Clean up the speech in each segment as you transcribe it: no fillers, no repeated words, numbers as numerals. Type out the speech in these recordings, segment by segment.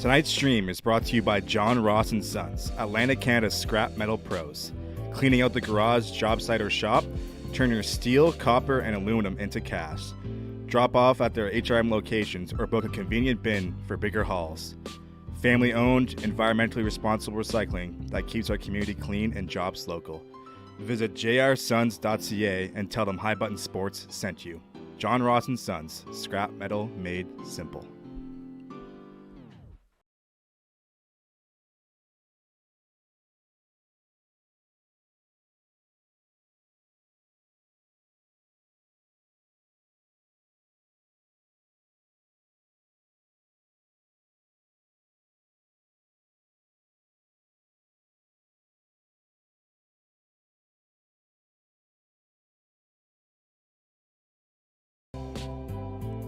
Tonight's stream is brought to you by John Ross & Sons, Atlantic, Canada's scrap metal pros. Cleaning out the garage, job site, or shop, turn your steel, copper, and aluminum into cash. Drop off at their HRM locations or book a convenient bin for bigger hauls. Family-owned, environmentally responsible recycling that keeps our community clean and jobs local. Visit jrsons.ca and tell them High Button Sports sent you. John Ross & Sons, scrap metal made simple.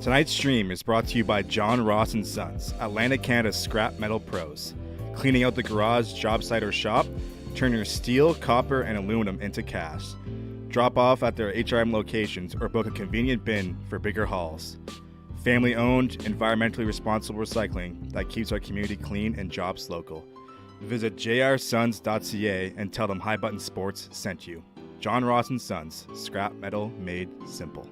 Tonight's stream is brought to you by John Ross & Sons, Atlantic, Canada's scrap metal pros. Cleaning out the garage, job site, or shop, turn your steel, copper, and aluminum into cash. Drop off at their HRM locations or book a convenient bin for bigger hauls. Family-owned, environmentally responsible recycling that keeps our community clean and jobs local. Visit jrsons.ca and tell them High Button Sports sent you. John Ross & Sons, scrap metal made simple.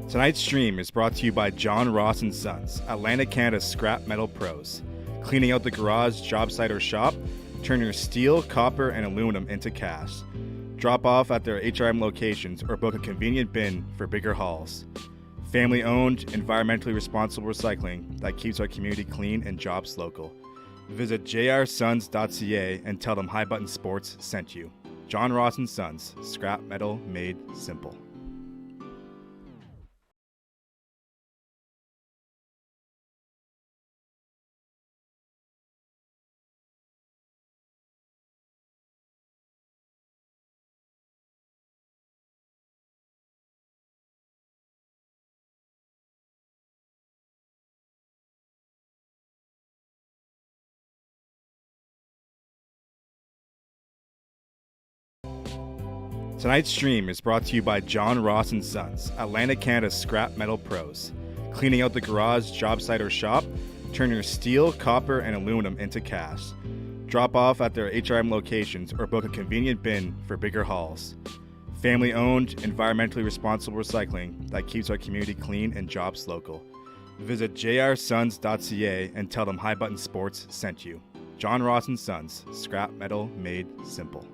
Tonight's stream is brought to you by John Ross & Sons, Atlantic, Canada's scrap metal pros. Cleaning out the garage, job site, or shop, turn your steel, copper, and aluminum into cash. Drop off at their HRM locations or book a convenient bin for bigger hauls. Family-owned, environmentally responsible recycling that keeps our community clean and jobs local. Visit jrsons.ca and tell them High Button Sports sent you. John Ross & Sons, scrap metal made simple. Tonight's stream is brought to you by John Ross & Sons, Atlantic, Canada's scrap metal pros. Cleaning out the garage, job site, or shop, turn your steel, copper, and aluminum into cash. Drop off at their HRM locations or book a convenient bin for bigger hauls. Family-owned, environmentally responsible recycling that keeps our community clean and jobs local. Visit jrsons.ca and tell them High Button Sports sent you. John Ross & Sons, scrap metal made simple.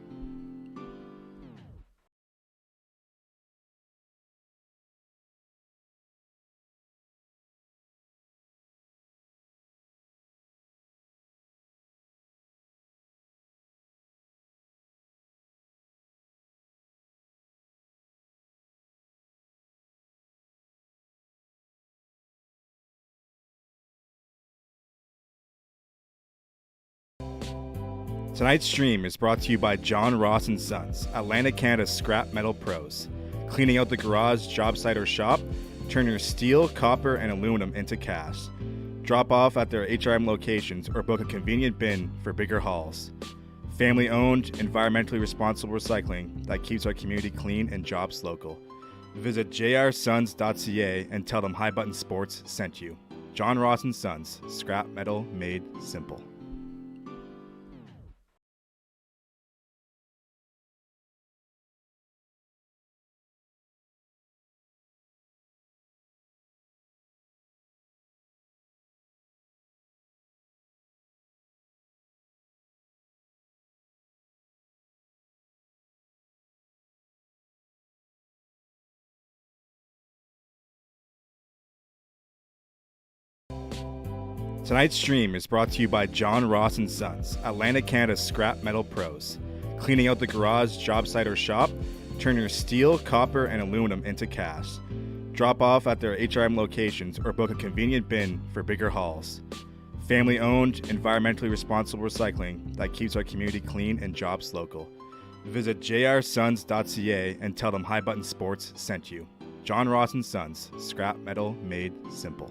Tonight's stream is brought to you by John Ross & Sons, Atlantic, Canada's scrap metal pros. Cleaning out the garage, job site, or shop, turn your steel, copper, and aluminum into cash. Drop off at their HRM locations or book a convenient bin for bigger hauls. Family-owned, environmentally responsible recycling that keeps our community clean and jobs local. Visit jrsons.ca and tell them High Button Sports sent you. John Ross & Sons, scrap metal made simple. Tonight's stream is brought to you by John Ross & Sons, Atlantic, Canada's scrap metal pros. Cleaning out the garage, job site, or shop, turn your steel, copper, and aluminum into cash. Drop off at their HRM locations or book a convenient bin for bigger hauls. Family owned, environmentally responsible recycling that keeps our community clean and jobs local. Visit jrsons.ca and tell them High Button Sports sent you. John Ross and Sons, scrap metal made simple.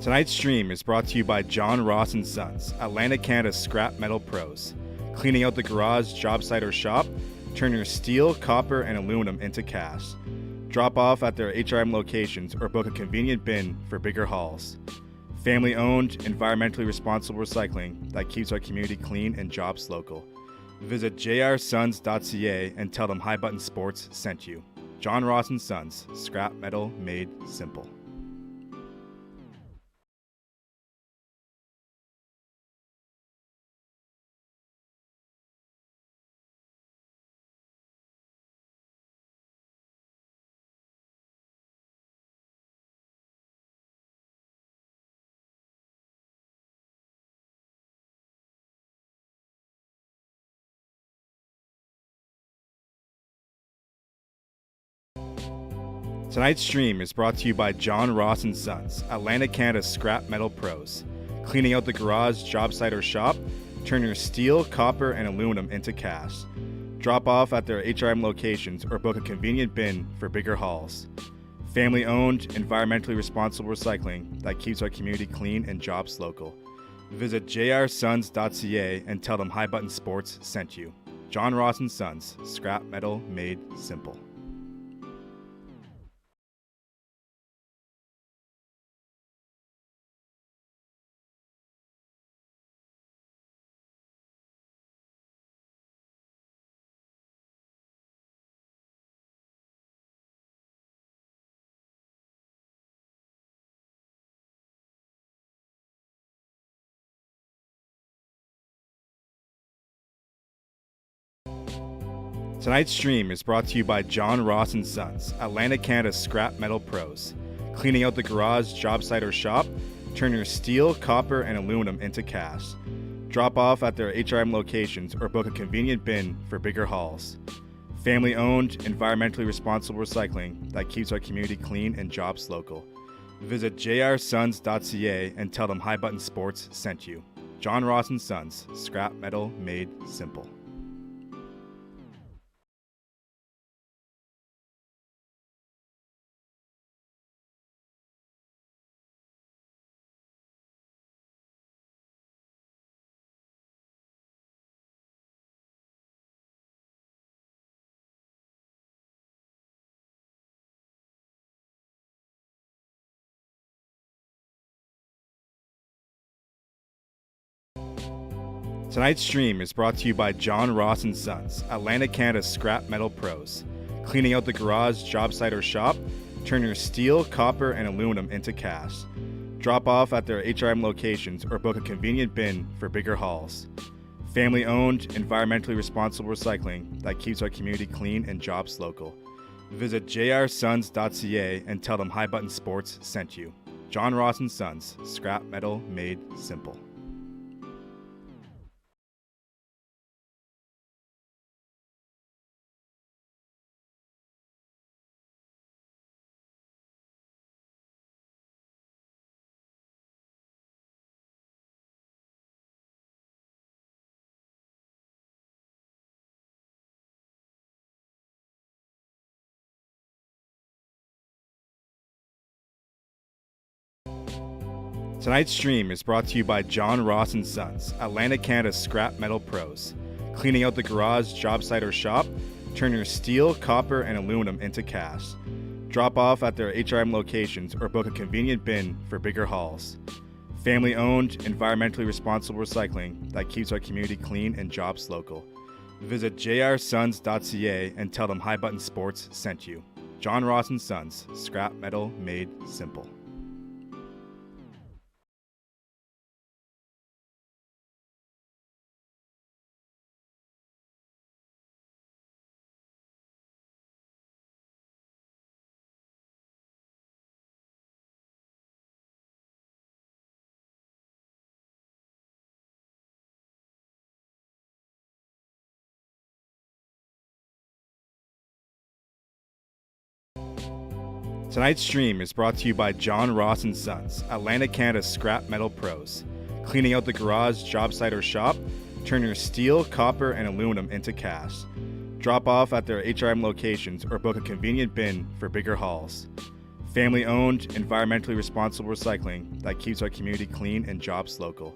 Tonight's stream is brought to you by John Ross and Sons, Atlantic Canada's scrap metal pros. Cleaning out the garage, job site, or shop, turn your steel, copper, and aluminum into cash. Drop off at their HRM locations or book a convenient bin for bigger hauls. Family owned, environmentally responsible recycling that keeps our community clean and jobs local. Visit jrsons.ca and tell them High Button Sports sent you. John Ross and Sons, scrap metal made simple. Tonight's stream is brought to you by John Ross and Sons, Atlantic Canada's scrap metal pros. Cleaning out the garage, job site, or shop, turn your steel, copper, and aluminum into cash. Drop off at their HRM locations or book a convenient bin for bigger hauls. Family owned, environmentally responsible recycling that keeps our community clean and jobs local. Visit jrsons.ca and tell them High Button Sports sent you. John Ross and Sons, scrap metal made simple. Tonight's stream is brought to you by John Ross and Sons, Atlantic Canada's scrap metal pros. Cleaning out the garage, job site, or shop, turn your steel, copper, and aluminum into cash. Drop off at their HRM locations or book a convenient bin for bigger hauls. Family owned, environmentally responsible recycling that keeps our community clean and jobs local. Visit jrsons.ca and tell them High Button Sports sent you. John Ross and Sons, scrap metal made simple. Tonight's stream is brought to you by John Ross and Sons, Atlantic Canada's scrap metal pros. Cleaning out the garage, job site, or shop, turn your steel, copper, and aluminum into cash. Drop off at their HRM locations or book a convenient bin for bigger hauls. Family owned, environmentally responsible recycling that keeps our community clean and jobs local. Visit jrsons.ca and tell them High Button Sports sent you. John Ross and Sons, scrap metal made simple. Tonight's stream is brought to you by John Ross and Sons, Atlantic Canada's scrap metal pros. Cleaning out the garage, job site, or shop, turn your steel, copper, and aluminum into cash. Drop off at their HRM locations or book a convenient bin for bigger hauls. Family owned, environmentally responsible recycling that keeps our community clean and jobs local. Visit jrsons.ca and tell them High Button Sports sent you. John Ross and Sons, scrap metal made simple. Tonight's stream is brought to you by John Ross & Sons, Atlanta, Canada's scrap metal pros. Cleaning out the garage, job site, or shop, turn your steel, copper, and aluminum into cash. Drop off at their HRM locations or book a convenient bin for bigger hauls. Family-owned, environmentally responsible recycling that keeps our community clean and jobs local.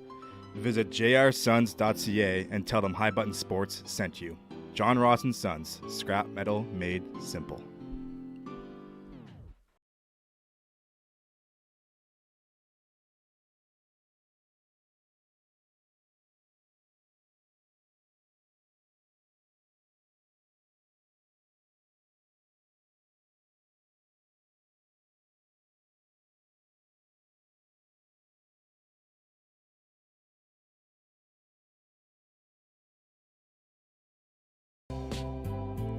Visit jrsons.ca and tell them High Button Sports sent you. John Ross & Sons, scrap metal made simple.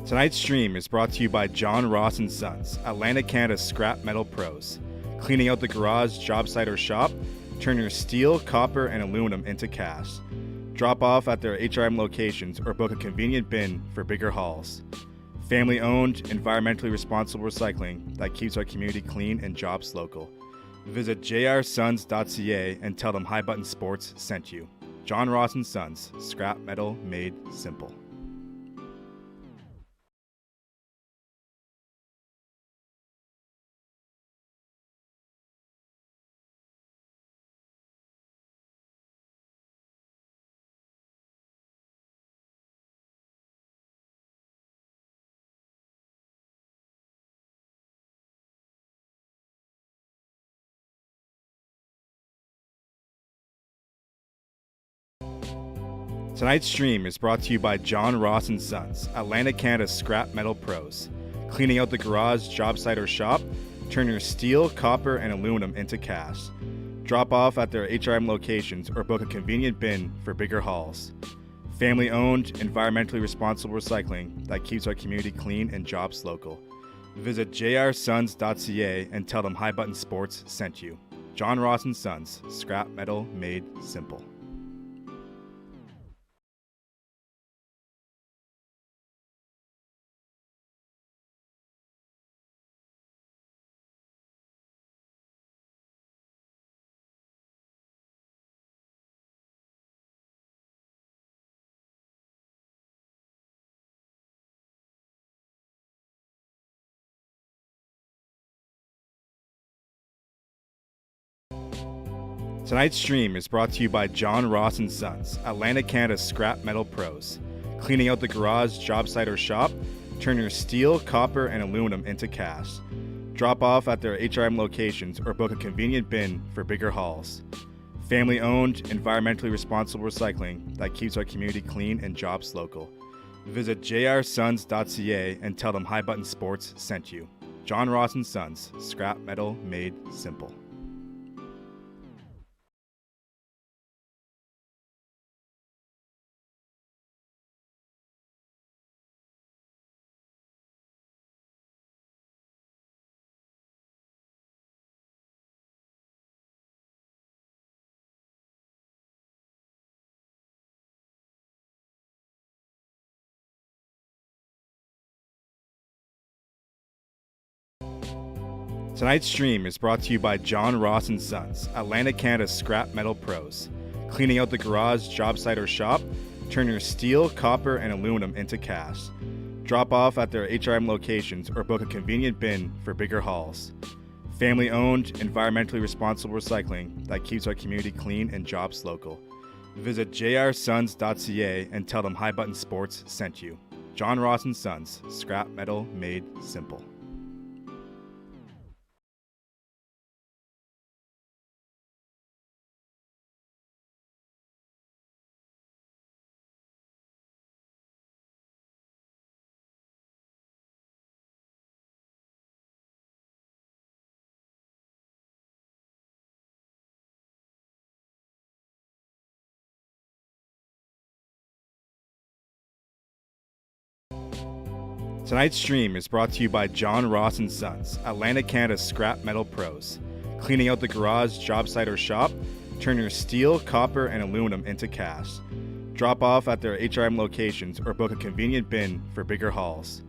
Tonight's stream is brought to you by John Ross & Sons, Atlanta, Canada's scrap metal pros. Cleaning out the garage, job site, or shop, turn your steel, copper, and aluminum into cash. Drop off at their HRM locations or book a convenient bin for bigger hauls. Family-owned, environmentally responsible recycling that keeps our community clean and jobs local. Visit jrsons.ca and tell them High Button Sports sent you. John Ross & Sons, scrap metal made simple. Tonight's stream is brought to you by John Ross & Sons, Atlanta, Canada's scrap metal pros. Cleaning out the garage, job site, or shop, turn your steel, copper, and aluminum into cash. Drop off at their HRM locations or book a convenient bin for bigger hauls. Family-owned, environmentally responsible recycling that keeps our community clean and jobs local. Visit jrsons.ca and tell them High Button Sports sent you. John Ross & Sons, scrap metal made simple. Tonight's stream is brought to you by John Ross & Sons, Atlanta, Canada's scrap metal pros. Cleaning out the garage, job site, or shop, turn your steel, copper, and aluminum into cash. Drop off at their HRM locations or book a convenient bin for bigger hauls. Family-owned, environmentally responsible recycling that keeps our community clean and jobs local. Visit jrsons.ca and tell them High Button Sports sent you. John Ross & Sons, scrap metal made simple. Tonight's stream is brought to you by John Ross & Sons, Atlanta, Canada's scrap metal pros. Cleaning out the garage, job site, or shop, turn your steel, copper, and aluminum into cash. Drop off at their HRM locations or book a convenient bin for bigger hauls. Family-owned, environmentally responsible recycling that keeps our community clean and jobs local. Visit jrsons.ca and tell them High Button Sports sent you. John Ross & Sons, scrap metal made simple. Tonight's stream is brought to you by John Ross & Sons, Atlanta, Canada's scrap metal pros. Cleaning out the garage, job site, or shop, turn your steel, copper, and aluminum into cash. Drop off at their HRM locations or book a convenient bin for bigger hauls.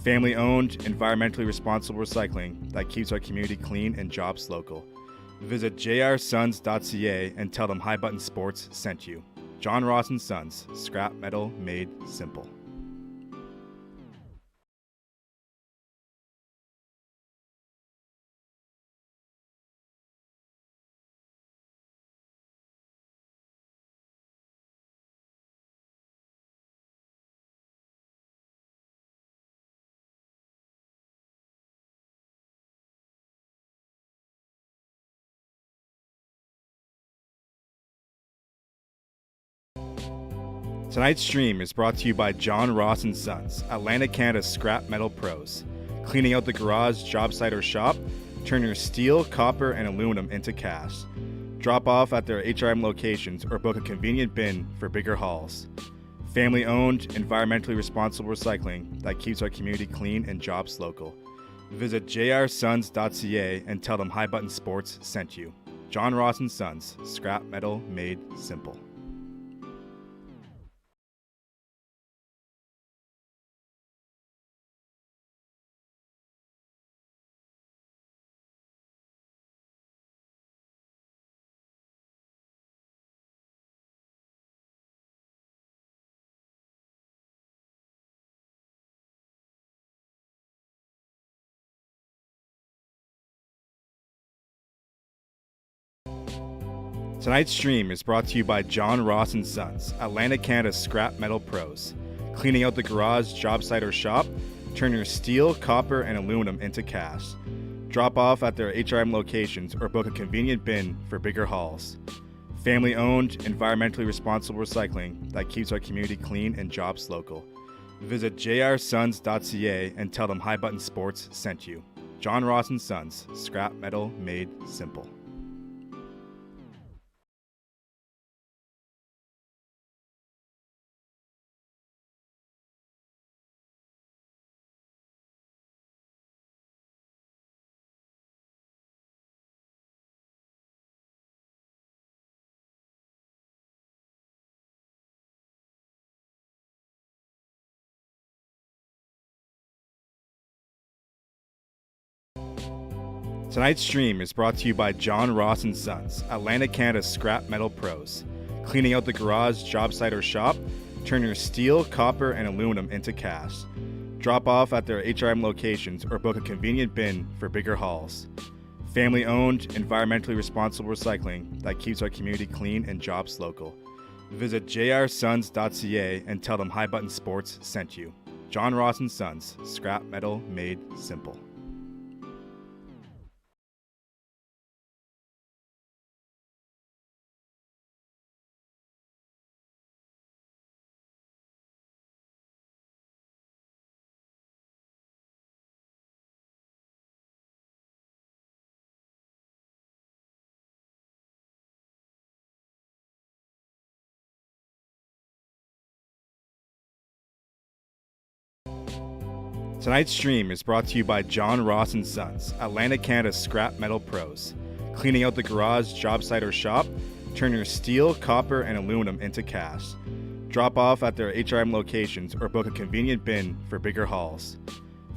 Family owned, environmentally responsible recycling that keeps our community clean and jobs local. Visit jrsons.ca and tell them High Button Sports sent you. John Ross and Sons, scrap metal made simple. Tonight's stream is brought to you by John Ross and Sons, Atlantic Canada's scrap metal pros. Cleaning out the garage, job site, or shop, turn your steel, copper, and aluminum into cash. Drop off at their HRM locations or book a convenient bin for bigger hauls. Family owned, environmentally responsible recycling that keeps our community clean and jobs local. Visit jrsons.ca and tell them High Button Sports sent you. John Ross and Sons, scrap metal made simple. Tonight's stream is brought to you by John Ross and Sons, Atlantic Canada's scrap metal pros. Cleaning out the garage, job site, or shop, turn your steel, copper, and aluminum into cash. Drop off at their HRM locations or book a convenient bin for bigger hauls. Family owned, environmentally responsible recycling that keeps our community clean and jobs local. Visit jrsons.ca and tell them High Button Sports sent you. John Ross and Sons, scrap metal made simple. Tonight's stream is brought to you by John Ross and Sons, Atlantic Canada's scrap metal pros. Cleaning out the garage, job site, or shop, turn your steel, copper, and aluminum into cash. Drop off at their HRM locations or book a convenient bin for bigger hauls. Family owned, environmentally responsible recycling that keeps our community clean and jobs local. Visit jrsons.ca and tell them High Button Sports sent you. John Ross and Sons, scrap metal made simple. Tonight's stream is brought to you by John Ross and Sons, Atlantic Canada's scrap metal pros. Cleaning out the garage, job site, or shop, turn your steel, copper, and aluminum into cash. Drop off at their HRM locations or book a convenient bin for bigger hauls.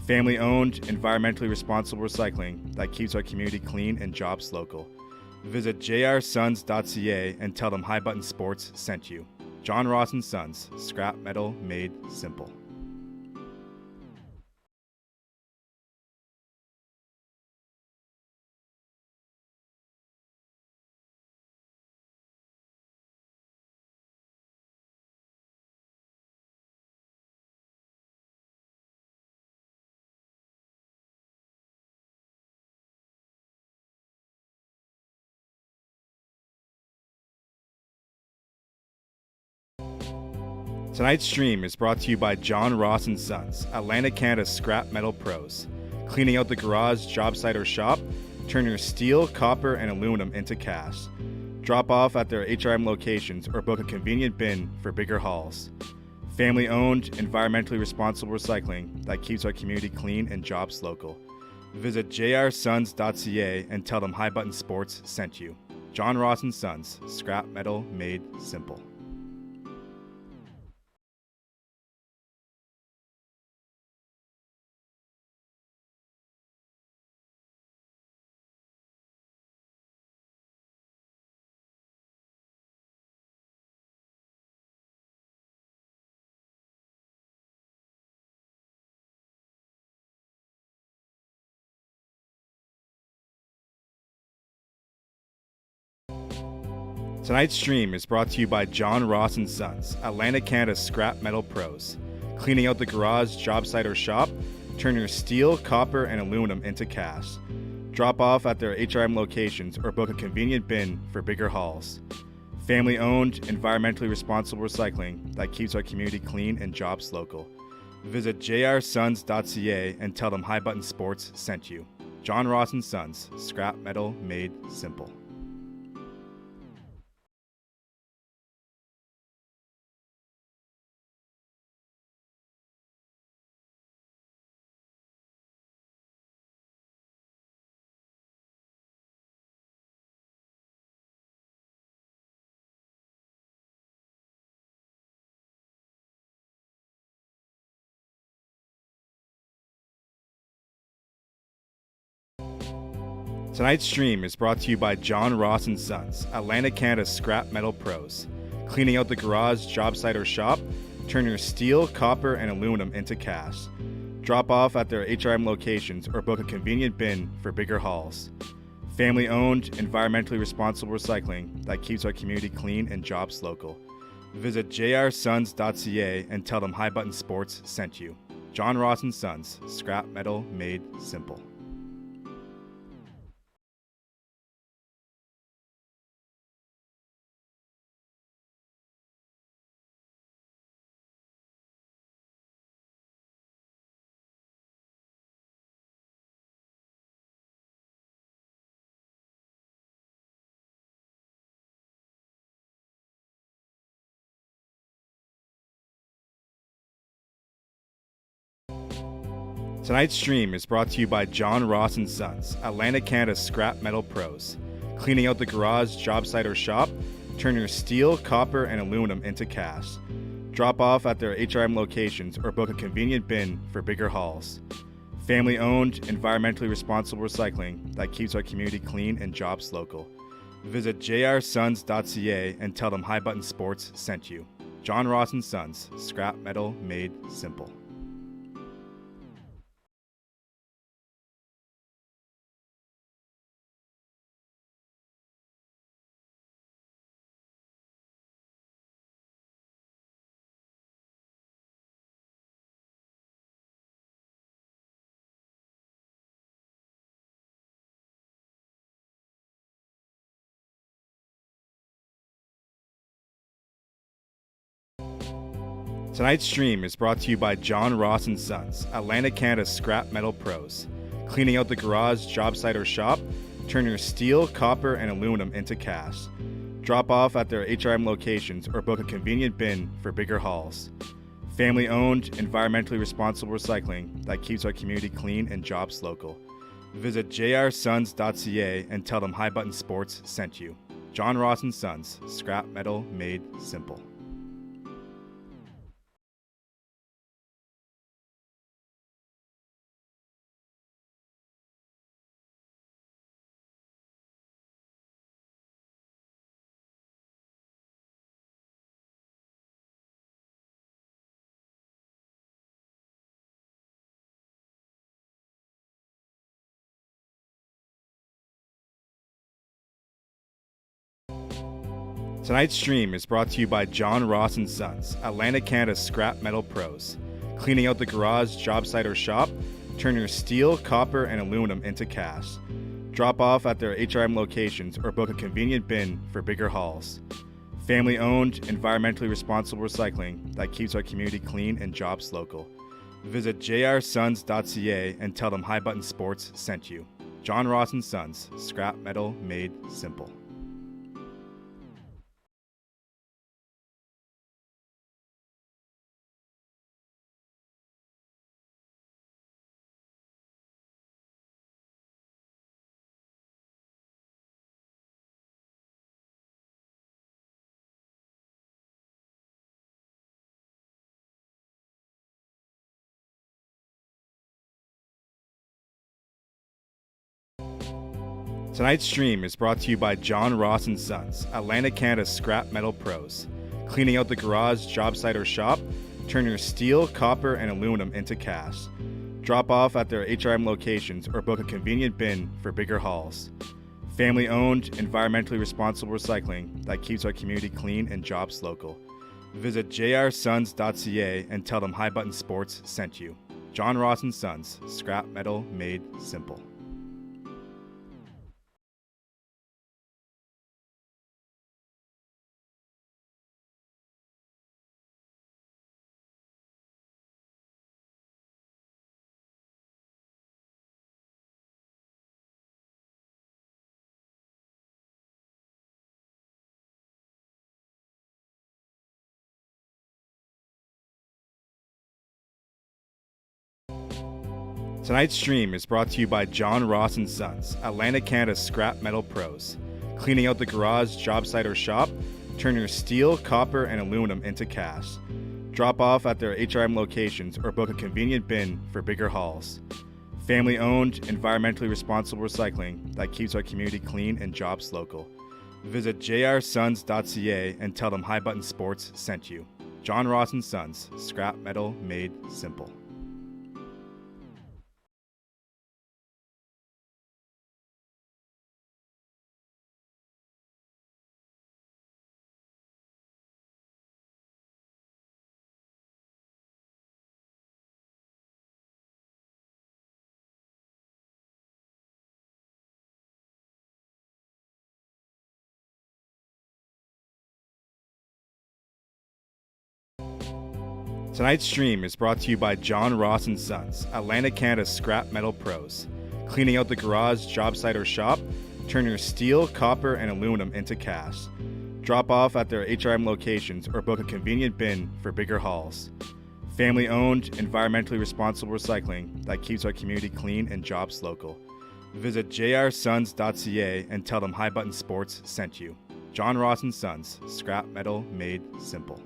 Family owned, environmentally responsible recycling that keeps our community clean and jobs local. Visit jrsons.ca and tell them High Button Sports sent you. John Ross and Sons, scrap metal made simple. Tonight's stream is brought to you by John Ross and Sons, Atlantic Canada's scrap metal pros. Cleaning out the garage, job site, or shop, turn your steel, copper, and aluminum into cash. Drop off at their HRM locations or book a convenient bin for bigger hauls. Family owned, environmentally responsible recycling that keeps our community clean and jobs local. Visit jrsons.ca and tell them High Button Sports sent you. John Ross and Sons, scrap metal made simple. Tonight's stream is brought to you by John Ross & Sons, Atlantic, Canada's scrap metal pros. Cleaning out the garage, job site, or shop, turn your steel, copper, and aluminum into cast. Drop off at their HRM locations or book a convenient bin for bigger hauls. Family-owned, environmentally responsible recycling that keeps our community clean and jobs local. Visit jrsons.ca and tell them High Button Sports sent you. John Ross & Sons, scrap metal made simple. Tonight's stream is brought to you by John Ross & Sons, Atlantic, Canada's scrap metal pros. Cleaning out the garage, job site, or shop, turn your steel, copper, and aluminum into cast. Drop off at their HRM locations or book a convenient bin for bigger hauls. Family-owned, environmentally responsible recycling that keeps our community clean and jobs local. Visit jrsons.ca and tell them High Button Sports sent you. John Ross & Sons, scrap metal made simple. Tonight's stream is brought to you by John Ross & Sons, Atlantic, Canada's scrap metal pros. Cleaning out the garage, job site, or shop, turn your steel, copper, and aluminum into cast. Drop off at their HRM locations or book a convenient bin for bigger hauls. Family-owned, environmentally responsible recycling that keeps our community clean and jobs local. Visit jrsons.ca and tell them High Button Sports sent you. John Ross & Sons, scrap metal made simple. Tonight's stream is brought to you by John Ross & Sons, Atlantic, Canada's scrap metal pros. Cleaning out the garage, job site, or shop, turn your steel, copper, and aluminum into cast. Drop off at their HRM locations or book a convenient bin for bigger hauls. Family-owned, environmentally responsible recycling that keeps our community clean and jobs local. Visit jrsons.ca and tell them High Button Sports sent you. John Ross & Sons, scrap metal made simple. Tonight's stream is brought to you by John Ross & Sons, Atlantic, Canada's scrap metal pros. Cleaning out the garage, job site, or shop, turn your steel, copper, and aluminum into cast. Drop off at their HRM locations or book a convenient bin for bigger hauls. Family-owned, environmentally responsible recycling that keeps our community clean and jobs local. Visit jrsons.ca and tell them High Button Sports sent you. John Ross & Sons, scrap metal made simple. Tonight's stream is brought to you by John Ross & Sons, Atlantic, Canada's scrap metal pros. Cleaning out the garage, job site, or shop, turn your steel, copper, and aluminum into cast. Drop off at their HRM locations or book a convenient bin for bigger hauls. Family owned, environmentally responsible recycling that keeps our community clean and jobs local. Visit jrsons.ca and tell them High Button Sports sent you. John Ross and Sons, scrap metal made simple. Tonight's stream is brought to you by John Ross and Sons, Atlantic Canada's scrap metal pros. Cleaning out the garage, job site, or shop, turn your steel, copper, and aluminum into cash. Drop off at their HRM locations or book a convenient bin for bigger hauls. Family owned, environmentally responsible recycling that keeps our community clean and jobs local. Visit jrsons.ca and tell them High Button Sports sent you. John Ross and Sons, scrap metal made simple. Tonight's stream is brought to you by John Ross and Sons, Atlantic Canada's scrap metal pros. Cleaning out the garage, job site, or shop, turn your steel, copper, and aluminum into cash. Drop off at their HRM locations or book a convenient bin for bigger hauls. Family owned, environmentally responsible recycling that keeps our community clean and jobs local. Visit jrsons.ca and tell them High Button Sports sent you. John Ross and Sons, scrap metal made simple.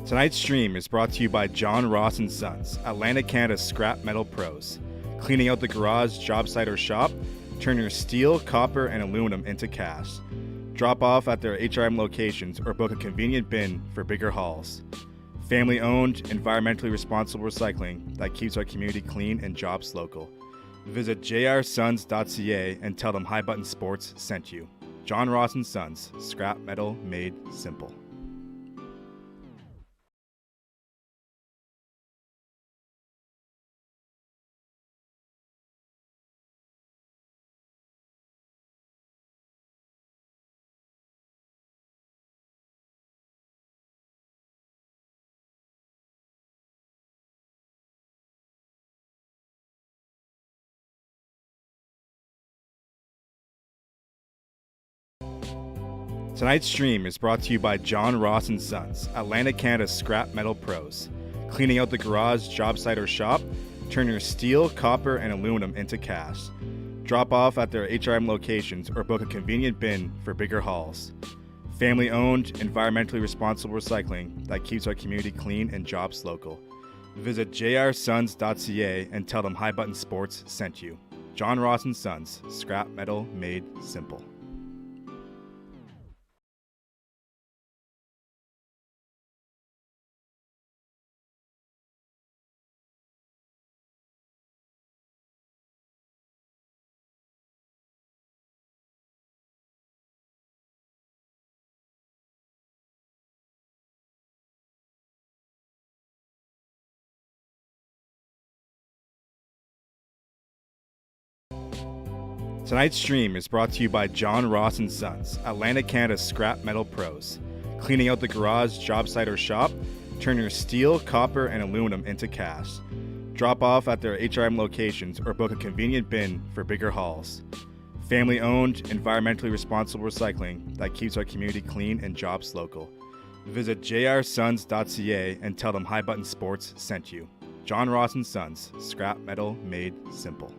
Tonight's stream is brought to you by John Ross and Sons, Atlantic Canada's scrap metal pros. Cleaning out the garage, job site, or shop, turn your steel, copper, and aluminum into cash. Drop off at their HRM locations or book a convenient bin for bigger hauls. Family owned, environmentally responsible recycling that keeps our community clean and jobs local. Visit jrsons.ca and tell them High Button Sports sent you. John Ross and Sons, scrap metal made simple. Tonight's stream is brought to you by John Ross and Sons, Atlantic Canada's scrap metal pros. Cleaning out the garage, job site, or shop, turn your steel, copper, and aluminum into cash. Drop off at their HRM locations or book a convenient bin for bigger hauls. Family owned, environmentally responsible recycling that keeps our community clean and jobs local. Visit jrsons.ca and tell them High Button Sports sent you. John Ross and Sons, scrap metal made simple. Tonight's stream is brought to you by John Ross and Sons, Atlantic Canada's scrap metal pros. Cleaning out the garage, job site, or shop, turn your steel, copper, and aluminum into cash. Drop off at their HRM locations or book a convenient bin for bigger hauls. Family owned, environmentally responsible recycling that keeps our community clean and jobs local. Visit jrsons.ca and tell them High Button Sports sent you. John Ross and Sons, scrap metal made simple.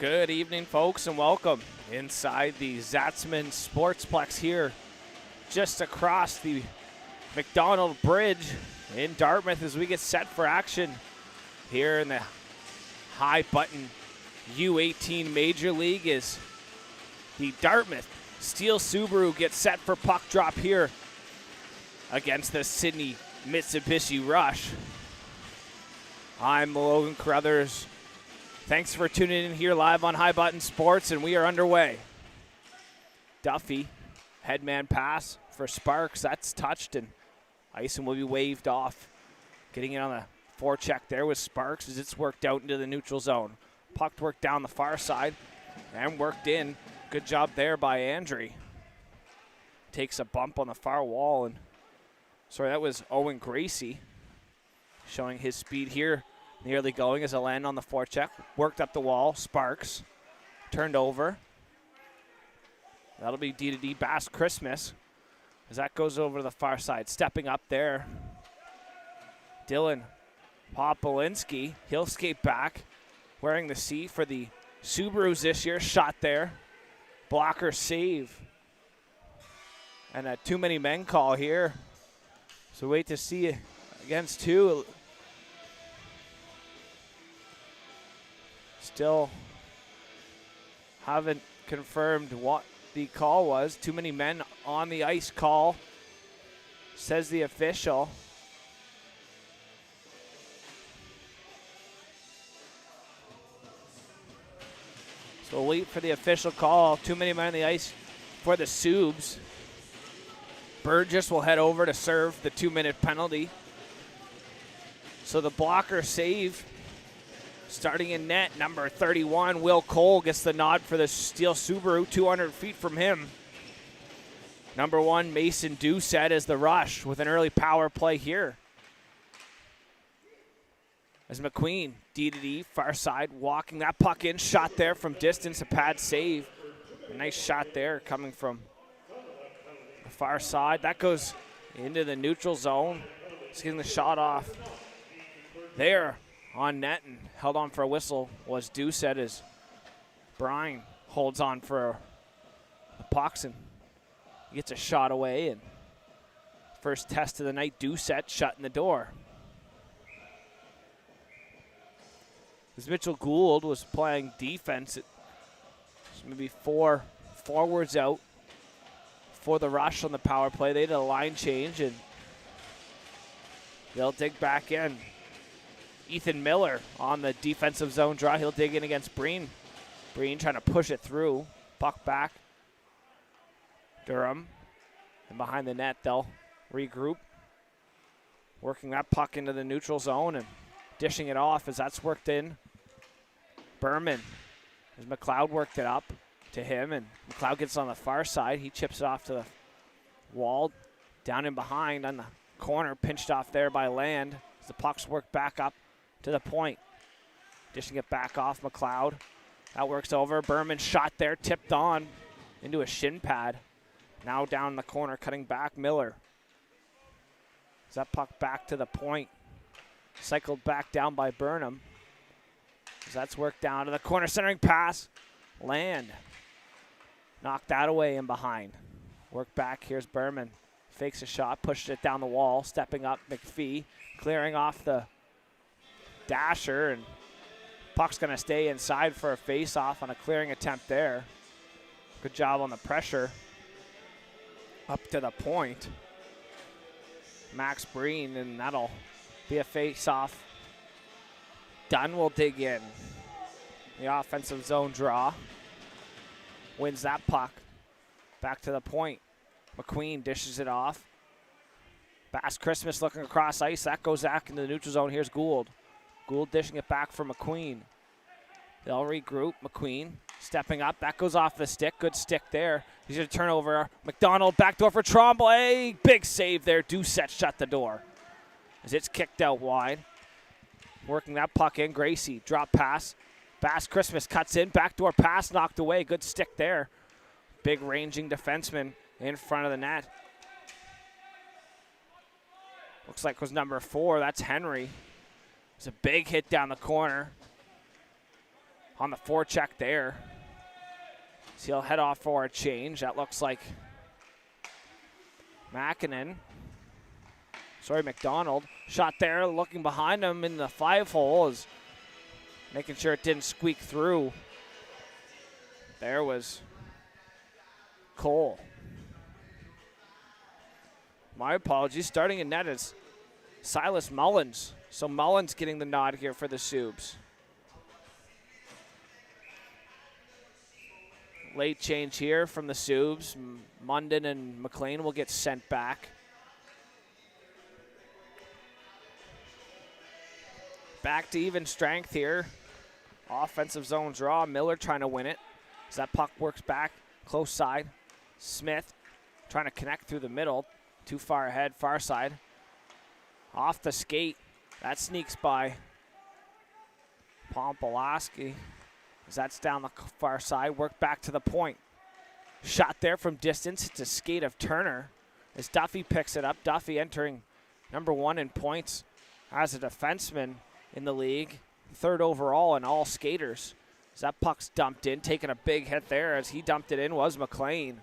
Good evening, folks, and welcome inside the Zatzman Sportsplex here, just across the McDonald Bridge in Dartmouth as we get set for action here in the high button U18 Major League as the Dartmouth Steele Subaru gets set for puck drop here against the Sydney Mitsubishi Rush. I'm Logan Carruthers. Thanks for tuning in here live on High Button Sports, and we are underway. Duffy, headman pass for Sparks. That's touched, and icing will be waved off. Getting it on the forecheck there with Sparks as it's worked out into the neutral zone. Puck worked down the far side and worked in. Good job there by Andre. Takes a bump on the far wall, and sorry, that was Owen Gracie showing his speed here. Nearly going as a land on the forecheck. Worked up the wall. Sparks. Turned over. That'll be D2D Bass Christmas as that goes over to the far side. Stepping up there. Dylan Popolinski. He'll skate back. Wearing the C for the Subarus this year. Shot there. Blocker save. And a too many men call here. So wait to see against two. Still haven't confirmed what the call was. Too many men on the ice call, says the official. So we'll wait for the official call. Too many men on the ice for the Subs. Burgess will head over to serve the 2-minute penalty. So the blocker save. Starting in net, number 31, Will Cole gets the nod for the Steele Subaru, 200 feet from him. Number 1, Mason Doucette as the rush with an early power play here. As McQueen, D2D, far side, walking that puck in, shot there from distance, a pad save. A nice shot there coming from the far side. That goes into the neutral zone. He's getting the shot off there. On net and held on for a whistle was Doucette as Bryan holds on for the pucks and gets a shot away. And first test of the night, Doucette shutting the door. As Mitchell Gould was playing defense, maybe 4 forwards out for the Rush on the power play. They did a line change and they'll dig back in. Ethan Miller on the defensive zone draw. He'll dig in against Breen. Breen trying to push it through. Puck back. Durham. And behind the net, they'll regroup. Working that puck into the neutral zone and dishing it off as that's worked in. Berman. As McLeod worked it up to him, and McLeod gets on the far side. He chips it off to the wall. Down in behind on the corner. Pinched off there by Land. As the puck's worked back up to the point. Dishing it back off McLeod. That works over. Berman shot there, tipped on into a shin pad. Now down the corner, cutting back, Miller. Is that puck back to the point? Cycled back down by Burnham. As that's worked down to the corner, centering pass. Land. Knocked that away and behind. Work back, here's Berman. Fakes a shot, pushes it down the wall, stepping up McPhee. Clearing off the dasher, and puck's going to stay inside for a face-off on a clearing attempt there. Good job on the pressure. Up to the point. Max Breen, and that'll be a face-off. Dunn will dig in. The offensive zone draw. Wins that puck. Back to the point. McQueen dishes it off. Bass Christmas looking across ice. That goes back into the neutral zone. Here's Gould. Gould dishing it back for McQueen. They'll regroup. McQueen stepping up. That goes off the stick. Good stick there. He's going to turn over. McDonald backdoor for Tremblay. Big save there. Doucette shut the door as it's kicked out wide. Working that puck in. Gracie. Drop pass. Bass Christmas cuts in. Backdoor pass knocked away. Good stick there. Big ranging defenseman in front of the net. Looks like it was number 4. That's Henry. It's a big hit down the corner. on the forecheck there. So he'll head off for a change. That looks like McDonald. Shot there, looking behind him in the 5-hole, is making sure it didn't squeak through. There was Cole. My apologies. Starting in net is Silas Mullins. So Mullins getting the nod here for the Subs. Late change here from the Subs. Munden and McLean will get sent back. Back to even strength here. Offensive zone draw. Miller trying to win it. As that puck works back, close side. Smith trying to connect through the middle. Too far ahead, far side. Off the skate. That sneaks by Pompolaski. As that's down the far side, work back to the point. Shot there from distance. It's a skate of Turner. As Duffy picks it up. Duffy entering number 1 in points as a defenseman in the league. 3rd overall in all skaters. As that puck's dumped in, taking a big hit there. As he dumped it in was McLean.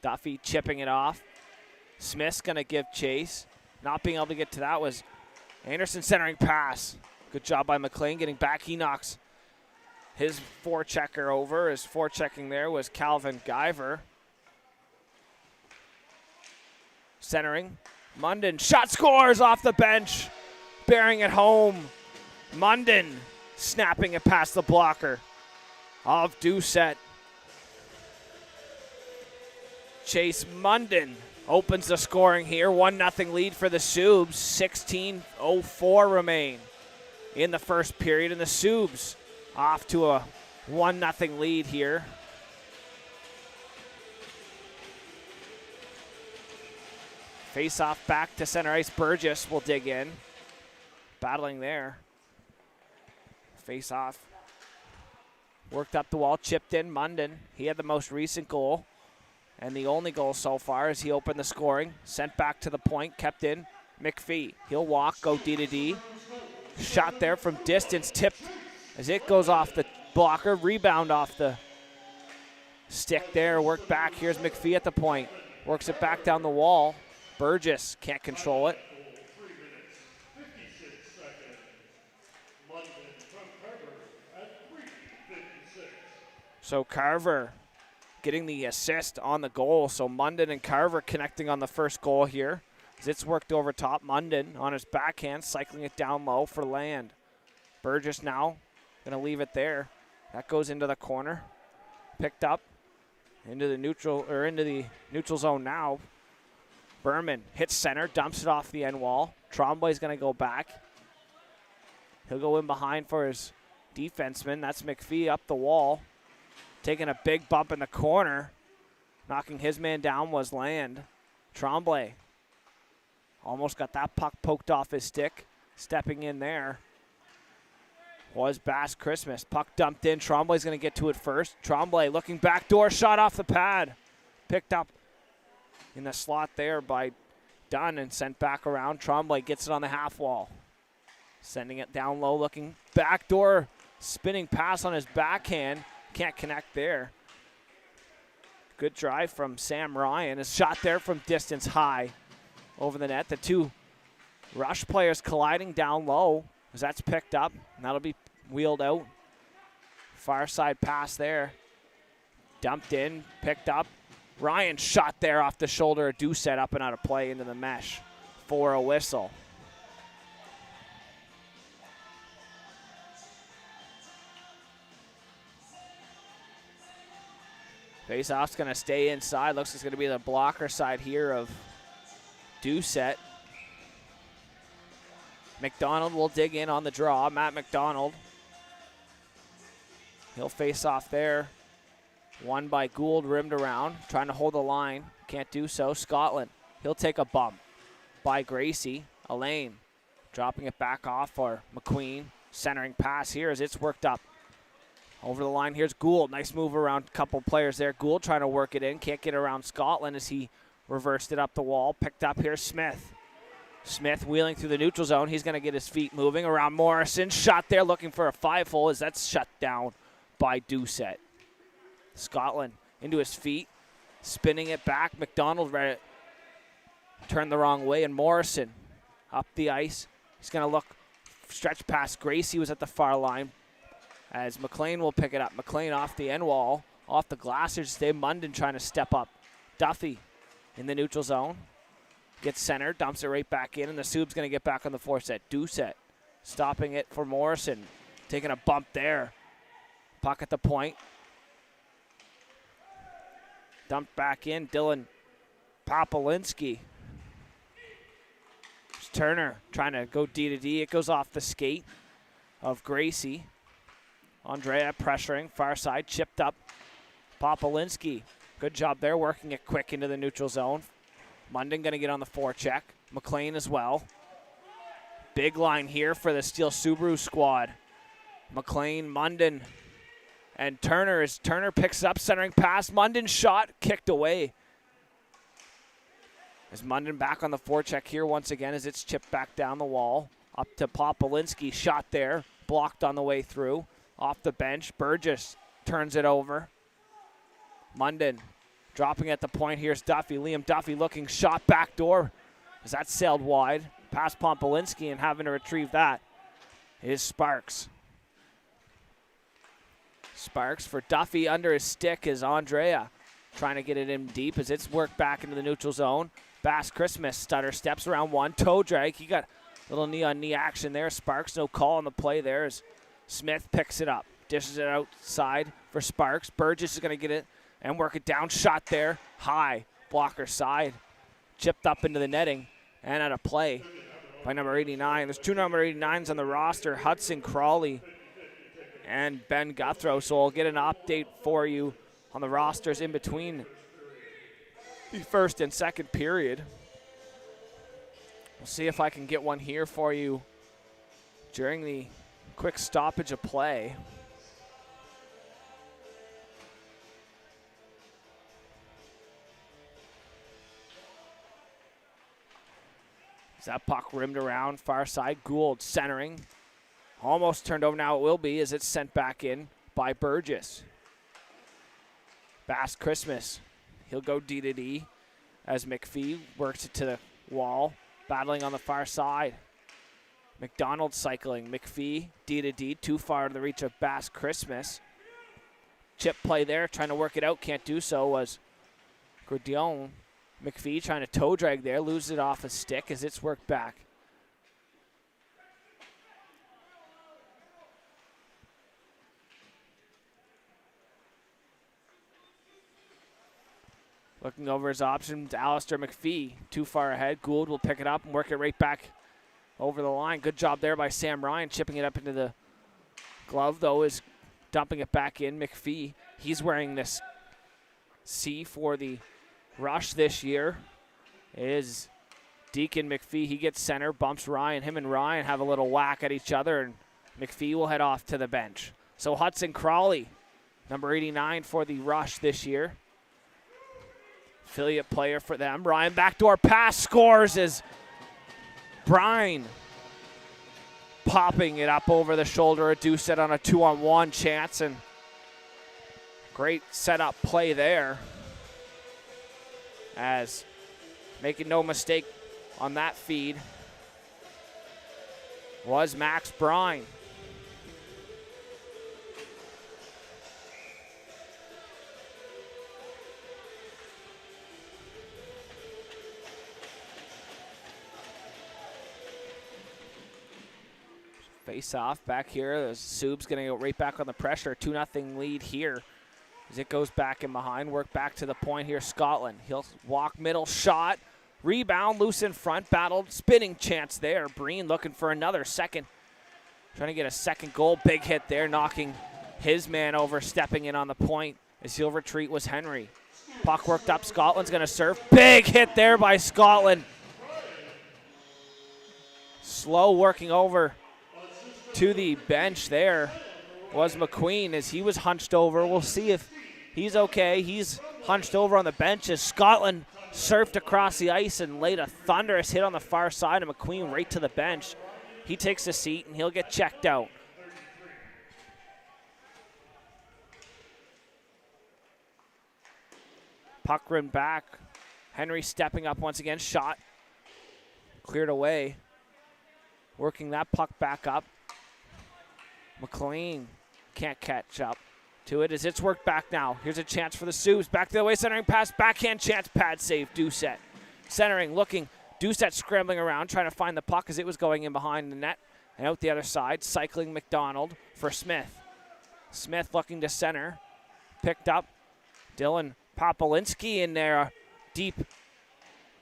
Duffy chipping it off. Smith's going to give chase. Not being able to get to that was Anderson centering pass. Good job by McLean getting back. He knocks his forechecker over. His forechecking there was Calvin Guyver. Centering. Munden. Shot scores off the bench. Bearing it home. Munden snapping it past the blocker of Doucette. Chase Munden opens the scoring here. 1-0 lead for the Subs. 16:04 remain in the first period. And the Subs off to a 1-0 lead here. Face off back to center ice. Burgess will dig in. Battling there. Face off. Worked up the wall, chipped in. Munden. He had the most recent goal. And the only goal so far as he opened the scoring. Sent back to the point, kept in. McPhee. He'll walk, go D to D. Shot there from distance, tipped as it goes off the blocker. Rebound off the stick there. Work back. Here's McPhee at the point. Works it back down the wall. Burgess can't control it. So Carver getting the assist on the goal. So Munden and Carver connecting on the first goal here. As it's worked over top. Munden on his backhand, cycling it down low for land. Burgess now going to leave it there. That goes into the corner. Picked up into the neutral zone now. Berman hits center, dumps it off the end wall. Trombley's going to go back. He'll go in behind for his defenseman. That's McPhee up the wall. Taking a big bump in the corner. Knocking his man down was Land. Tremblay almost got that puck poked off his stick. Stepping in there was Bass Christmas. Puck dumped in. Tremblay's going to get to it first. Tremblay looking backdoor, shot off the pad. Picked up in the slot there by Dunn and sent back around. Tremblay gets it on the half wall. Sending it down low, looking backdoor, spinning pass on his backhand. Can't connect there. Good drive from Sam Ryan. A shot there from distance high over the net. The two Rush players colliding down low as that's picked up. And that'll be wheeled out. Far side pass there. Dumped in, picked up. Ryan shot there off the shoulder. Doucette up and out of play into the mesh for a whistle. Faceoff's going to stay inside. Looks like it's going to be the blocker side here of Doucette. McDonald will dig in on the draw. Matt McDonald. He'll face off there. Won by Gould, rimmed around. Trying to hold the line. Can't do so. Scotland. He'll take a bump by Gracie. Elaine dropping it back off for McQueen. Centering pass here as it's worked up. Over the line, here's Gould. Nice move around a couple players there. Gould trying to work it in. Can't get around Scotland as he reversed it up the wall. Picked up here, Smith. Smith wheeling through the neutral zone. He's going to get his feet moving around Morrison. Shot there looking for a 5-hole as that's shut down by Doucette. Scotland into his feet, spinning it back. McDonald turned the wrong way, and Morrison up the ice. He's going to look, stretch past Gracie, was at the far line, as McLean will pick it up. McLean off the end wall, off the glass. Here's Dave Munden trying to step up. Duffy in the neutral zone. Gets center, dumps it right back in, and the Sub's going to get back on the foreset. Doucette stopping it for Morrison. Taking a bump there. Puck at the point. Dumped back in. Dylan Popolinski. Turner trying to go D to D. It goes off the skate of Gracie. Andrea pressuring. Far side. Chipped up. Popolinski. Good job there, working it quick into the neutral zone. Munden going to get on the forecheck. McLean as well. Big line here for the Steele Subaru squad. McLean, Munden, and Turner. As Turner picks up, centering pass. Munden shot, kicked away. As Munden back on the forecheck here once again as it's chipped back down the wall. Up to Popolinski, shot there, blocked on the way through. Off the bench, Burgess turns it over. Munden dropping at the point. Here's Duffy. Liam Duffy looking, shot back door. As that sailed wide. Past Popolinski, and having to retrieve that is Sparks. Sparks for Duffy under his stick is Andrea trying to get it in deep as it's worked back into the neutral zone. Bass Christmas stutter steps around one. Toe drag. He got a little knee-on-knee action there. Sparks, no call on the play there as Smith picks it up. Dishes it outside for Sparks. Burgess is going to get it and work it down. Shot there. High. Blocker side. Chipped up into the netting and out of play by number 89. There's two number 89s on the roster. Hudson Crawley and Ben Guthrow. So I'll get an update for you on the rosters in between the first and second period. We'll see if I can get one here for you during the quick stoppage of play. As that puck rimmed around far side, Gould centering. Almost turned over, now it will be as it's sent back in by Burgess. Bass Christmas, he'll go D to D as McPhee works it to the wall, battling on the far side. McDonald cycling, McPhee D to D, too far to the reach of Bass Christmas. Chip play there, trying to work it out, can't do so, was Gordillon. McPhee trying to toe drag there, loses it off a stick as it's worked back. Looking over his options, Alistair McPhee too far ahead. Gould will pick it up and work it right back over the line. Good job there by Sam Ryan, chipping it up into the glove, though, is dumping it back in. McPhee, he's wearing this C for the Rush this year, is Deacon McPhee. He gets center, bumps Ryan. Him and Ryan have a little whack at each other, and McPhee will head off to the bench. So Hudson Crawley, number 89 for the Rush this year. Affiliate player for them. Ryan backdoor pass, scores as Brine popping it up over the shoulder of Doucette on a 2-on-1 chance, and great setup play there. As making no mistake on that feed was Max Brine. Face off back here. The Sub's going to go right back on the pressure. 2-0 lead here as it goes back in behind. Work back to the point here. Scotland. He'll walk middle, shot. Rebound, loose in front. Battled, spinning chance there. Breen looking for another second. Trying to get a second goal. Big hit there, knocking his man over, stepping in on the point as he'll retreat was Henry. Puck worked up. Scotland's going to serve. Big hit there by Scotland. Slow working over to the bench there was McQueen as he was hunched over. We'll see if he's okay. He's hunched over on the bench as Scotland surfed across the ice and laid a thunderous hit on the far side, and McQueen right to the bench. He takes a seat, and he'll get checked out. Puck run back. Henry stepping up once again. Shot. Cleared away. Working that puck back up. McLean can't catch up to it as it's worked back now. Here's a chance for the Subs. Back to the way, centering pass. Backhand chance. Pad save. Doucette. Centering, looking. Doucette scrambling around, trying to find the puck as it was going in behind the net. And out the other side, cycling McDonald for Smith. Smith looking to center. Picked up. Dylan Popolinski in there deep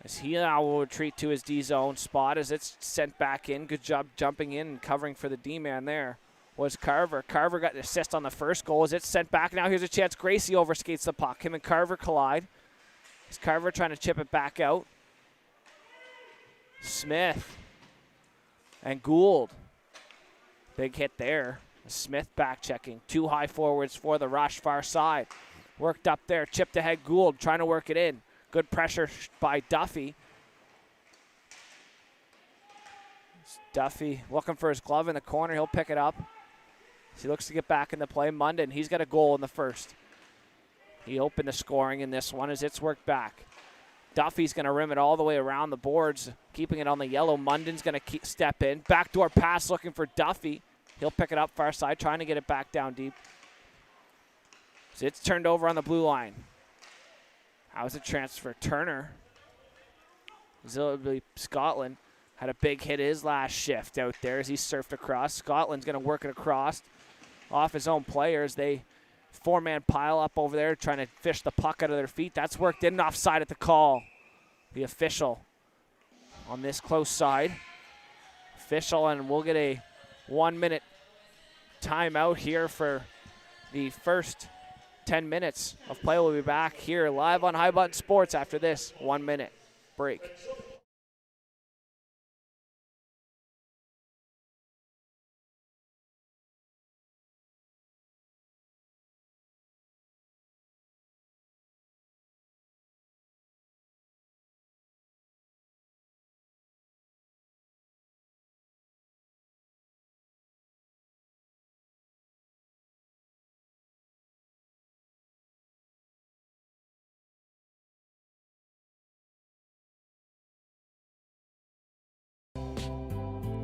as he now will retreat to his D-zone spot as it's sent back in. Good job jumping in and covering for the D-man there was Carver. Carver got an assist on the first goal as it's sent back. Now here's a chance. Gracie overskates the puck. Him and Carver collide. Is Carver trying to chip it back out? Smith and Gould. Big hit there. Smith back checking. Two high forwards for the rush far side. Worked up there. Chipped ahead Gould trying to work it in. Good pressure by Duffy. Duffy looking for his glove in the corner. He'll pick it up. He looks to get back into play. Munden, he's got a goal in the first. He opened the scoring in this one as it's worked back. Duffy's going to rim it all the way around the boards, keeping it on the yellow. Munden's going to step in. Backdoor pass looking for Duffy. He'll pick it up far side, trying to get it back down deep. So it's turned over on the blue line. How's a transfer? Turner. Scotland had a big hit his last shift out there as he surfed across. Scotland's going to work it across off his own players. They four-man pile up over there trying to fish the puck out of their feet. That's worked in offside at the call. The official on this close side. Official, and we'll get a 1-minute timeout here for the first 10 minutes of play. We'll be back here live on High Button Sports after this 1-minute break.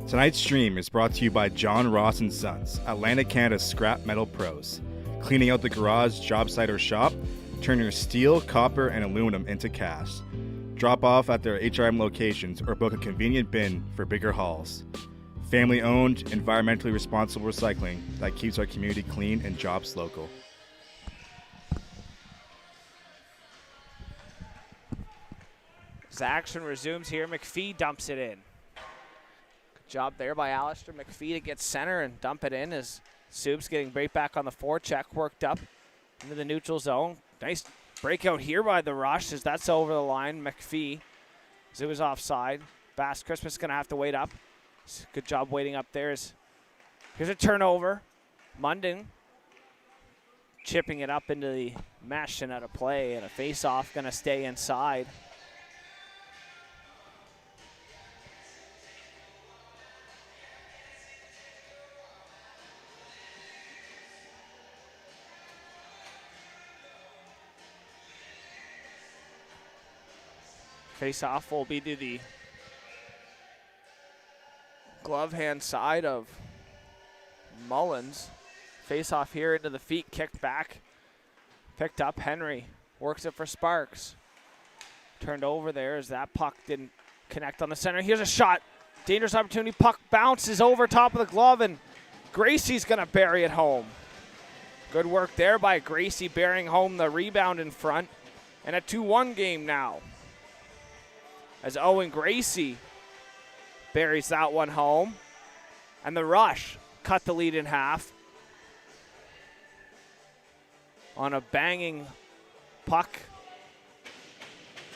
Tonight's stream is brought to you by John Ross & Sons, Atlantic Canada's scrap metal pros. Cleaning out the garage, job site, or shop, turn your steel, copper, and aluminum into cash. Drop off at their HRM locations or book a convenient bin for bigger hauls. Family-owned, environmentally responsible recycling that keeps our community clean and jobs local. As action resumes here, McPhee dumps it in. Job there by Alistair McPhee to get center and dump it in as Subs getting right back on the forecheck, worked up into the neutral zone. Nice breakout here by the rush as that's over the line. McPhee, as it was offside. Bass Christmas going to have to wait up. Good job waiting up there. Here's a turnover. Munden chipping it up into the mesh and out of play, and a face-off going to stay inside. Face-off will be to the glove hand side of Mullins. Face-off here into the feet, kicked back. Picked up, Henry works it for Sparks. Turned over there as that puck didn't connect on the center. Here's a shot, dangerous opportunity. Puck bounces over top of the glove and Gracie's gonna bury it home. Good work there by Gracie, burying home the rebound in front. And a 2-1 game now, as Owen Gracie buries that one home. And the Rush cut the lead in half on a banging puck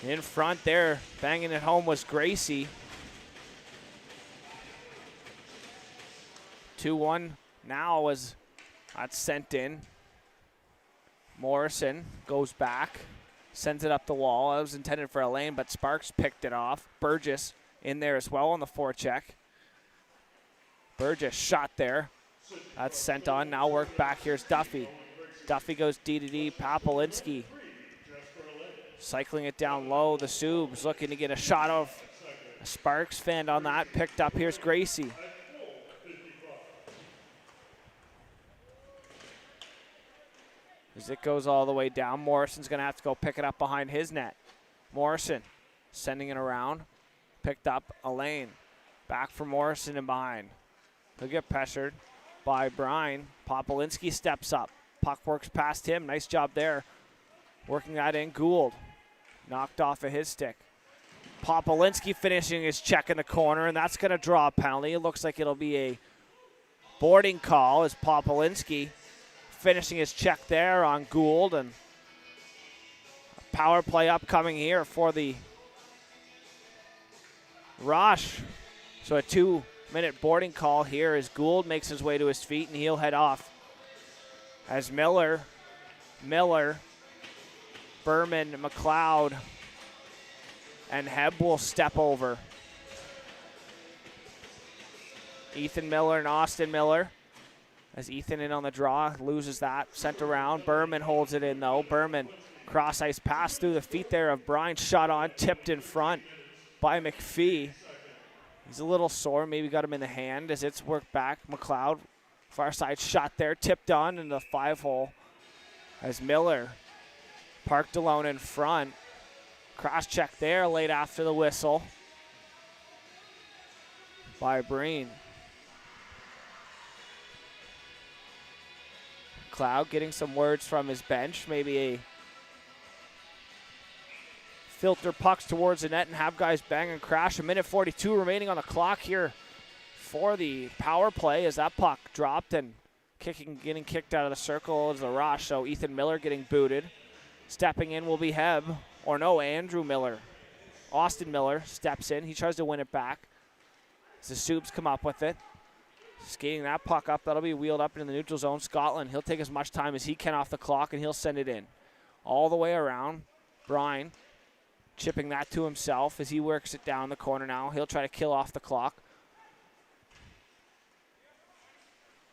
in front there. Banging it home was Gracie. 2-1 now as that's sent in. Morrison goes back. Sends it up the wall. It was intended for Elaine, but Sparks picked it off. Burgess in there as well on the forecheck. Burgess shot there. That's sent on. Now work back. Here's Duffy. Duffy goes D to D. Papolinski cycling it down low. The Subs looking to get a shot of Sparks. Fanned on that. Picked up. Here's Gracie. As it goes all the way down, Morrison's going to have to go pick it up behind his net. Morrison sending it around. Picked up Elaine. Back for Morrison and behind. He'll get pressured by Brine. Popolinski steps up. Puck works past him. Nice job there. Working that in. Gould knocked off of his stick. Popolinski finishing his check in the corner, and that's going to draw a penalty. It looks like it'll be a boarding call as Popolinski finishing his check there on Gould, and a power play upcoming here for the Rush. So a 2-minute boarding call here as Gould makes his way to his feet, and he'll head off. As Miller, Berman, McLeod, and Hebb will step over. Ethan Miller and Austin Miller. As Ethan in on the draw, loses that, sent around. Berman holds it in though. Berman, cross ice pass through the feet there of Bryan, shot on, tipped in front by McPhee. He's a little sore, maybe got him in the hand as it's worked back. McLeod, far side shot there, tipped on in the 5-hole. As Miller parked alone in front. Cross check there, late after the whistle by Breen. McLeod getting some words from his bench, maybe a filter pucks towards the net and have guys bang and crash. 1:42 remaining on the clock here for the power play as that puck dropped and getting kicked out of the circle is the Rush. So Ethan Miller getting booted. Stepping in will be Hebb, or no, Andrew Miller. Austin Miller steps in. He tries to win it back. As the Subs come up with it. Skating that puck up. That'll be wheeled up into the neutral zone. Scotland, he'll take as much time as he can off the clock, and he'll send it in. All the way around. Bryan chipping that to himself as he works it down the corner now. He'll try to kill off the clock.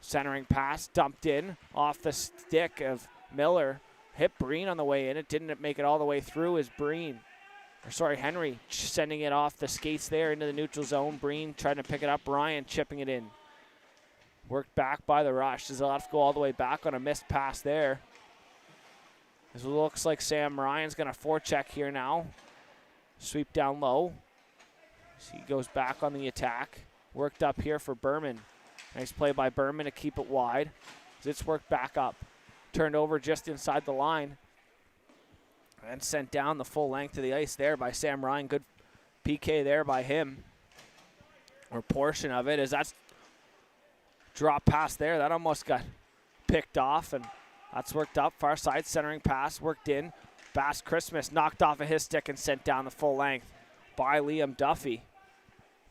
Centering pass, dumped in off the stick of Miller. Hit Breen on the way in. It didn't make it all the way through as Henry sending it off the skates there into the neutral zone. Breen trying to pick it up. Ryan chipping it in. Worked back by the Rush. Does have to go all the way back on a missed pass there. This looks like Sam Ryan's going to forecheck here now. Sweep down low. So he goes back on the attack. Worked up here for Berman. Nice play by Berman to keep it wide. It's worked back up. Turned over just inside the line. And sent down the full length of the ice there by Sam Ryan. Good PK there by him. Or portion of it as that's drop pass there. That almost got picked off, and that's worked up. Far side centering pass worked in. Bass Christmas knocked off of his stick and sent down the full length by Liam Duffy.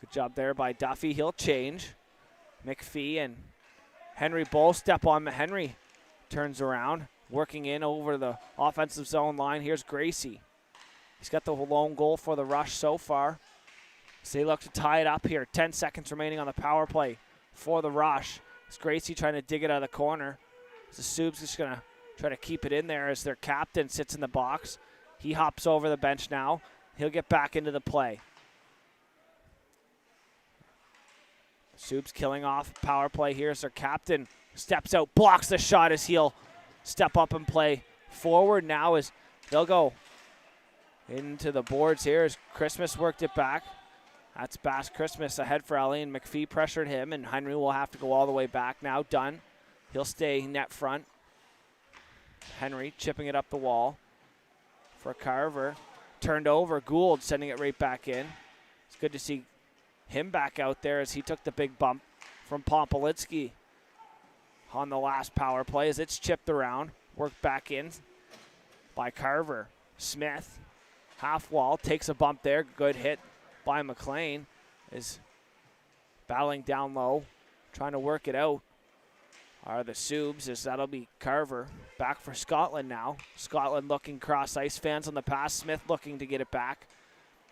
Good job there by Duffy. He'll change. McPhee and Henry both step on. Henry turns around, working in over the offensive zone line. Here's Gracie. He's got the lone goal for the Rush so far. So they look to tie it up here. 10 seconds remaining on the power play for the Rush. It's Gracie trying to dig it out of the corner. The Subs just going to try to keep it in there as their captain sits in the box. He hops over the bench now. He'll get back into the play. Subs killing off power play here as their captain steps out, blocks the shot as he'll step up and play forward now as they'll go into the boards here as Christmas worked it back. That's Bass Christmas ahead for Ellie, and McPhee pressured him, and Henry will have to go all the way back now. Dunn, he'll stay net front. Henry chipping it up the wall for Carver. Turned over, Gould sending it right back in. It's good to see him back out there as he took the big bump from Popolitsky on the last power play as it's chipped around. Worked back in by Carver. Smith, half wall, takes a bump there. Good hit by McLean. Is battling down low, trying to work it out are the Subs, as that'll be Carver. Back for Scotland now. Scotland looking cross ice, fans on the pass. Smith looking to get it back.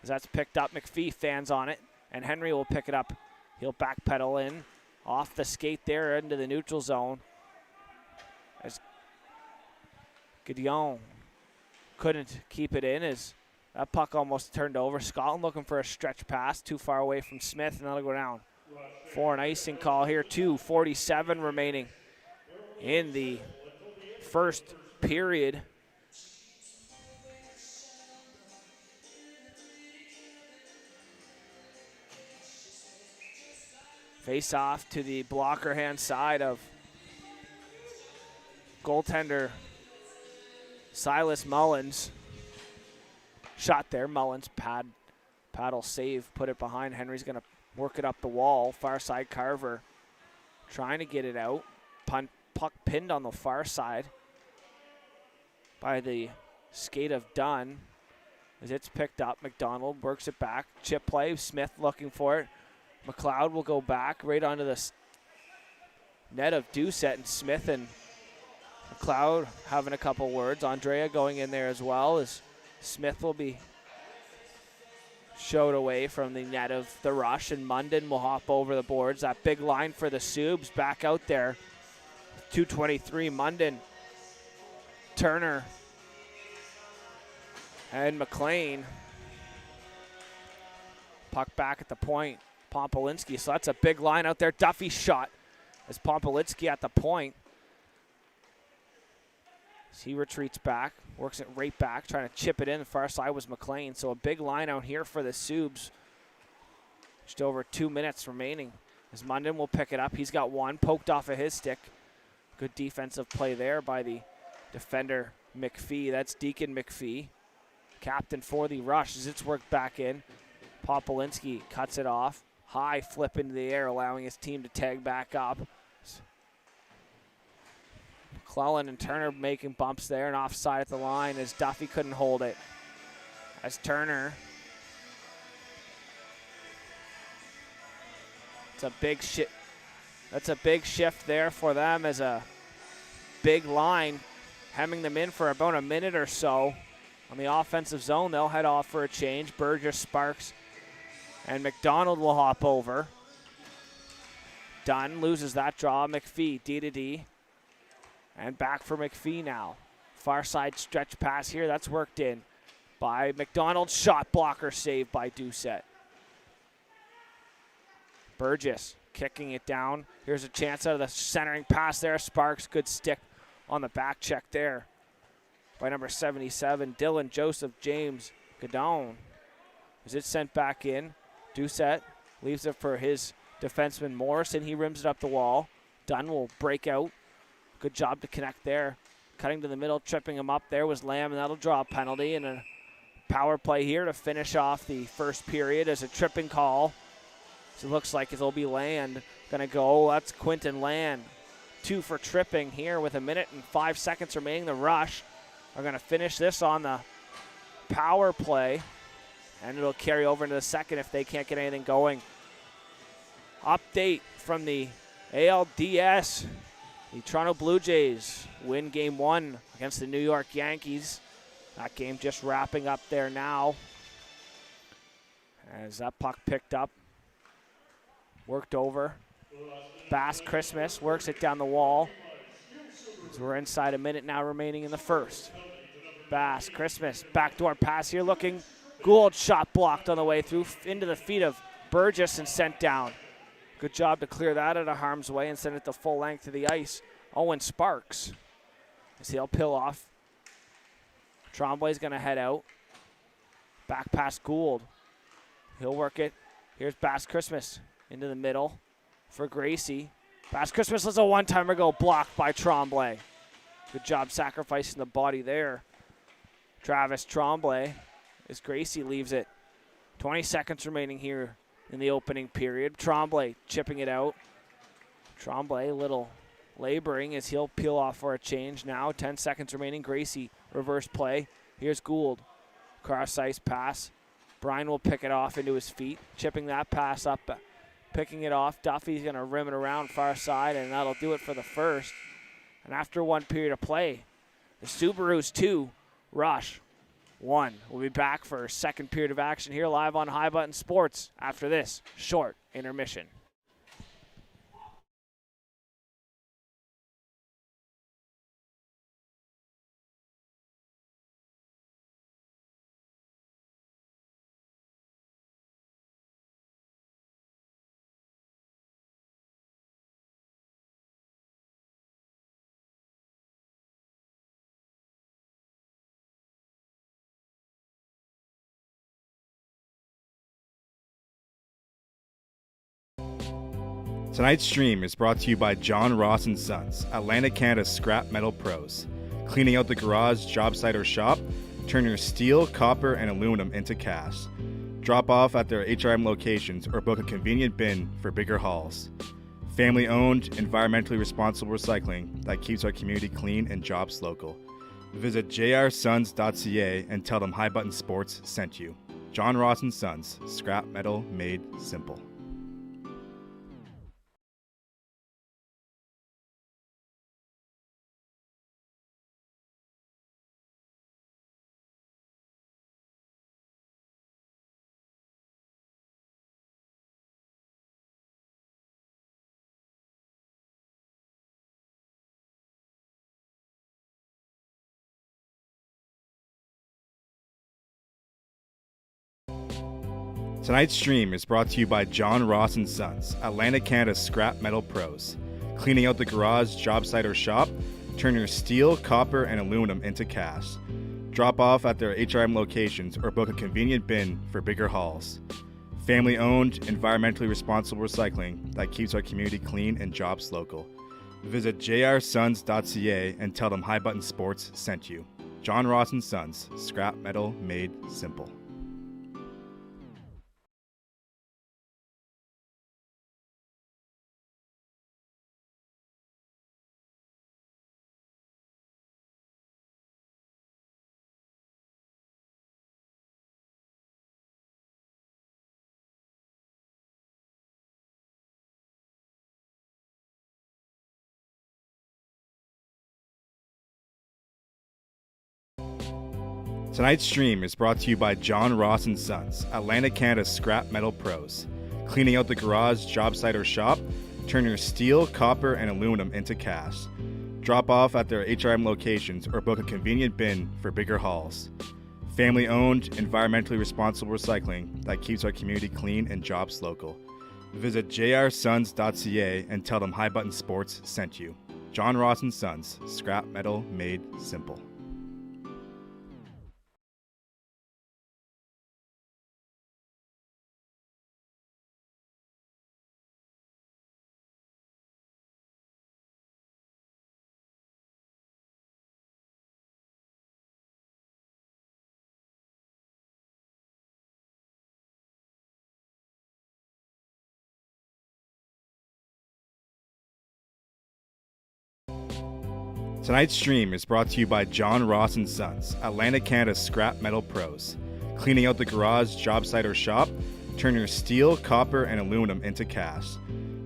As that's picked up, McPhee fans on it, and Henry will pick it up. He'll backpedal in, off the skate there into the neutral zone. As Gideon couldn't keep it in, as that puck almost turned over. Scotland looking for a stretch pass, too far away from Smith, and that'll go down. For an icing call here, 2:47 remaining in the first period. Face off to the blocker hand side of goaltender Silas Mullins. Shot there, Mullins paddle save, put it behind. Henry's gonna work it up the wall. Far side, Carver trying to get it out. Puck pinned on the far side by the skate of Dunn. As it's picked up, McDonald works it back. Chip play, Smith looking for it. McLeod will go back right onto the net of Doucette, and Smith and McLeod having a couple words. Andrea going in there as well, as Smith will be showed away from the net of the rush, and Munden will hop over the boards. That big line for the Subs back out there. 2:23, Munden, Turner, and McLean. Puck back at the point. Pompolinski, so that's a big line out there. Duffy shot as Pompolinski at the point. As he retreats back, works it right back, trying to chip it in. The far side was McLean, so a big line out here for the Subs. Just over 2 minutes remaining. As Munden will pick it up. He's got one poked off of his stick. Good defensive play there by the defender McPhee. That's Deacon McPhee, captain for the Rush, as it's worked back in. Pompolinski cuts it off. High flip into the air, allowing his team to tag back up. McClellan and Turner making bumps there, and offside at the line as Duffy couldn't hold it. As Turner, it's a big shift. That's a big shift there for them, as a big line hemming them in for about a minute or so. On the offensive zone, they'll head off for a change. Burgess, Sparks, and McDonald will hop over. Dunn loses that draw. McPhee, D to D. And back for McPhee now. Far side stretch pass here. That's worked in by McDonald. Shot blocker saved by Doucette. Burgess kicking it down. Here's a chance out of the centering pass there. Sparks, good stick on the back check there by number 77, Dylan Joseph James Godon. As it's sent back in, Doucette leaves it for his defenseman Morrison. He rims it up the wall. Dunn will break out. Good job to connect there. Cutting to the middle, tripping him up there was Lamb, and that'll draw a penalty. And a power play here to finish off the first period as a tripping call. So it looks like it'll be Land gonna go. That's Quinton Land. 2 for tripping here with 1 minute and 5 seconds remaining. The Rush are gonna finish this on the power play, and it'll carry over into the second if they can't get anything going. Update from the ALDS. The Toronto Blue Jays win Game 1 against the New York Yankees. That game just wrapping up there now. As that puck picked up, worked over. Bass Christmas works it down the wall. So we're inside 1 minute now remaining in the first. Bass Christmas, backdoor pass here looking. Gould shot blocked on the way through into the feet of Burgess and sent down. Good job to clear that out of harm's way and send it the full length of the ice. Owen Sparks, as he'll peel off. Tremblay's going to head out. Back past Gould. He'll work it. Here's Bass Christmas into the middle for Gracie. Bass Christmas lets a one-timer go, blocked by Tremblay. Good job sacrificing the body there. Travis Tremblay, as Gracie leaves it. 20 seconds remaining here in the opening period. Tremblay chipping it out. Tremblay a little laboring as he'll peel off for a change now. 10 seconds remaining. Gracie reverse play. Here's Gould. Cross ice pass. Brian will pick it off into his feet, chipping that pass up picking it off. Duffy's going to rim it around far side, and that'll do it for the first. And after 1 period of play, the Subarus 2, Rush 1. We'll be back for second period of action here live on High Button Sports after this short intermission. Tonight's stream is brought to you by John Ross & Sons, Atlantic Canada's scrap metal pros. Cleaning out the garage, job site, or shop, turn your steel, copper, and aluminum into cast. Drop off at their HRM locations or book a convenient bin for bigger hauls. Family-owned, environmentally responsible recycling that keeps our community clean and jobs local. Visit jrsons.ca and tell them High Button Sports sent you. John Ross & Sons, scrap metal made simple. Tonight's stream is brought to you by John Ross & Sons, Atlantic Canada's scrap metal pros. Cleaning out the garage, job site, or shop, turn your steel, copper, and aluminum into cast. Drop off at their HRM locations or book a convenient bin for bigger hauls. Family-owned, environmentally responsible recycling that keeps our community clean and jobs local. Visit jrsons.ca and tell them High Button Sports sent you. John Ross & Sons, scrap metal made simple. Tonight's stream is brought to you by John Ross & Sons, Atlantic Canada's scrap metal pros. Cleaning out the garage, job site, or shop, turn your steel, copper, and aluminum into cast. Drop off at their HRM locations or book a convenient bin for bigger hauls. Family-owned, environmentally responsible recycling that keeps our community clean and jobs local. Visit jrsons.ca and tell them High Button Sports sent you. John Ross & Sons, scrap metal made simple. Tonight's stream is brought to you by John Ross & Sons, Atlantic Canada's scrap metal pros. Cleaning out the garage, job site, or shop, turn your steel, copper, and aluminum into cast.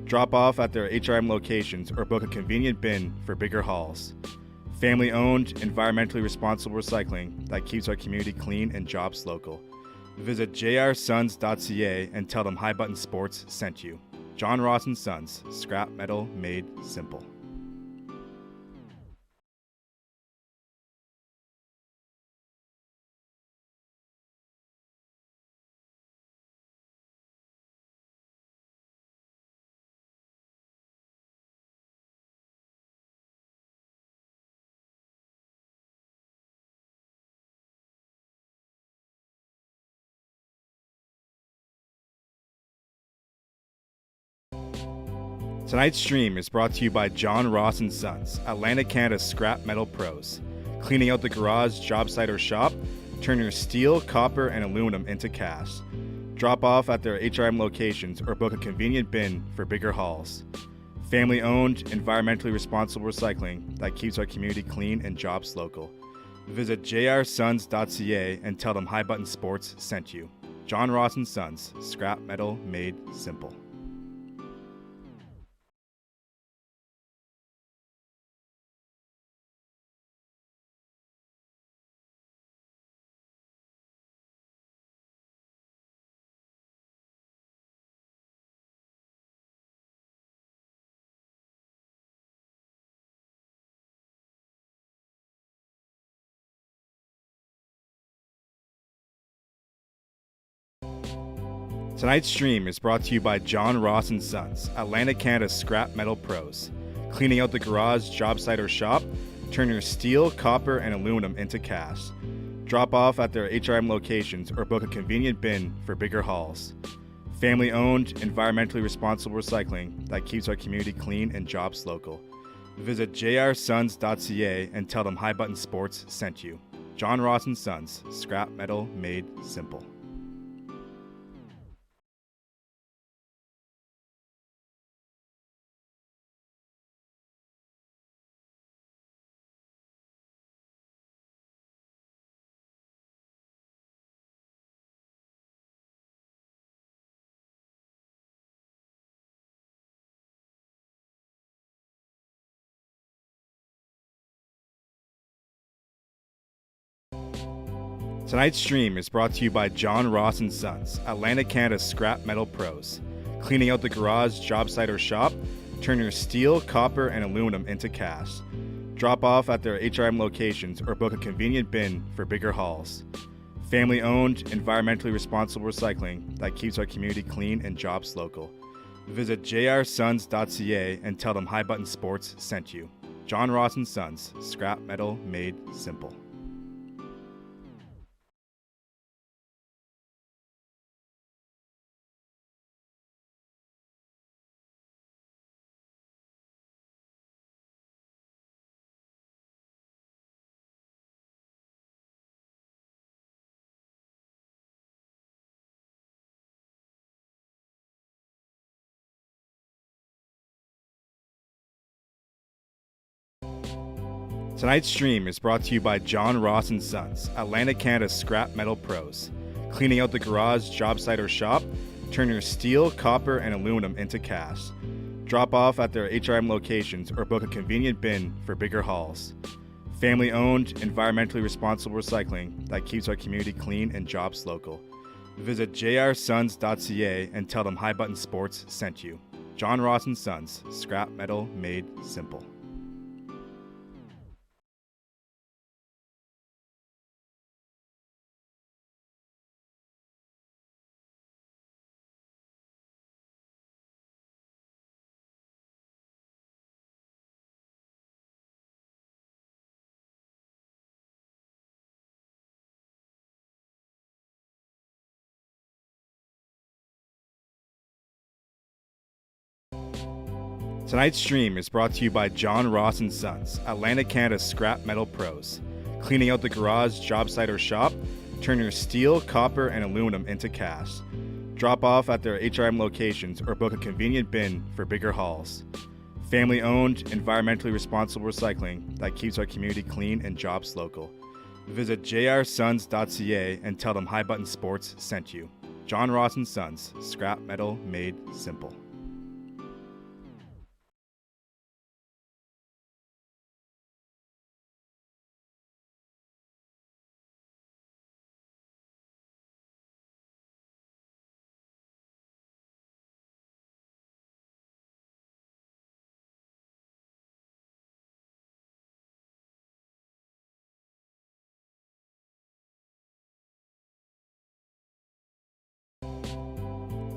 Drop off at their HRM locations or book a convenient bin for bigger hauls. Family-owned, environmentally responsible recycling that keeps our community clean and jobs local. Visit jrsons.ca and tell them High Button Sports sent you. John Ross & Sons, scrap metal made simple. Tonight's stream is brought to you by John Ross & Sons, Atlantic Canada's scrap metal pros. Cleaning out the garage, job site, or shop, turn your steel, copper, and aluminum into cast. Drop off at their HRM locations or book a convenient bin for bigger hauls. Family-owned, environmentally responsible recycling that keeps our community clean and jobs local. Visit jrsons.ca and tell them High Button Sports sent you. John Ross & Sons, scrap metal made simple. Tonight's stream is brought to you by John Ross & Sons, Atlantic Canada's scrap metal pros. Cleaning out the garage, job site, or shop, turn your steel, copper, and aluminum into cast. Drop off at their HRM locations or book a convenient bin for bigger hauls. Family-owned, environmentally responsible recycling that keeps our community clean and jobs local. Visit jrsons.ca and tell them High Button Sports sent you. John Ross & Sons, scrap metal made simple. Tonight's stream is brought to you by John Ross & Sons, Atlantic Canada's scrap metal pros. Cleaning out the garage, job site, or shop, turn your steel, copper, and aluminum into cast. Drop off at their HRM locations or book a convenient bin for bigger hauls. Family-owned, environmentally responsible recycling that keeps our community clean and jobs local. Visit jrsons.ca and tell them High Button Sports sent you. John Ross & Sons, scrap metal made simple. Tonight's stream is brought to you by John Ross & Sons, Atlantic Canada's scrap metal pros. Cleaning out the garage, job site, or shop, turn your steel, copper, and aluminum into cast. Drop off at their HRM locations or book a convenient bin for bigger hauls. Family-owned, environmentally responsible recycling that keeps our community clean and jobs local. Visit jrsons.ca and tell them High Button Sports sent you. John Ross & Sons, scrap metal made simple. Tonight's stream is brought to you by John Ross & Sons, Atlantic Canada's scrap metal pros. Cleaning out the garage, job site, or shop, turn your steel, copper, and aluminum into cast. Drop off at their HRM locations or book a convenient bin for bigger hauls. Family-owned, environmentally responsible recycling that keeps our community clean and jobs local. Visit jrsons.ca and tell them High Button Sports sent you. John Ross & Sons, scrap metal made simple.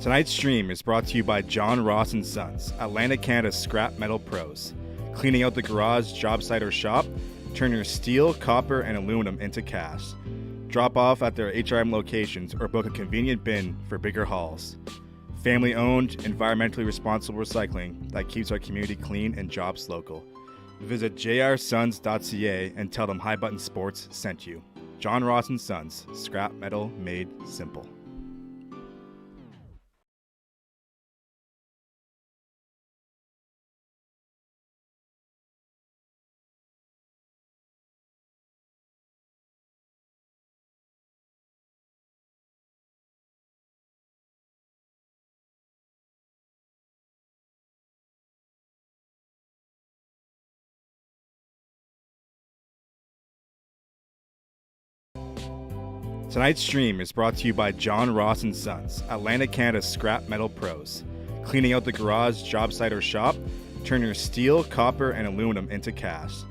Tonight's stream is brought to you by John Ross & Sons, Atlantic Canada's scrap metal pros. Cleaning out the garage, job site, or shop, turn your steel, copper, and aluminum into cast. Drop off at their HRM locations or book a convenient bin for bigger hauls. Family-owned, environmentally responsible recycling that keeps our community clean and jobs local. Visit jrsons.ca and tell them High Button Sports sent you. John Ross & Sons, scrap metal made simple. Tonight's stream is brought to you by John Ross & Sons, Atlantic Canada's scrap metal pros. Cleaning out the garage, job site, or shop, turn your steel, copper, and aluminum into cast.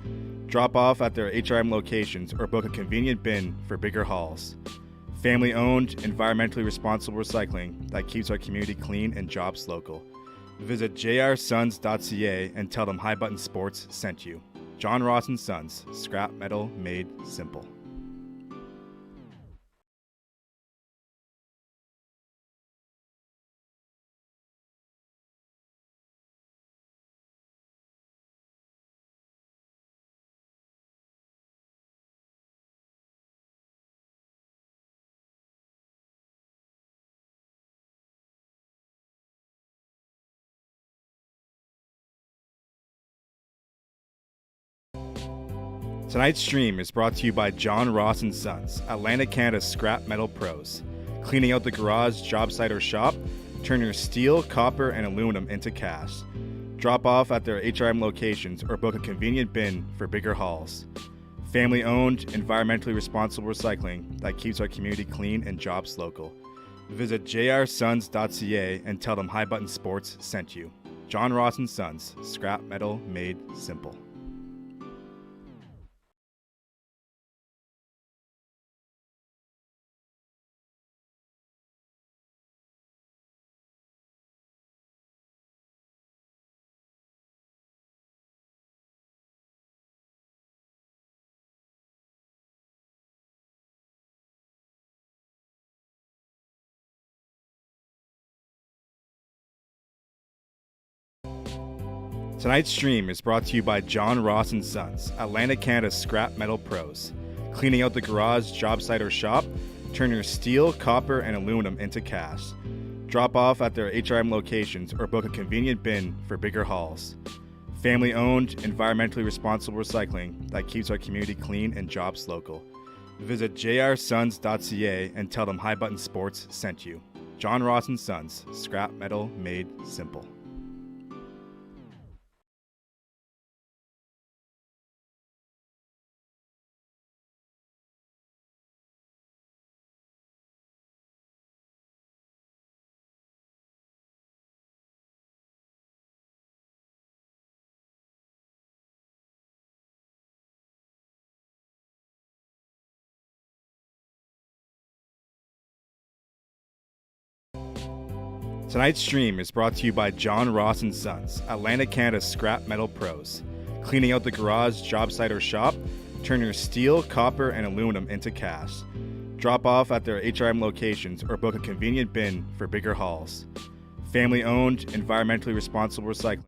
Drop off at their HRM locations or book a convenient bin for bigger hauls. Family owned, environmentally responsible recycling that keeps our community clean and jobs local. Visit jrsons.ca and tell them High Button Sports sent you. John Ross and Sons, scrap metal made simple. Tonight's stream is brought to you by John Ross and Sons, Atlantic Canada's scrap metal pros. Cleaning out the garage, job site, or shop, turn your steel, copper, and aluminum into cash. Drop off at their HRM locations or book a convenient bin for bigger hauls. Family owned, environmentally responsible recycling that keeps our community clean and jobs local. Visit jrsons.ca and tell them High Button Sports sent you. John Ross and Sons, scrap metal made simple. Tonight's stream is brought to you by John Ross and Sons, Atlantic Canada's scrap metal pros. Cleaning out the garage, job site, or shop, turn your steel, copper, and aluminum into cash. Drop off at their HRM locations or book a convenient bin for bigger hauls. Family owned, environmentally responsible recycling that keeps our community clean and jobs local. Visit jrsons.ca and tell them High Button Sports sent you. John Ross and Sons, scrap metal made simple. Tonight's stream is brought to you by John Ross and Sons, Atlantic Canada's scrap metal pros. Cleaning out the garage, job site, or shop, turn your steel, copper, and aluminum into cash. Drop off at their HRM locations or book a convenient bin for bigger hauls. Family owned, environmentally responsible recycling.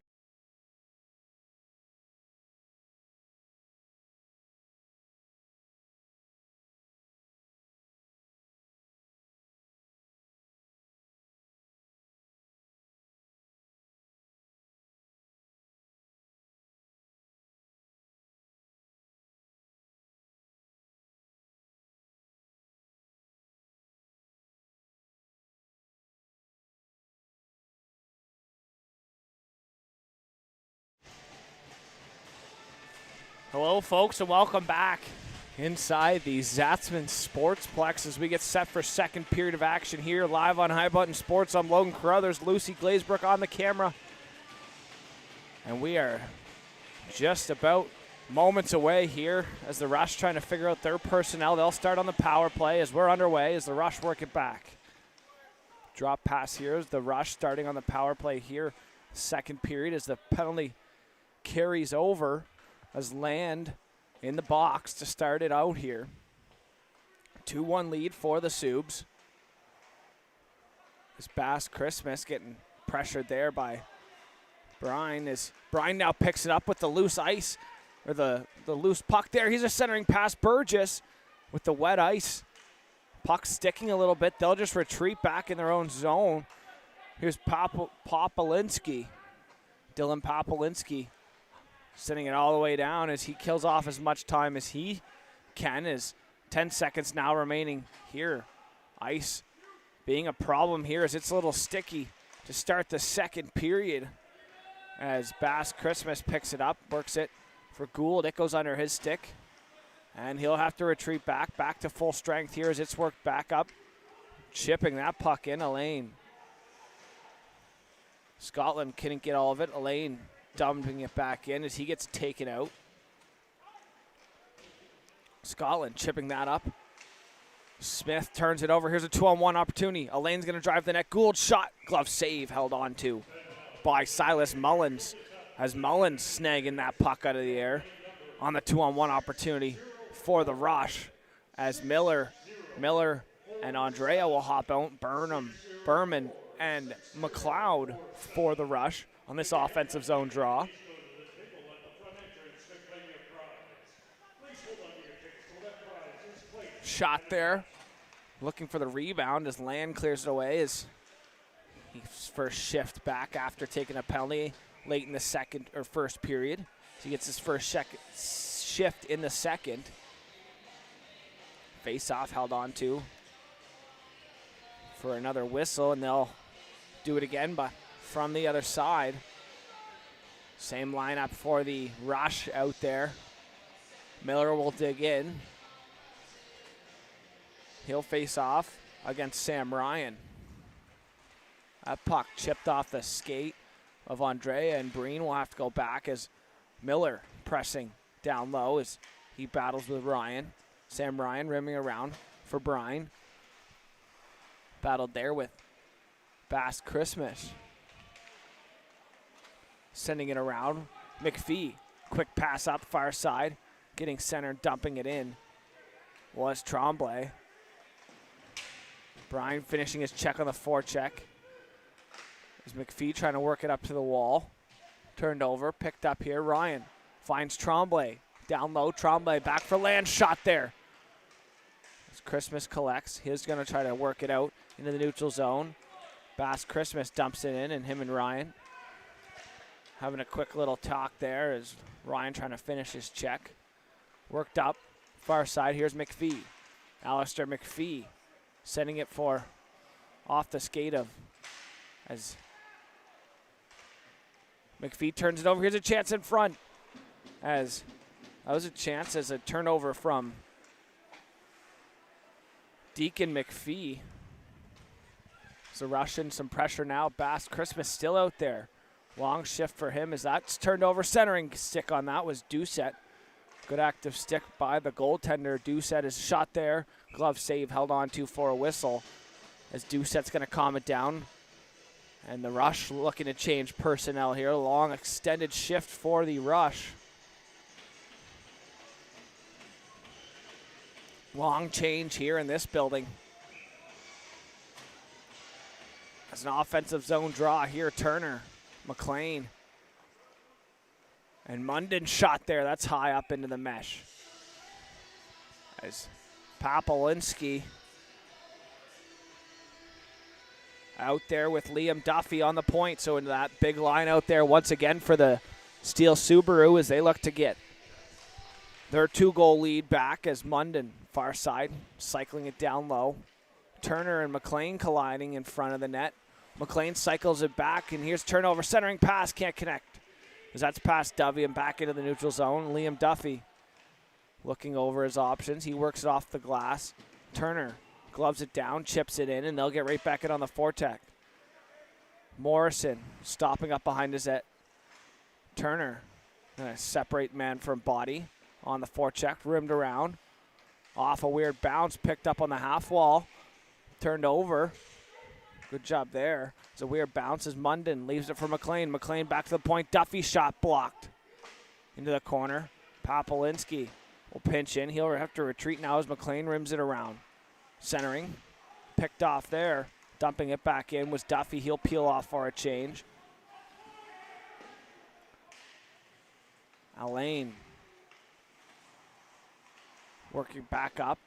Hello, folks, and welcome back inside the Zatzman Sportsplex as we get set for second period of action here live on High Button Sports. I'm Logan Carruthers, Lucy Glazebrook on the camera. And we are just about moments away here as the Rush trying to figure out their personnel. They'll start on the power play as we're underway as the Rush work it back. Drop pass here as the Rush starting on the power play here. Second period as the penalty carries over as Land in the box to start it out here. 2-1 lead for the Subs. As Bass Christmas getting pressured there by Brine as Brine now picks it up with the loose ice, or the loose puck there. He's a centering pass. Burgess with the wet ice. Puck sticking a little bit. They'll just retreat back in their own zone. Here's Popolinski. Dylan Popolinski sending it all the way down as he kills off as much time as he can. As 10 seconds now remaining here. Ice being a problem here as it's a little sticky to start the second period. As Bass Christmas picks it up, works it for Gould. It goes under his stick. And he'll have to retreat back to full strength here as it's worked back up. Chipping that puck in, Elaine. Scotland couldn't get all of it. Elaine dumping it back in as he gets taken out. Scotland chipping that up. Smith turns it over. Here's a 2-on-1 opportunity. Elaine's going to drive the net. Gould shot. Glove save held on to by Silas Mullins. As Mullins snagging that puck out of the air on the 2-on-1 opportunity for the Rush. As Miller and Andrea will hop out. Berman, and McLeod for the Rush on this offensive zone draw. Shot there. Looking for the rebound as Land clears it away as his first shift back after taking a penalty late in the second or first period. So he gets his first shift in the second. Face-off held on to for another whistle, and they'll do it again, but from the other side. Same lineup for the Rush out there. Miller will dig in. He'll face off against Sam Ryan. That puck chipped off the skate of Andrea, and Breen will have to go back as Miller pressing down low as he battles with Ryan. Sam Ryan rimming around for Brine. Battled there with Bass Christmas. Sending it around. McPhee, quick pass up far side. Getting center, dumping it in was Tremblay. Brine finishing his check on the forecheck. Is McPhee trying to work it up to the wall. Turned over, picked up here. Ryan finds Tremblay. Down low, Tremblay back for Land. Shot there. As Christmas collects, he's going to try to work it out into the neutral zone. Bass Christmas dumps it in, and him and Ryan having a quick little talk there as Ryan trying to finish his check. Worked up, far side, here's McPhee. Alistair McPhee sending it for off the skate of as McPhee turns it over. Here's a chance in front as that was a chance as a turnover from Deacon McPhee. So Russian, some pressure now. Bass Christmas still out there. Long shift for him as that's turned over. Centering stick on that was Doucette. Good active stick by the goaltender. Doucette is shot there. Glove save held on to for a whistle as Doucette's going to calm it down. And the Rush looking to change personnel here. Long extended shift for the Rush. Long change here in this building. As an offensive zone draw here, Turner, McLean, and Munden shot there. That's high up into the mesh. As Papolinski out there with Liam Duffy on the point. So into that big line out there once again for the Steele Subaru as they look to get their 2-goal lead back as Munden, far side, cycling it down low. Turner and McLean colliding in front of the net. McLean cycles it back, and here's turnover. Centering pass, can't connect. As that's past Dovey and back into the neutral zone. Liam Duffy looking over his options. He works it off the glass. Turner gloves it down, chips it in, and they'll get right back in on the foretech. Morrison stopping up behind his net. Turner gonna separate man from body on the forecheck, rimmed around. Off a weird bounce, picked up on the half wall. Turned over. Good job there. It's a weird bounce as Munden leaves it for McLean. McLean back to the point. Duffy shot blocked into the corner. Papolinski will pinch in. He'll have to retreat now as McLean rims it around. Centering. Picked off there. Dumping it back in was Duffy. He'll peel off for a change. Alain working back up.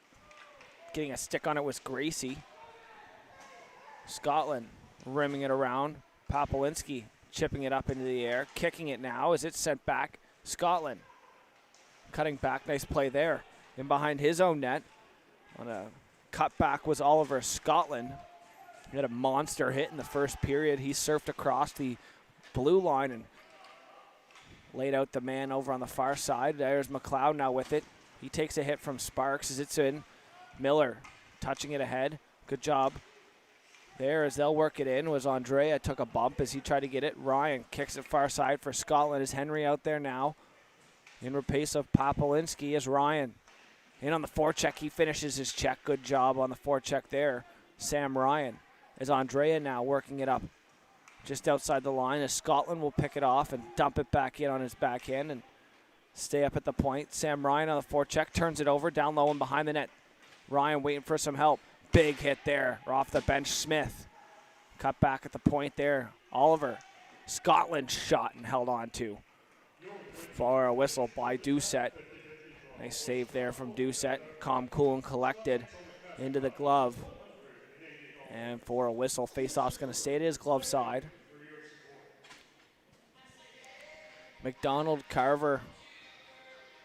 Getting a stick on it was Gracie. Scotland rimming it around. Papolinski chipping it up into the air. Kicking it now as it's sent back. Scotland cutting back. Nice play there. In behind his own net. On a cutback was Oliver Scotland. He had a monster hit in the first period. He surfed across the blue line and laid out the man over on the far side. There's McLeod now with it. He takes a hit from Sparks as it's in. Miller touching it ahead. Good job there as they'll work it in. Was Andrea took a bump as he tried to get it. Ryan kicks it far side for Scotland. Is Henry out there now? In repace of Papolinski as Ryan In on the forecheck, he finishes his check. Good job on the forecheck there. Sam Ryan. As Andrea now working it up just outside the line, as Scotland will pick it off and dump it back in on his backhand and stay up at the point. Sam Ryan on the forecheck, turns it over, down low and behind the net. Ryan waiting for some help. Big hit there off the bench. Smith cut back at the point there. Oliver. Scotland shot and held on to. For a whistle by Doucette. Nice save there from Doucette. Calm, cool, and collected into the glove. And for a whistle, faceoff's going to stay at his glove side. McDonald, Carver.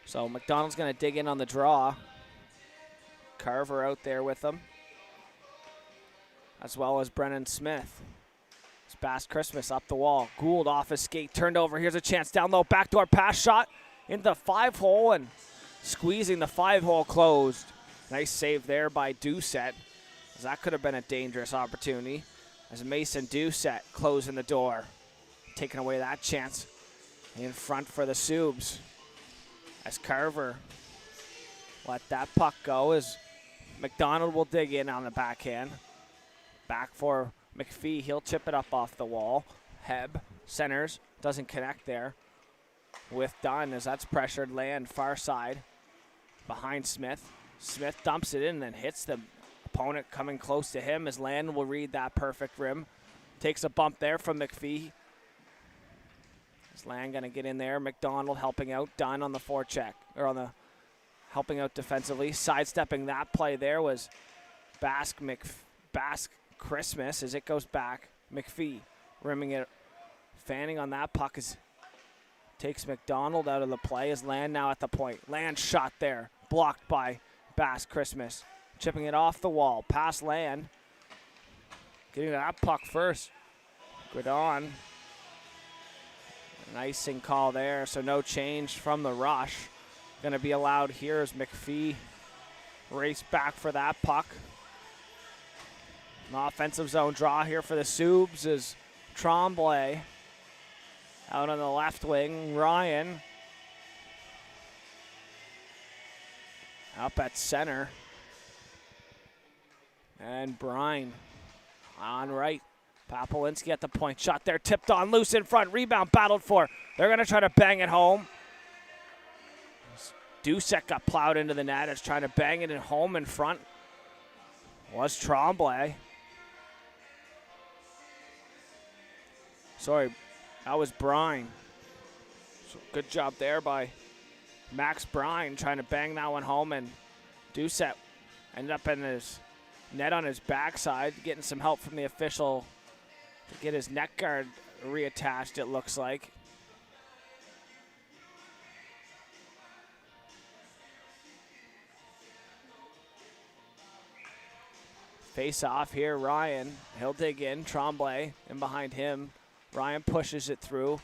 So McDonald's going to dig in on the draw. Carver out there with them, as well as Brennan Smith. It's Bass Christmas up the wall. Gould off his skate, turned over. Here's a chance down low. Backdoor pass shot into the 5-hole and squeezing the 5-hole closed. Nice save there by Doucette. That could have been a dangerous opportunity. As Mason Doucette closing the door, taking away that chance. In front for the Subs. As Carver let that puck go, as McDonald will dig in on the backhand. Back for McPhee. He'll chip it up off the wall. Heb centers. Doesn't connect there with Dunn, as that's pressured. Land far side behind Smith. Smith dumps it in and then hits the opponent coming close to him, as Land will read that perfect rim. Takes a bump there from McPhee. Is Land going to get in there? McDonald helping out. Dunn on the forecheck, or on the helping out defensively. Sidestepping that play there was Basque Christmas, as it goes back. McPhee rimming it, fanning on that puck, as takes McDonald out of the play. As Land now at the point. Land shot there, blocked by Bass Christmas. Chipping it off the wall, past Land. Getting that puck first. Gridon. An icing call there, so no change from the rush. Going to be allowed here as McPhee race back for that puck. An offensive zone draw here for the Subs is Tremblay. Out on the left wing, Ryan. Up at center. And Brine on right. Papolinski at the point. Shot there, tipped on, loose in front. Rebound battled for. They're going to try to bang it home. Doucette got plowed into the net. Is trying to bang it in home in front. Was Tremblay. Sorry, that was Brine. So good job there by Max Brine, trying to bang that one home, and Doucette ended up in his net on his backside, getting some help from the official to get his neck guard reattached, it looks like. Face off here, Ryan. He'll dig in, Tremblay, and behind him, Ryan pushes it through.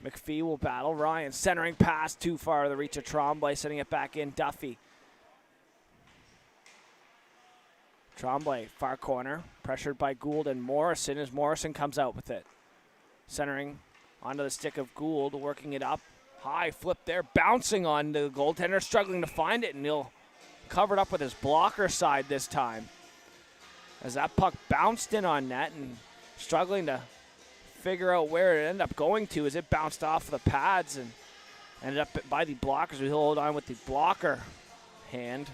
McPhee will battle. Ryan centering pass too far, the reach of Tremblay, sending it back in. Duffy. Tremblay, far corner, pressured by Gould and Morrison as Morrison comes out with it. Centering onto the stick of Gould, working it up. High flip there, bouncing on the goaltender, struggling to find it, and he'll cover it up with his blocker side this time. As that puck bounced in on net and struggling to figure out where it ended up going to, as it bounced off the pads and ended up by the blockers. We hold on with the blocker hand.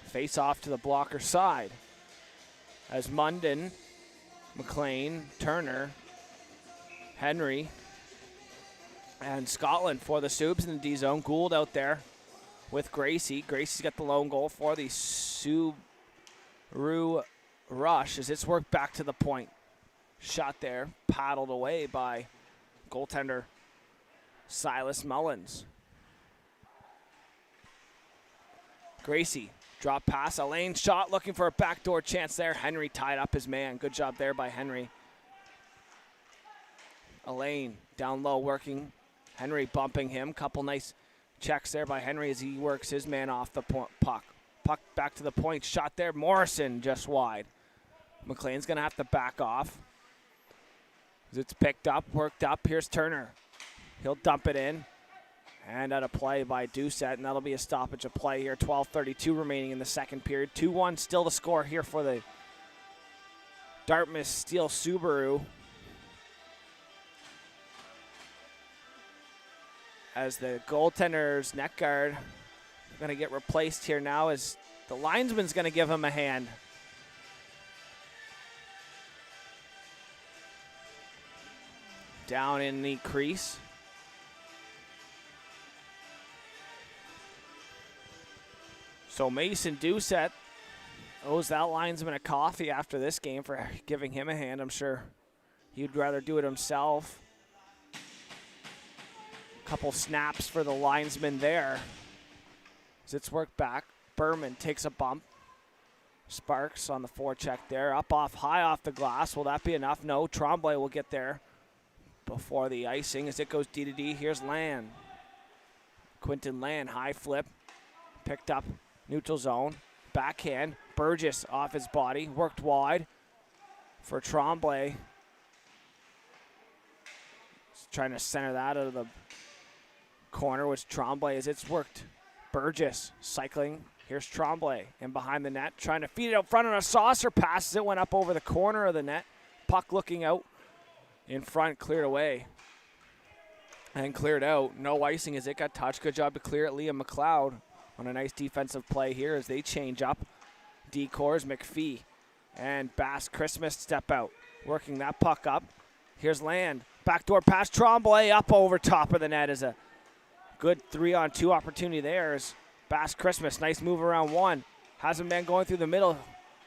Face off to the blocker side. As Munden, McLean, Turner, Henry, and Scotland for the Subs in the D zone. Gould out there with Gracie. Gracie's got the lone goal for the Subaru Rush as it's worked back to the point. Shot there, paddled away by goaltender Silas Mullins. Gracie, drop pass, a lane shot, looking for a backdoor chance there. Henry tied up his man. Good job there by Henry. Elaine down low working. Henry bumping him. Couple nice checks there by Henry as he works his man off the puck. Puck back to the point. Shot there. Morrison just wide. McLean's going to have to back off. As it's picked up, worked up. Here's Turner. He'll dump it in. And out of play by Doucette, and that'll be a stoppage of play here. 12:32 remaining in the second period. 2-1 still the score here for the Dartmouth Steele Subaru. As the goaltender's neck guard going to get replaced here now, as the linesman's going to give him a hand. Down in the crease. So Mason Doucette owes that linesman a coffee after this game for giving him a hand. I'm sure he'd rather do it himself. Couple snaps for the linesman there. As it's worked back. Berman takes a bump. Sparks on the forecheck there. Up off, high off the glass. Will that be enough? No. Tremblay will get there before the icing as it goes D to D. Here's Land. Quinton Land, high flip. Picked up. Neutral zone, backhand, Burgess off his body, worked wide for Tremblay. He's trying to center that out of the corner, which Tremblay as it's worked. Burgess cycling, here's Tremblay, and behind the net, trying to feed it out front on a saucer pass as it went up over the corner of the net. Puck looking out in front, cleared away. And cleared out, no icing as it got touched. Good job to clear it, Liam McLeod. On a nice defensive play here as they change up. D-Cores, McPhee, and Bass Christmas step out. Working that puck up. Here's Land. Backdoor pass, Tremblay up over top of the net is a good 3-on-2 opportunity there. As Bass Christmas, nice move around one. Has a man going through the middle.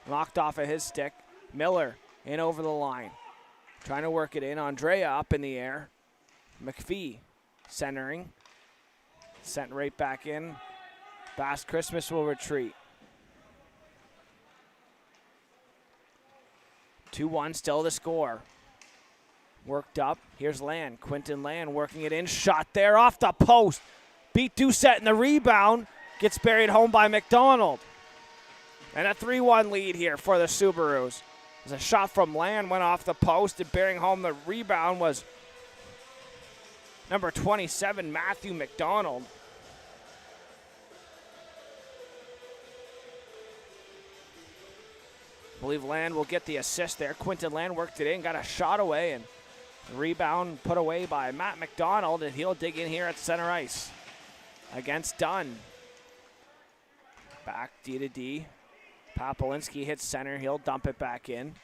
Knocked off of his stick. Miller in over the line. Trying to work it in. Andrea up in the air. McPhee centering. Sent right back in. Bass Christmas will retreat. 2-1 still the score. Worked up. Here's Land. Quinton Land working it in. Shot there off the post. Beat Doucette in the rebound. Gets buried home by McDonald. And a 3-1 lead here for the Subarus. As a shot from Land went off the post and bearing home the rebound was number 27, Matthew McDonald. I believe Land will get the assist there. Quinton Land worked it in, got a shot away, and the rebound put away by Matt McDonald, and he'll dig in here at center ice against Dunn. Back D to D. Papolinski hits center. He'll dump it back in.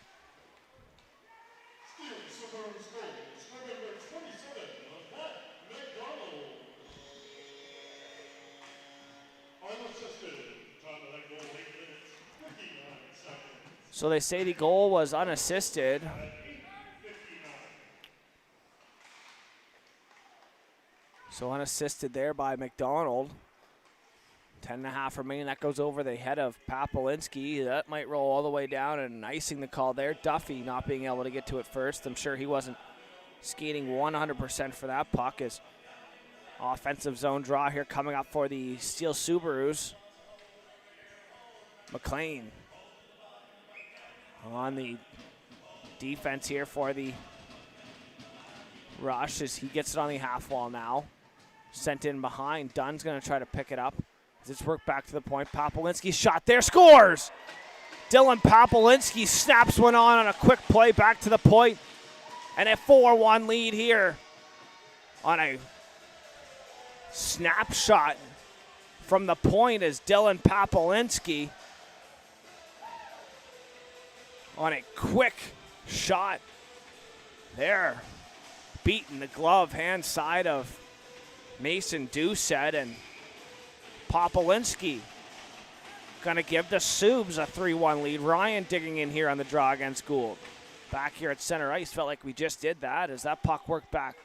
So they say the goal was unassisted. So unassisted there by McDonald. 10.5 remaining. That goes over the head of Papolinski. That might roll all the way down and icing the call there. Duffy not being able to get to it first. I'm sure he wasn't skating 100% for that puck. As offensive zone draw here coming up for the Steele Subarus. McLean on the defense here for the Rush as he gets it on the half wall now. Sent in behind. Dunn's going to try to pick it up. As it's worked back to the point. Papolinski shot there. Scores! Dylan Papolinski snaps one on a quick play back to the point. And a 4-1 lead here on a snapshot from the point as Dylan Papolinski on a quick shot there. Beating the glove hand side of Mason Doucette, and Papolinski going to give the Subs a 3-1 lead. Ryan digging in here on the draw against Gould. Back here at center ice, felt like we just did that as that puck worked back.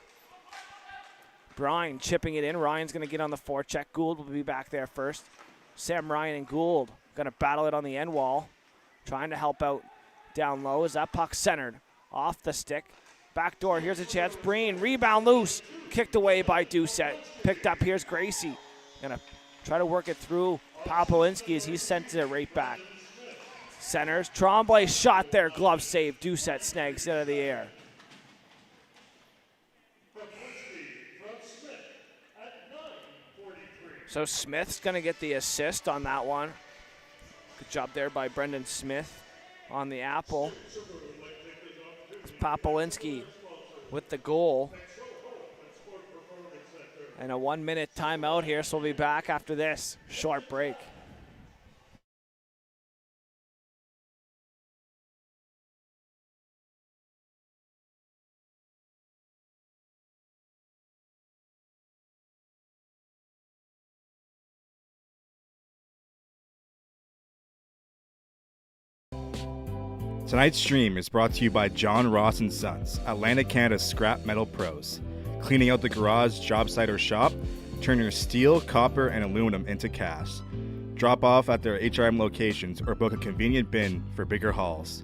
Bryan chipping it in. Ryan's going to get on the forecheck. Gould will be back there first. Sam Ryan and Gould going to battle it on the end wall. Trying to help out down low as that puck centered off the stick. Back door, here's a chance. Breen, rebound loose. Kicked away by Doucette. Picked up, here's Gracie. Gonna try to work it through Papolinski as he sent it right back. Centers, Tremblay shot there, glove save. Doucette snags it out of the air. So Smith's going to get the assist on that one. Good job there by Brendan Smith on the apple. It's Popolinski with the goal. And a 1-minute timeout here, so we'll be back after this short break. Tonight's stream is brought to you by John Ross & Sons, Atlantic Canada's scrap metal pros. Cleaning out the garage, job site, or shop, turn your steel, copper, and aluminum into cash. Drop off at their HRM locations or book a convenient bin for bigger hauls.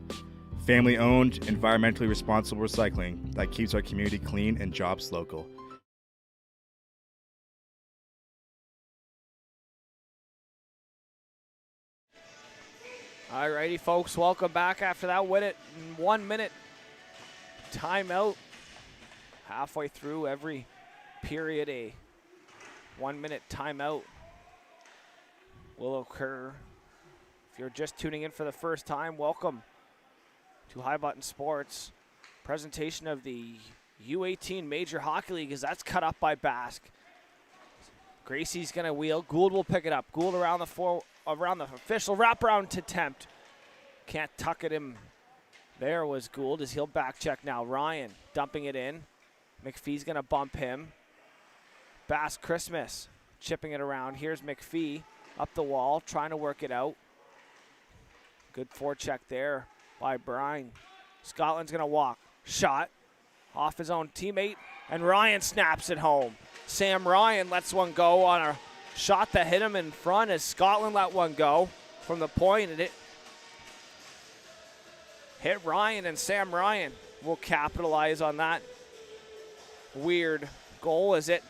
Family-owned, environmentally responsible recycling that keeps our community clean and jobs local. Alrighty, folks, welcome back after that 1-minute timeout. Halfway through every period, a 1-minute timeout will occur. If you're just tuning in for the first time, welcome to High Button Sports. Presentation of the U18 Major Hockey League as that's cut up by Basque. Gracie's gonna wheel. Gould will pick it up. Gould around the official wraparound attempt. Can't tuck it him. There was Gould as he'll back check now. Ryan dumping it in. McPhee's gonna bump him. Basque Christmas chipping it around. Here's McPhee up the wall trying to work it out. Good forecheck there by Brine. Scotland's gonna walk. Shot off his own teammate and Ryan snaps it home. Sam Ryan lets one go on a shot that hit him in front as Scotland let one go from the point, and it hit Ryan, and Sam Ryan will capitalize on that weird goal as it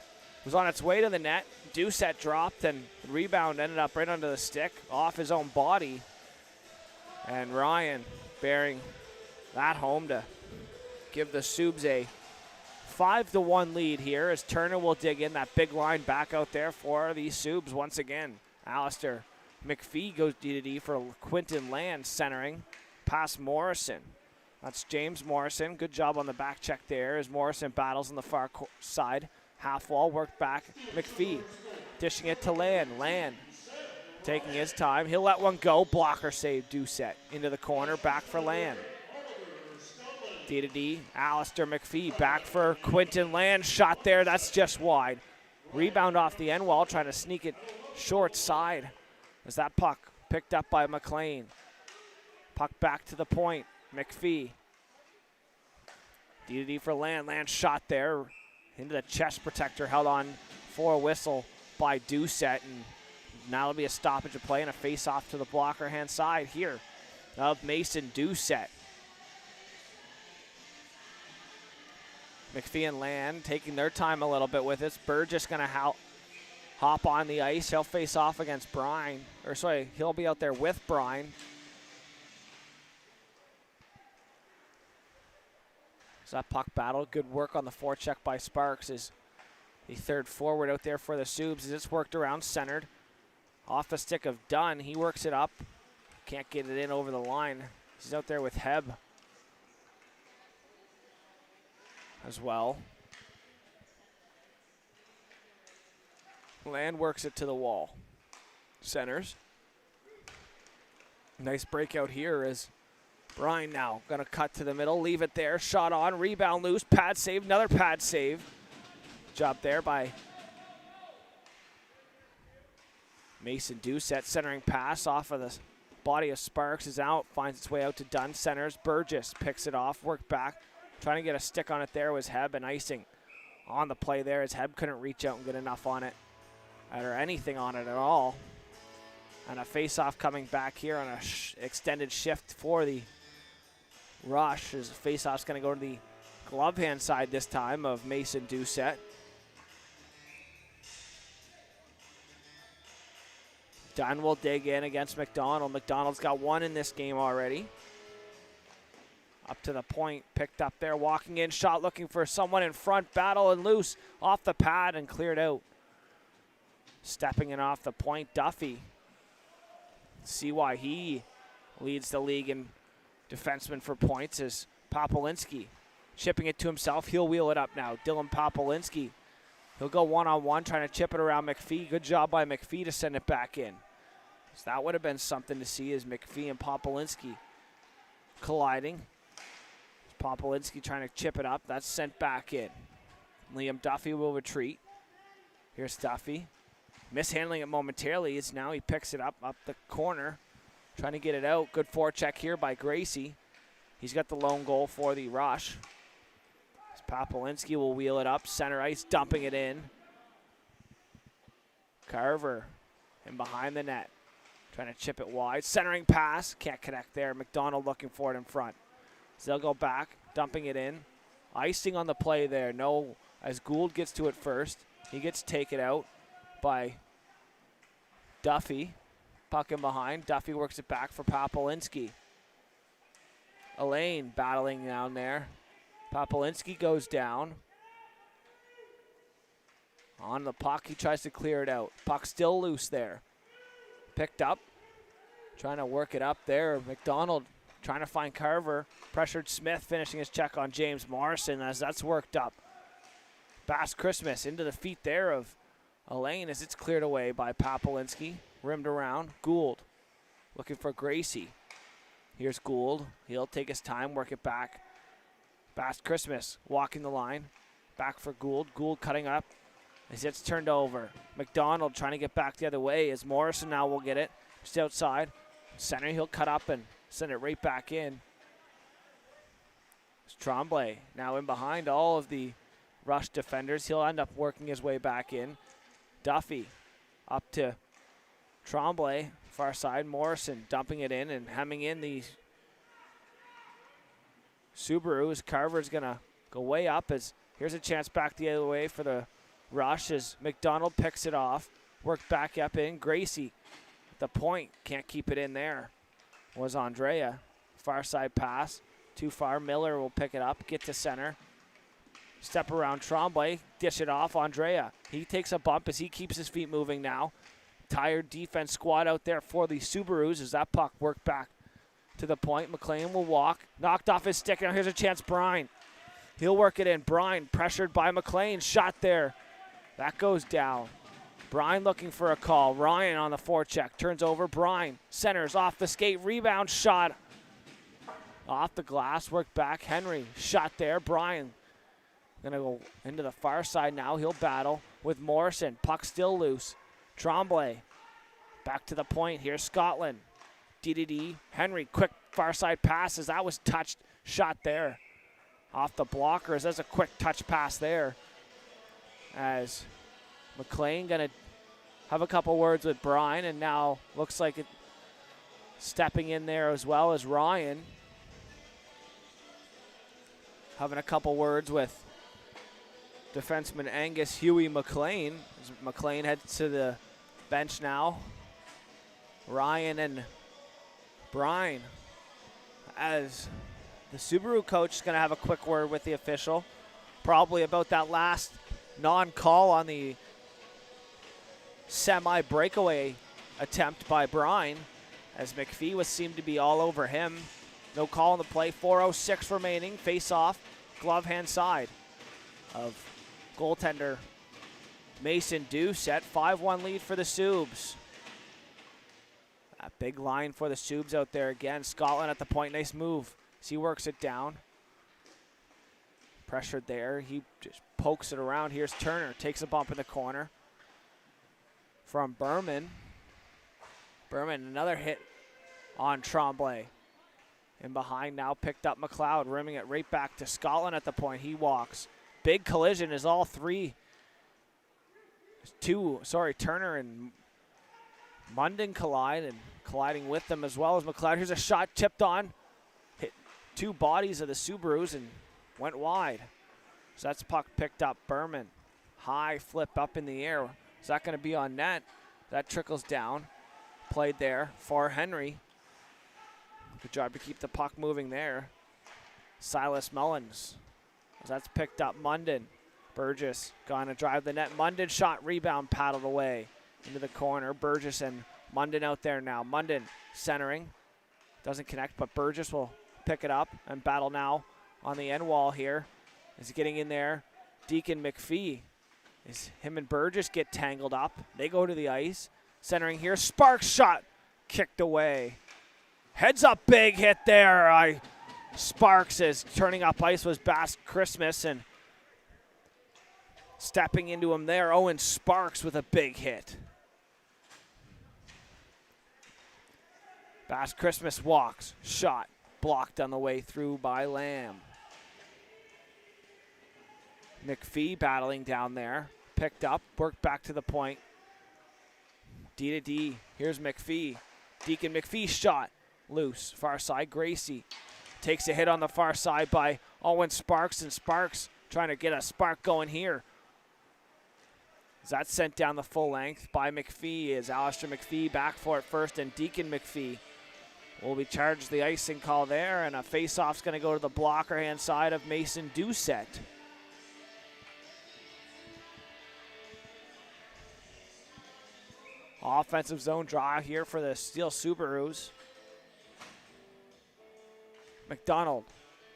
was on its way to the net. Doucette dropped, and the rebound ended up right under the stick off his own body, and Ryan bearing that home to give the Subs a 5-1 lead here as Turner will dig in that big line back out there for the Subs once again. Alistair McPhee goes D-to-D for Quinton Land centering past Morrison. That's James Morrison. Good job on the back check there as Morrison battles on the far side. Half wall worked back. McPhee dishing it to Land. Land taking his time. He'll let one go. Blocker save Doucette into the corner. Back for Land. D-to-D, Alistair McPhee back for Quinton Land. Shot there, that's just wide. Rebound off the end wall, trying to sneak it short side. As that puck picked up by McLean. Puck back to the point, McPhee. D-to-D for Land. Land shot there into the chest protector, held on for a whistle by Doucette. And now it'll be a stoppage of play and a face-off to the blocker hand side here of Mason Doucette. McPhee and Land taking their time a little bit with it. Burgess going to hop on the ice. He'll face off against Brine. Or sorry, he'll be out there with Brine. So that puck battle. Good work on the forecheck by Sparks is the third forward out there for the Subs as it's worked around centered. Off the stick of Dunn. He works it up. Can't get it in over the line. He's out there with Heb as well. Land works it to the wall. Centers. Nice breakout here as Brine now going to cut to the middle, leave it there, shot on, rebound loose, pad save, another pad save. Job there by Mason Doucette, centering pass off of the body of Sparks is out, finds its way out to Dunn, centers, Burgess picks it off, worked back. Trying to get a stick on it there was Heb, and icing on the play there as Heb couldn't reach out and get enough on it, or anything on it at all. And a face-off coming back here on a extended shift for the Rush as face-off's going to go to the glove hand side this time of Mason Doucette. Dunn will dig in against McDonald. McDonald's got one in this game already. Up to the point, picked up there, walking in, shot looking for someone in front, battle and loose, off the pad and cleared out. Stepping it off the point, Duffy. See why he leads the league in defensemen for points is Popolinski. Chipping it to himself, he'll wheel it up now. Dylan Popolinski. He'll go one-on-one, trying to chip it around McPhee. Good job by McPhee to send it back in. So that would have been something to see, as McPhee and Popolinski colliding. Popolinski trying to chip it up. That's sent back in. Liam Duffy will retreat. Here's Duffy. Mishandling it momentarily. It's now he picks it up the corner. Trying to get it out. Good forecheck here by Gracie. He's got the lone goal for the Rush. Popolinski will wheel it up. Center ice, dumping it in. Carver in behind the net. Trying to chip it wide. Centering pass. Can't connect there. McDonald looking for it in front. So they'll go back. Dumping it in. Icing on the play there. No, as Gould gets to it first. He gets taken out by Duffy. Puck in behind. Duffy works it back for Popolinski. Elaine battling down there. Popolinski goes down. On the puck, he tries to clear it out. Puck still loose there. Picked up. Trying to work it up there. McDonald trying to find Carver. Pressured Smith, finishing his check on James Morrison as that's worked up. Bass Christmas into the feet there of Elaine as it's cleared away by Popolinski. Rimmed around. Gould looking for Gracie. Here's Gould. He'll take his time, work it back. Bass Christmas walking the line. Back for Gould. Gould cutting up as it's turned over. McDonald trying to get back the other way as Morrison now will get it. Just outside. Center, he'll cut up and send it right back in. It's Tremblay now in behind all of the Rush defenders. He'll end up working his way back in. Duffy up to Tremblay, far side. Morrison dumping it in and hemming in the Subarus. Carver's going to go way up as here's a chance back the other way for the Rush as McDonald picks it off. Worked back up in. Gracie at the point. Can't keep it in there. Was Andrea. Far side pass. Too far. Miller will pick it up. Get to center. Step around Tremblay. Dish it off. Andrea. He takes a bump as he keeps his feet moving now. Tired defense squad out there for the Subarus as that puck worked back to the point. McLean will walk. Knocked off his stick. Now here's a chance. Brine. He'll work it in. Brine pressured by McLean. Shot there. That goes down. Brine looking for a call. Ryan on the forecheck. Turns over. Brine. Centers off the skate. Rebound shot. Off the glass. Worked back. Henry. Shot there. Brine. Going to go into the far side now. He'll battle with Morrison. Puck still loose. Tremblay. Back to the point. Here's Scotland. DDD. Henry. Quick far side passes. That was touched. Shot there. Off the blockers. That's a quick touch pass there. As McLean going to have a couple words with Brine, and now looks like it stepping in there as well as Ryan. Having a couple words with defenseman Angus Huey McLean. As McLean heads to the bench now. Ryan and Brine. As the Subaru coach is going to have a quick word with the official. Probably about that last non-call on the semi-breakaway attempt by Brine. As McPhee seemed to be all over him. No call on the play. 4:06 remaining. Face-off. Glove hand side of goaltender Mason Doucette. 5-1 lead for the Subs. A big line for the Subs out there again. Scotland at the point. Nice move. As he works it down. Pressured there. He just pokes it around. Here's Turner. Takes a bump in the corner. From Berman. Berman, another hit on Tremblay. And behind now picked up McLeod, rimming it right back to Scotland at the point. He walks. Big collision as all three. Turner and Munden collide, and colliding with them as well as McLeod. Here's a shot tipped on. Hit two bodies of the Subarus and went wide. So that's puck picked up. Berman. High flip up in the air. Is that going to be on net? That trickles down. Played there for Henry. Good job to keep the puck moving there. Silas Mullins. As that's picked up. Munden. Burgess going to drive the net. Munden shot, rebound, paddled away. into the corner. Burgess and Munden out there now. Munden centering. Doesn't connect, but Burgess will pick it up and battle now on the end wall here. Is getting in there. Deacon McPhee. Him and Burgess get tangled up. They go to the ice. Centering here. Sparks shot. Kicked away. Heads up, big hit there. Sparks is turning up ice was Bass Christmas, and stepping into him there, Owen Sparks with a big hit. Bass Christmas walks. Shot. Blocked on the way through by Lamb. McPhee battling down there. Picked up. Worked back to the point. D to D. Here's McPhee. Deacon McPhee shot. Loose. Far side. Gracie takes a hit on the far side by Owen Sparks, and Sparks trying to get a spark going here. That's sent down the full length by McPhee. Is Alistair McPhee back for it first, and Deacon McPhee will be charged the icing call there, and a face-off's going to go to the blocker hand side of Mason Doucette. Offensive zone draw here for the Steele Subarus. McDonald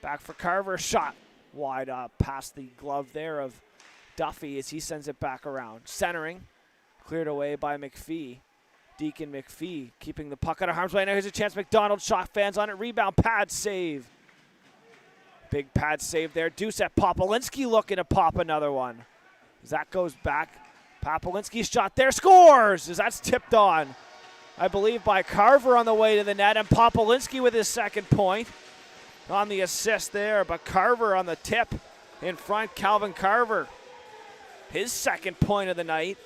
back for Carver. Shot wide up past the glove there of Duffy as he sends it back around. Centering. Cleared away by McPhee. Deacon McPhee keeping the puck out of harm's way. Now here's a chance. McDonald shot. Fans on it. Rebound. Pad save. Big pad save there. Doucette. Popolinski looking to pop another one. As that goes back. Popolinski's shot there. Scores! As that's tipped on, I believe, by Carver on the way to the net. And Popolinski with his second point on the assist there. But Carver on the tip in front. Calvin Carver. His second point of the night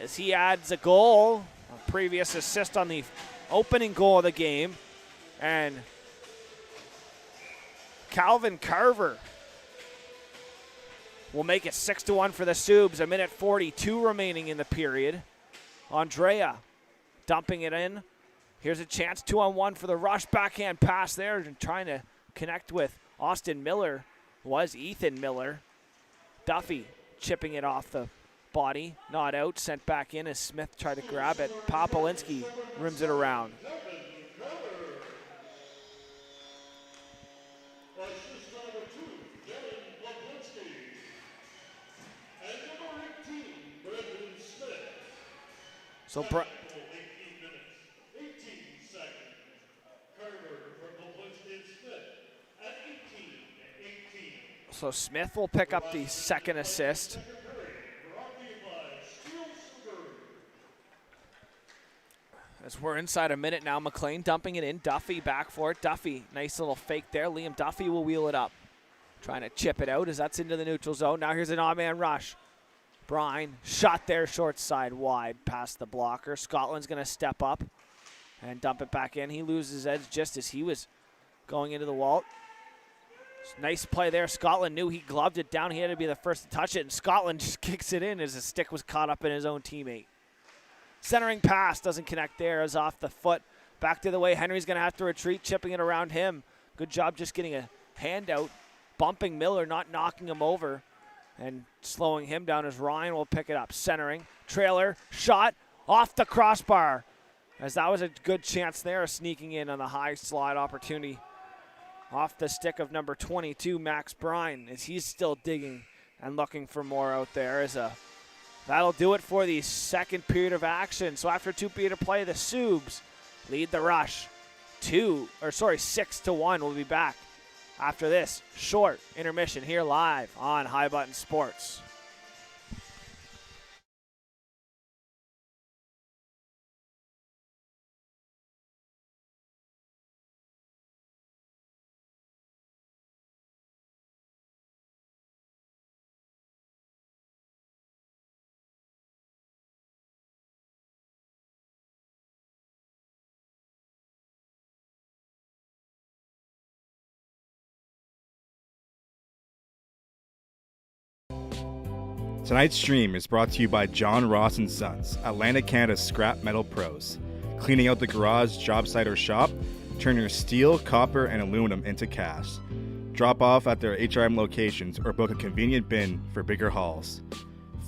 as he adds a goal. A previous assist on the opening goal of the game. And Calvin Carver will make it 6-1 for the Subs. A minute 42 remaining in the period. Andrea dumping it in. Here's a chance, 2-on-1 for the Rush. Backhand pass there and trying to connect with Austin Miller. Was Ethan Miller. Duffy chipping it off the body. Not out, sent back in as Smith tried to grab it. Popolinski rims it around. So So Smith will pick up the second assist. As we're inside a minute now, McLean dumping it in. Duffy back for it. Duffy, nice little fake there. Liam Duffy will wheel it up. Trying to chip it out as that's into the neutral zone. Now here's an odd-man rush. Brine, shot there, short side, wide, past the blocker. Scotland's going to step up and dump it back in. He loses edge just as he was going into the wall. Nice play there. Scotland knew he gloved it down. He had to be the first to touch it, and Scotland just kicks it in as his stick was caught up in his own teammate. Centering pass doesn't connect there as off the foot. Back to the way. Henry's going to have to retreat, chipping it around him. Good job just getting a handout, bumping Miller, not knocking him over, and slowing him down as Ryan will pick it up. Centering, trailer, shot, off the crossbar. As that was a good chance there, sneaking in on the high slide opportunity. Off the stick of number 22, Max Brine, as he's still digging and looking for more out there. That'll do it for the second period of action. So after 2 periods of play, the Subs lead the Rush 6-1. We'll be back after this short intermission here live on High Button Sports. Tonight's stream is brought to you by John Ross & Sons, Atlantic Canada's scrap metal pros. Cleaning out the garage, job site, or shop, turn your steel, copper, and aluminum into cash. Drop off at their HRM locations or book a convenient bin for bigger hauls.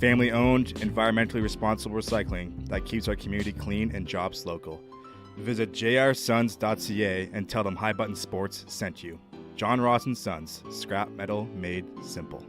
Family owned, environmentally responsible recycling that keeps our community clean and jobs local. Visit jrsons.ca and tell them High Button Sports sent you. John Ross and Sons, scrap metal made simple.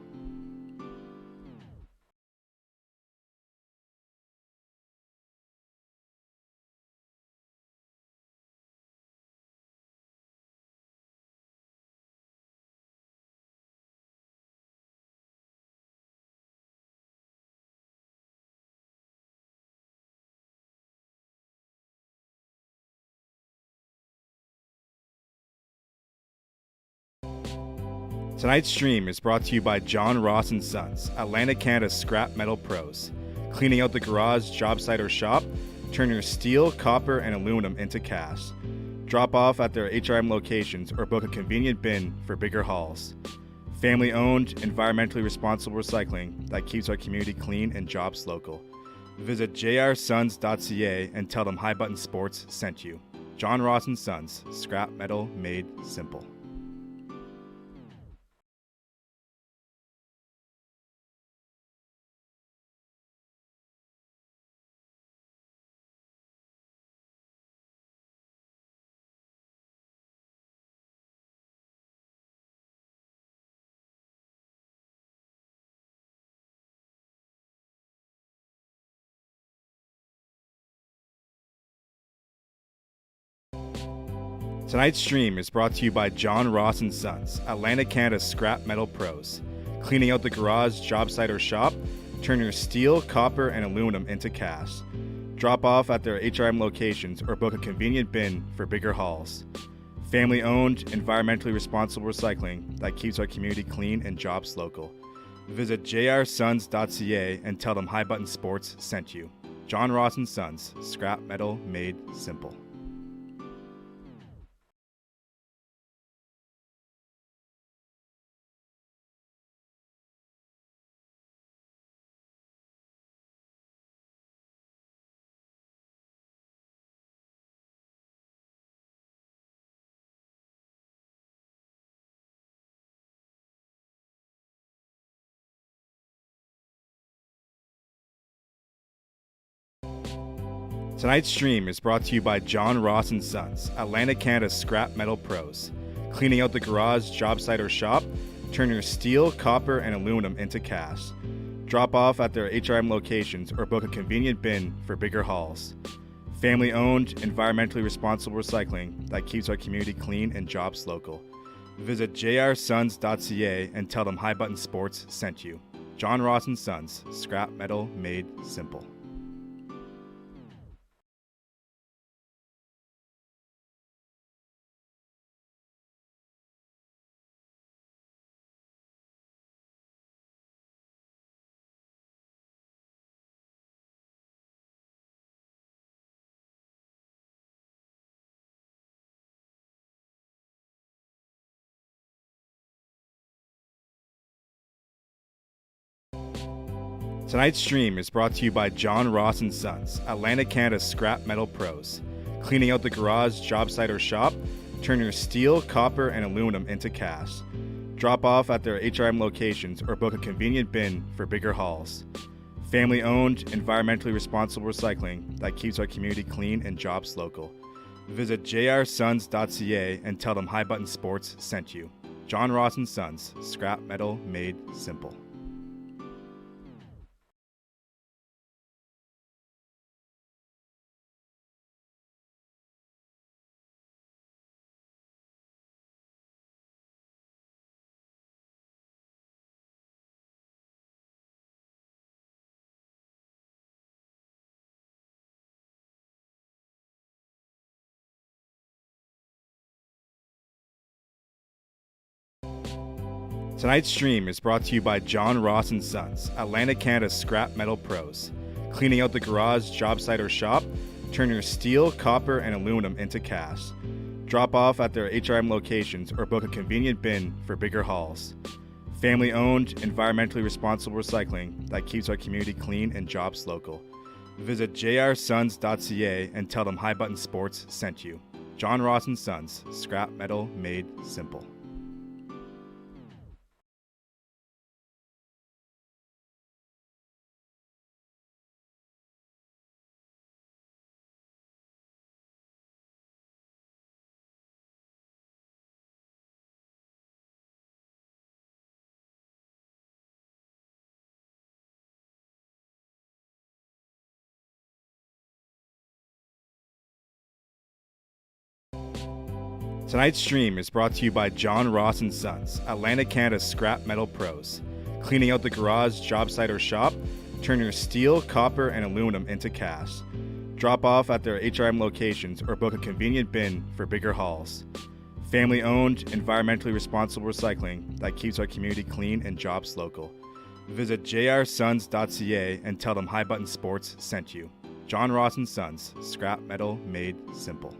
Tonight's stream is brought to you by John Ross and Sons, Atlantic Canada's scrap metal pros. Cleaning out the garage, job site, or shop, turn your steel, copper, and aluminum into cash. Drop off at their HRM locations or book a convenient bin for bigger hauls. Family owned, environmentally responsible recycling that keeps our community clean and jobs local. Visit jrsons.ca and tell them High Button Sports sent you. John Ross and Sons, scrap metal made simple. Tonight's stream is brought to you by John Ross and Sons, Atlantic Canada's scrap metal pros. Cleaning out the garage, job site, or shop, turn your steel, copper, and aluminum into cash. Drop off at their HRM locations or book a convenient bin for bigger hauls. Family owned, environmentally responsible recycling that keeps our community clean and jobs local. Visit jrsons.ca and tell them High Button Sports sent you. John Ross and Sons, scrap metal made simple. Tonight's stream is brought to you by John Ross and Sons, Atlantic Canada's scrap metal pros. Cleaning out the garage, job site, or shop, turn your steel, copper, and aluminum into cash. Drop off at their HRM locations or book a convenient bin for bigger hauls. Family owned, environmentally responsible recycling that keeps our community clean and jobs local. Visit jrsons.ca and tell them High Button Sports sent you. John Ross and Sons, scrap metal made simple. Tonight's stream is brought to you by John Ross and Sons, Atlantic Canada's scrap metal pros. Cleaning out the garage, job site, or shop, turn your steel, copper, and aluminum into cash. Drop off at their HRM locations or book a convenient bin for bigger hauls. Family owned, environmentally responsible recycling that keeps our community clean and jobs local. Visit jrsons.ca and tell them High Button Sports sent you. John Ross and Sons, scrap metal made simple. Tonight's stream is brought to you by John Ross and Sons, Atlantic Canada's scrap metal pros. Cleaning out the garage, job site, or shop, turn your steel, copper, and aluminum into cash. Drop off at their HRM locations or book a convenient bin for bigger hauls. Family owned, environmentally responsible recycling that keeps our community clean and jobs local. Visit jrsons.ca and tell them High Button Sports sent you. John Ross and Sons, scrap metal made simple. Tonight's stream is brought to you by John Ross & Sons, Atlantic Canada's scrap metal pros. Cleaning out the garage, job site, or shop, turn your steel, copper, and aluminum into cash. Drop off at their HRM locations or book a convenient bin for bigger hauls. Family-owned, environmentally responsible recycling that keeps our community clean and jobs local. Visit jrsons.ca and tell them High Button Sports sent you. John Ross & Sons, scrap metal made simple.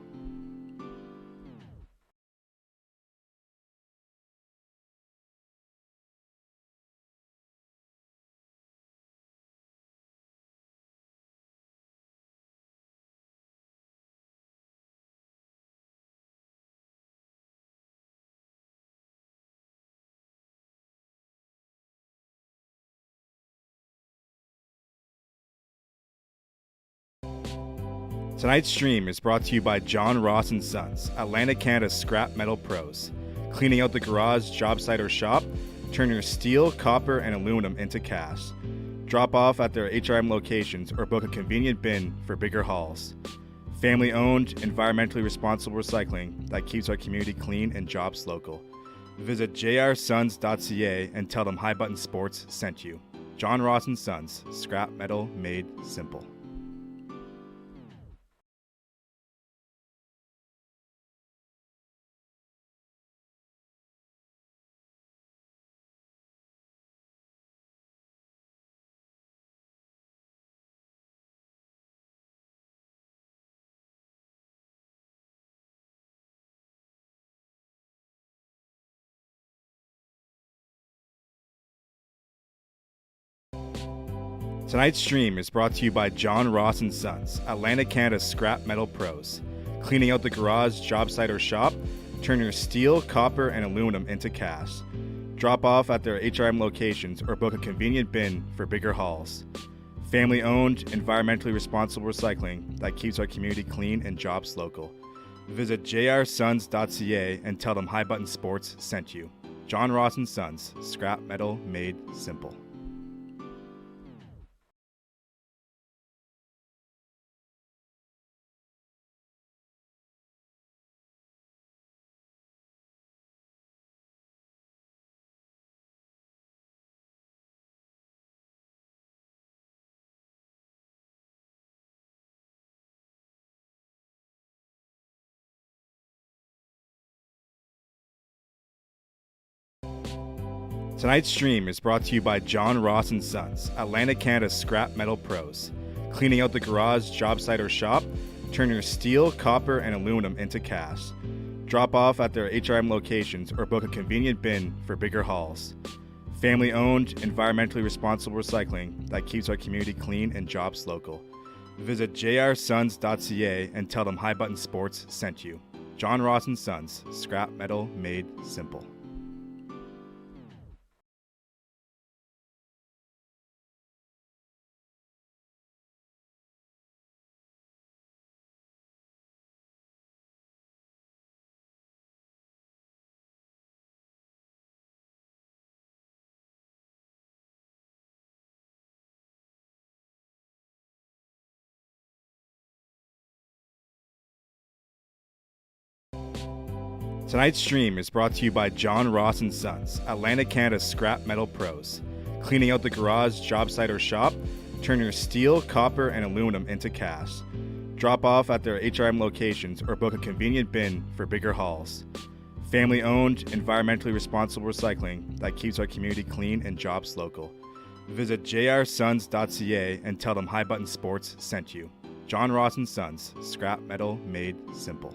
Tonight's stream is brought to you by John Ross & Sons, Atlantic Canada's scrap metal pros. Cleaning out the garage, job site, or shop, turn your steel, copper, and aluminum into cash. Drop off at their HRM locations or book a convenient bin for bigger hauls. Family-owned, environmentally responsible recycling that keeps our community clean and jobs local. Visit jrsons.ca and tell them High Button Sports sent you. John Ross & Sons, scrap metal made simple. Tonight's stream is brought to you by John Ross & Sons, Atlantic Canada's scrap metal pros. Cleaning out the garage, job site, or shop, turn your steel, copper, and aluminum into cash. Drop off at their HRM locations or book a convenient bin for bigger hauls. Family-owned, environmentally responsible recycling that keeps our community clean and jobs local. Visit jrsons.ca and tell them High Button Sports sent you. John Ross & Sons, scrap metal made simple. Tonight's stream is brought to you by John Ross & Sons, Atlantic Canada's scrap metal pros. Cleaning out the garage, job site, or shop, turn your steel, copper, and aluminum into cash. Drop off at their HRM locations or book a convenient bin for bigger hauls. Family-owned, environmentally responsible recycling that keeps our community clean and jobs local. Visit jrsons.ca and tell them High Button Sports sent you. John Ross & Sons, scrap metal made simple. Tonight's stream is brought to you by John Ross & Sons, Atlantic Canada's scrap metal pros. Cleaning out the garage, job site, or shop, turn your steel, copper, and aluminum into cash. Drop off at their HRM locations or book a convenient bin for bigger hauls. Family-owned, environmentally responsible recycling that keeps our community clean and jobs local. Visit jrsons.ca and tell them High Button Sports sent you. John Ross & Sons, scrap metal made simple.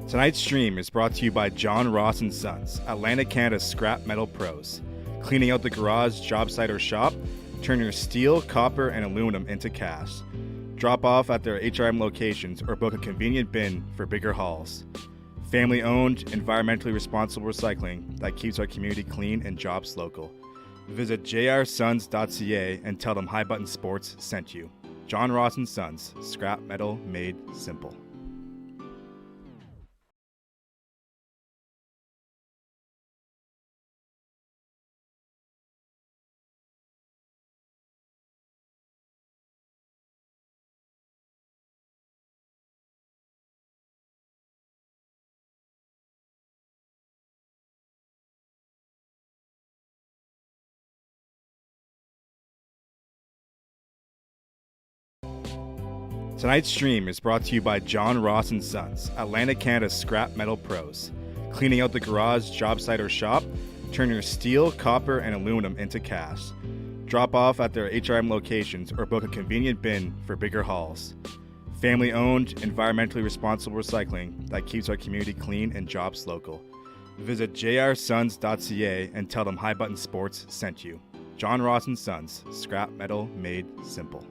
Tonight's stream is brought to you by John Ross & Sons, Atlantic Canada's scrap metal pros. Cleaning out the garage, job site, or shop, turn your steel, copper, and aluminum into cash. Drop off at their HRM locations or book a convenient bin for bigger hauls. Family owned, environmentally responsible recycling that keeps our community clean and jobs local. Visit jrsons.ca and tell them High Button Sports sent you. John Ross and Sons, scrap metal made simple. Tonight's stream is brought to you by John Ross and Sons, Atlantic Canada's scrap metal pros. Cleaning out the garage, job site, or shop, turn your steel, copper, and aluminum into cash. Drop off at their HRM locations or book a convenient bin for bigger hauls. Family owned, environmentally responsible recycling that keeps our community clean and jobs local. Visit jrsons.ca and tell them High Button Sports sent you. John Ross and Sons, scrap metal made simple.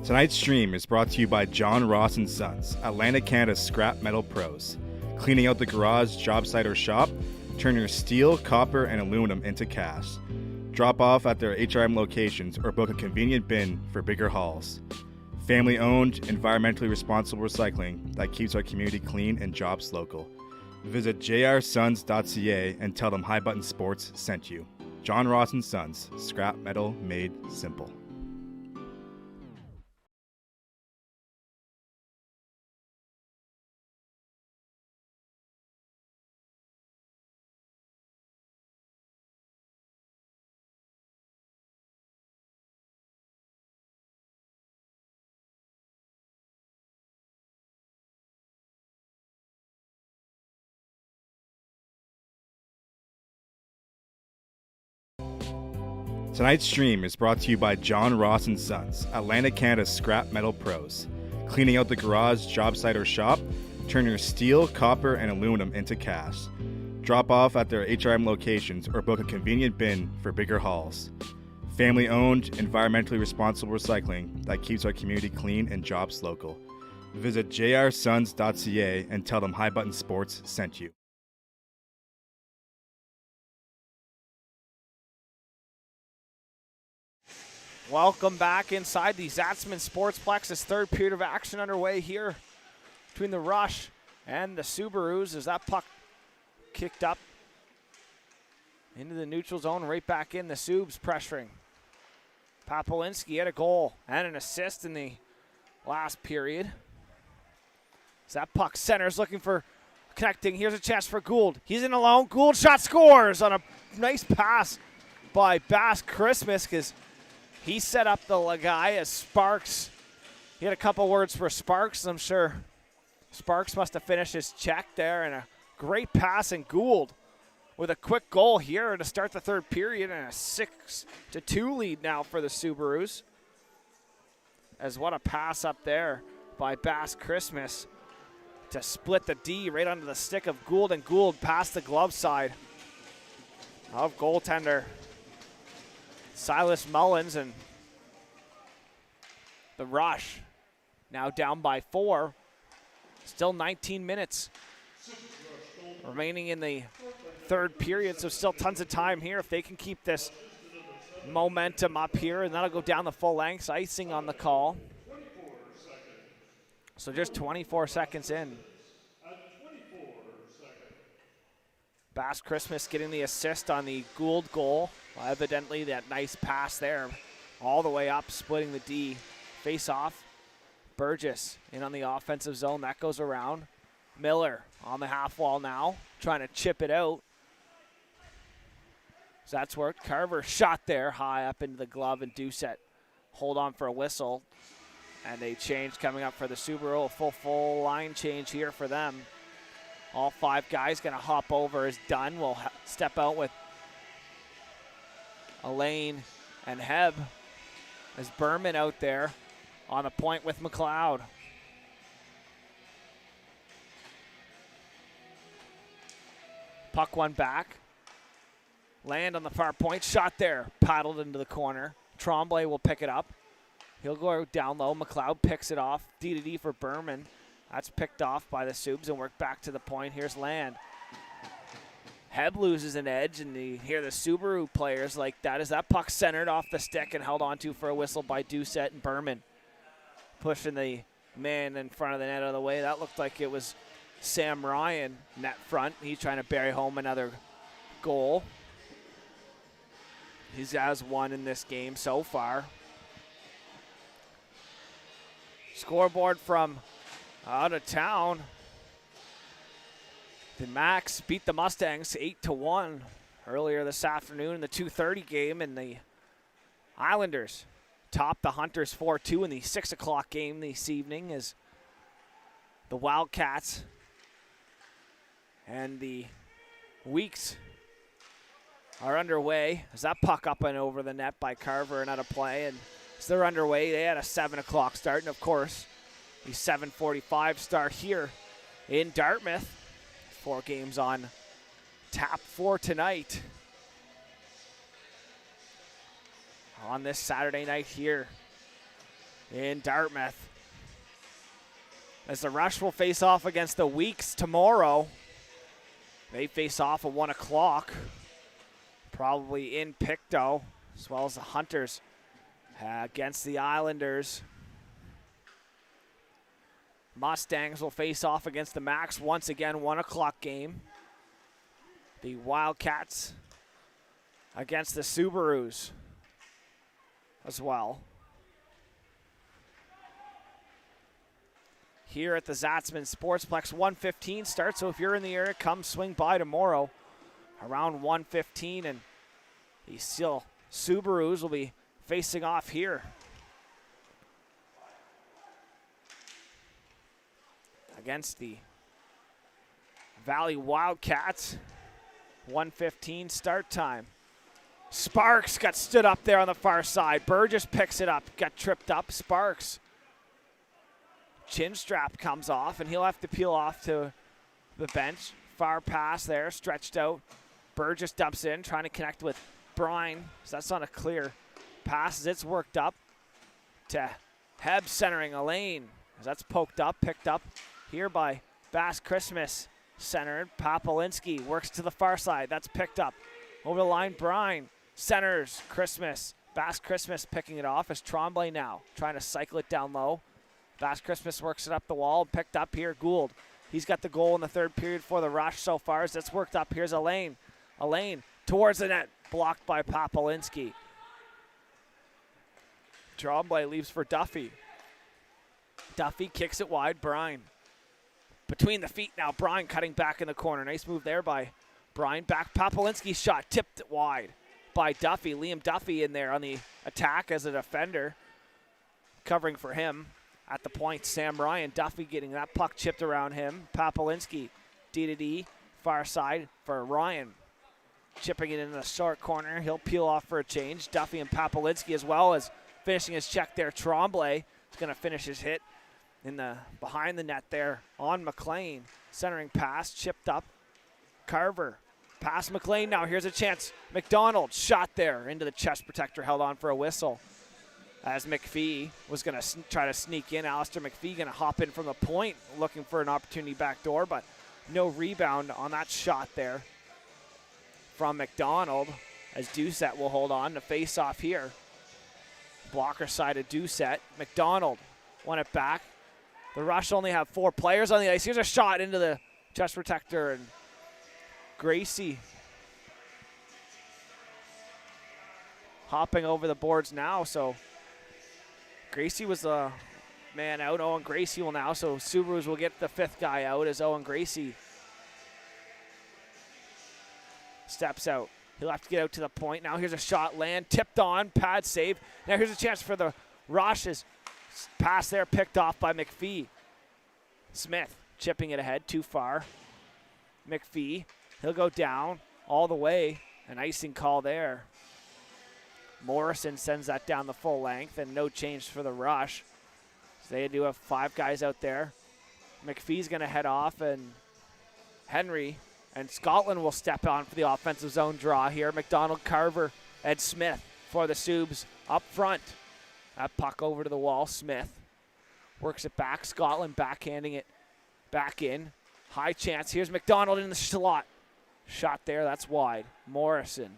Tonight's stream is brought to you by John Ross and Sons, Atlantic Canada's scrap metal pros. Cleaning out the garage, job site, or shop, turn your steel, copper, and aluminum into cash. Drop off at their HRM locations or book a convenient bin for bigger hauls. Family owned, environmentally responsible recycling that keeps our community clean and jobs local. Visit jrsons.ca and tell them High Button Sports sent you. John Ross and Sons, scrap metal made simple. Tonight's stream is brought to you by John Ross and Sons, Atlantic Canada's scrap metal pros. Cleaning out the garage, job site, or shop, turn your steel, copper, and aluminum into cash. Drop off at their HRM locations or book a convenient bin for bigger hauls. Family owned, environmentally responsible recycling that keeps our community clean and jobs local. Visit jrsons.ca and tell them High Button Sports sent you. Welcome back inside the Zatzman Sportsplex's third period of action underway here between the Rush and the Subarus as that puck kicked up into the neutral zone, right back in. The Subs pressuring. Papolinski had a goal and an assist in the last period. As that puck centers, looking for connecting. Here's a chance for Gould. He's in alone. Gould shot, scores on a nice pass by Bass Christmas because he set up the guy as Sparks. He had a couple words for Sparks. I'm sure Sparks must have finished his check there, and a great pass, and Gould with a quick goal here to start the third period, and a 6-2 lead now for the Subarus. As what a pass up there by Bass Christmas to split the D right onto the stick of Gould, and Gould past the glove side of goaltender Silas Mullins, and the Rush now down by 4. Still 19 minutes remaining in the third period, so still tons of time here if they can keep this momentum up here, and that'll go down the full length. Icing on the call. So just 24 seconds in. Bass Christmas getting the assist on the Gould goal. Well, evidently that nice pass there all the way up, splitting the D. Face off. Burgess in on the offensive zone. That goes around. Miller on the half wall now, trying to chip it out. So that's worked. Carver shot there high up into the glove, and Doucette hold on for a whistle. And a change coming up for the Subaru. A full line change here for them. All 5 guys going to hop over as Dunn will step out with Elaine and Heb as Berman out there on the point with McLeod. Puck one back. Land on the far point. Shot there. Paddled into the corner. Tremblay will pick it up. He'll go down low. McLeod picks it off. D-to-D for Berman. That's picked off by the Subs and worked back to the point. Here's Land. Heb loses an edge, and you hear the Subaru players like that as that puck centered off the stick and held onto for a whistle by Doucette and Berman. Pushing the man in front of the net out of the way. That looked like it was Sam Ryan net front. He's trying to bury home another goal. He has one in this game so far. Scoreboard from out of town. The Max beat the Mustangs 8-1 earlier this afternoon in the 2:30 game, and the Islanders topped the Hunters 4-2 in the 6 o'clock game this evening as the Wildcats and the Weeks are underway. As that puck up and over the net by Carver and out of play, and as they're underway, they had a 7 o'clock start, and of course, the 7:45 start here in Dartmouth. 4 games on tap for tonight on this Saturday night here in Dartmouth. As the Rush will face off against the Weeks tomorrow. They face off at 1 o'clock, probably in Pictou, as well as the Hunters against the Islanders. Mustangs will face off against the Max once again, 1 o'clock game. The Wildcats against the Subarus as well. Here at the Zatzman Sportsplex, 1:15 start, so if you're in the area, come swing by tomorrow around 1:15, and the Steele Subarus will be facing off here against the Valley Wildcats. 1:15 start time. Sparks got stood up there on the far side. Burgess picks it up, got tripped up. Sparks. Chin strap comes off, and he'll have to peel off to the bench. Far pass there, stretched out. Burgess dumps in, trying to connect with Brine. So that's not a clear pass as it's worked up to Heb centering Elaine. As that's poked up, picked up here by Bass Christmas. Centered, Papolinski works to the far side. That's picked up. Over the line, Brine. Centers, Christmas. Bass Christmas picking it off as Tremblay now trying to cycle it down low. Bass Christmas works it up the wall. Picked up here, Gould. He's got the goal in the third period for the Rush so far as that's worked up. Here's Elaine. Elaine towards the net, blocked by Papolinski. Tremblay leaves for Duffy. Duffy kicks it wide, Brine. Between the feet now, Brine cutting back in the corner. Nice move there by Brine. Back, Papolinski's shot tipped it wide by Duffy. Liam Duffy in there on the attack as a defender. Covering for him at the point, Sam Ryan. Duffy getting that puck chipped around him. Papolinski, D-to-D, far side for Ryan. Chipping it into the short corner. He'll peel off for a change. Duffy and Papolinski as well as finishing his check there. Tremblay is going to finish his hit in the behind the net there on McLean. Centering pass, chipped up. Carver, pass McLean now. Here's a chance. McDonald shot there into the chest protector, held on for a whistle. As McPhee was going to try to sneak in. Alistair McPhee going to hop in from the point, looking for an opportunity back door, but no rebound on that shot there from McDonald, as Doucette will hold on to face off here. Blocker side of Doucette. McDonald won it back. The Rush only have 4 players on the ice. Here's a shot into the chest protector, and Gracie hopping over the boards now. So Gracie was the man out. Owen Gracie will now. So Subarus will get the 5th guy out as Owen Gracie steps out. He'll have to get out to the point. Now here's a shot, Land, tipped on, pad save. Now here's a chance for the Rushes. Pass there picked off by McPhee. Smith chipping it ahead, too far. McPhee. He'll go down all the way. An icing call there. Morrison sends that down the full length, and no change for the rush. So they do have 5 guys out there. McPhee's going to head off, and Henry and Scotland will step on for the offensive zone draw here. McDonald, Carver, Ed Smith for the Subs up front. That puck over to the wall. Smith works it back. Scotland backhanding it back in. High chance. Here's McDonald in the slot. Shot there. That's wide. Morrison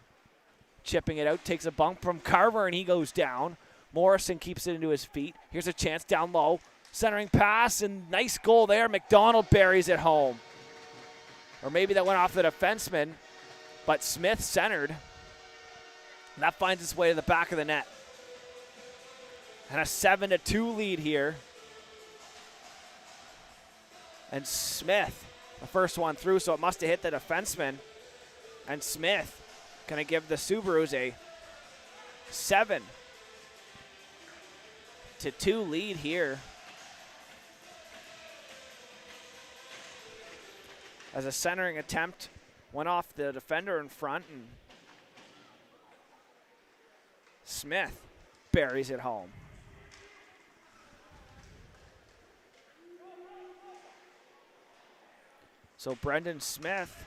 chipping it out. Takes a bump from Carver, and he goes down. Morrison keeps it into his feet. Here's a chance down low. Centering pass, and nice goal there. McDonald buries it home. Or maybe that went off the defenseman, but Smith centered. And that finds its way to the back of the net. And a 7-2 lead here. And Smith, the first one through, so it must have hit the defenseman. And Smith going to give the Subarus a 7-2 lead here. As a centering attempt went off the defender in front, and Smith buries it home. So Brendan Smith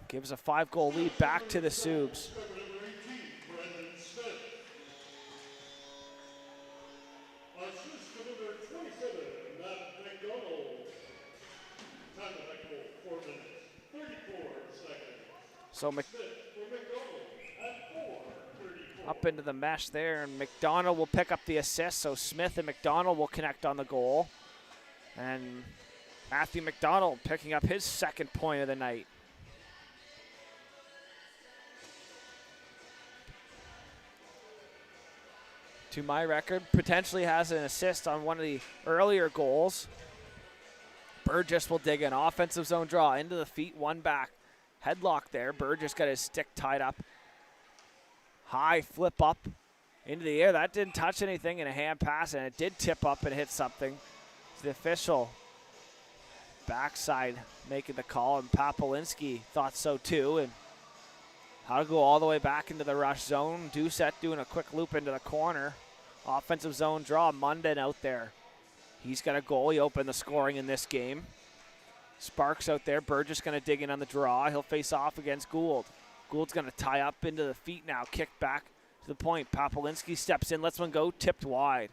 gives a 5-goal lead back to the Subs. So up into the mesh there, and McDonald will pick up the assist, so Smith and McDonald will connect on the goal. And Matthew McDonald picking up his 2nd point of the night. To my record, potentially has an assist on one of the earlier goals. Burgess will dig an offensive zone draw into the feet, 1 back. Headlock there. Burgess got his stick tied up. High flip up into the air. That didn't touch anything in a hand pass, and it did tip up and hit something. It's the official backside making the call, and Papolinski thought so too. And how to go all the way back into the rush zone. Doucette doing a quick loop into the corner. Offensive zone draw. Munden out there. He's got a goal. He opened the scoring in this game. Sparks out there. Burgess going to dig in on the draw. He'll face off against Gould. Gould's going to tie up into the feet now. Kick back to the point. Papolinski steps in. Lets one go. Tipped wide.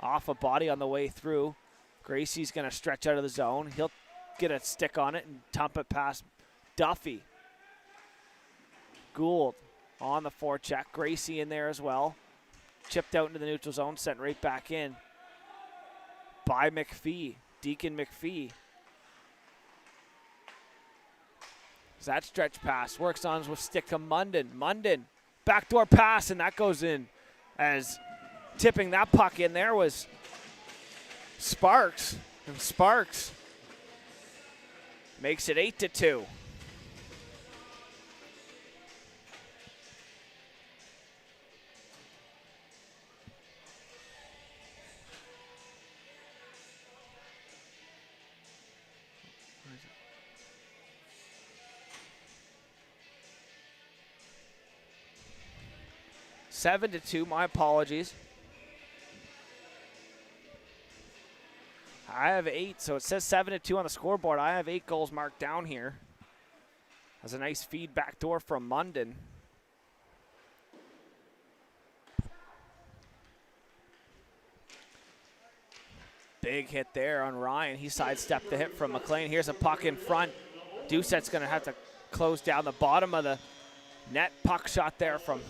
Off a body on the way through. Gracie's going to stretch out of the zone. He'll get a stick on it and dump it past Duffy. Gould on the forecheck. Gracie in there as well. Chipped out into the neutral zone. Sent right back in by McPhee. Deacon McPhee. That stretch pass works on with stick to Munden. Munden, backdoor pass, and that goes in. As tipping that puck in there was Sparks. And Sparks makes it 8-2. Seven to 2, my apologies. I have 8, so it says 7-2 on the scoreboard. I have 8 goals marked down here. That's a nice feed back door from Munden. Big hit there on Ryan. He sidestepped the hit from McLean. Here's a puck in front. Doucette's going to have to close down the bottom of the net. Puck shot there from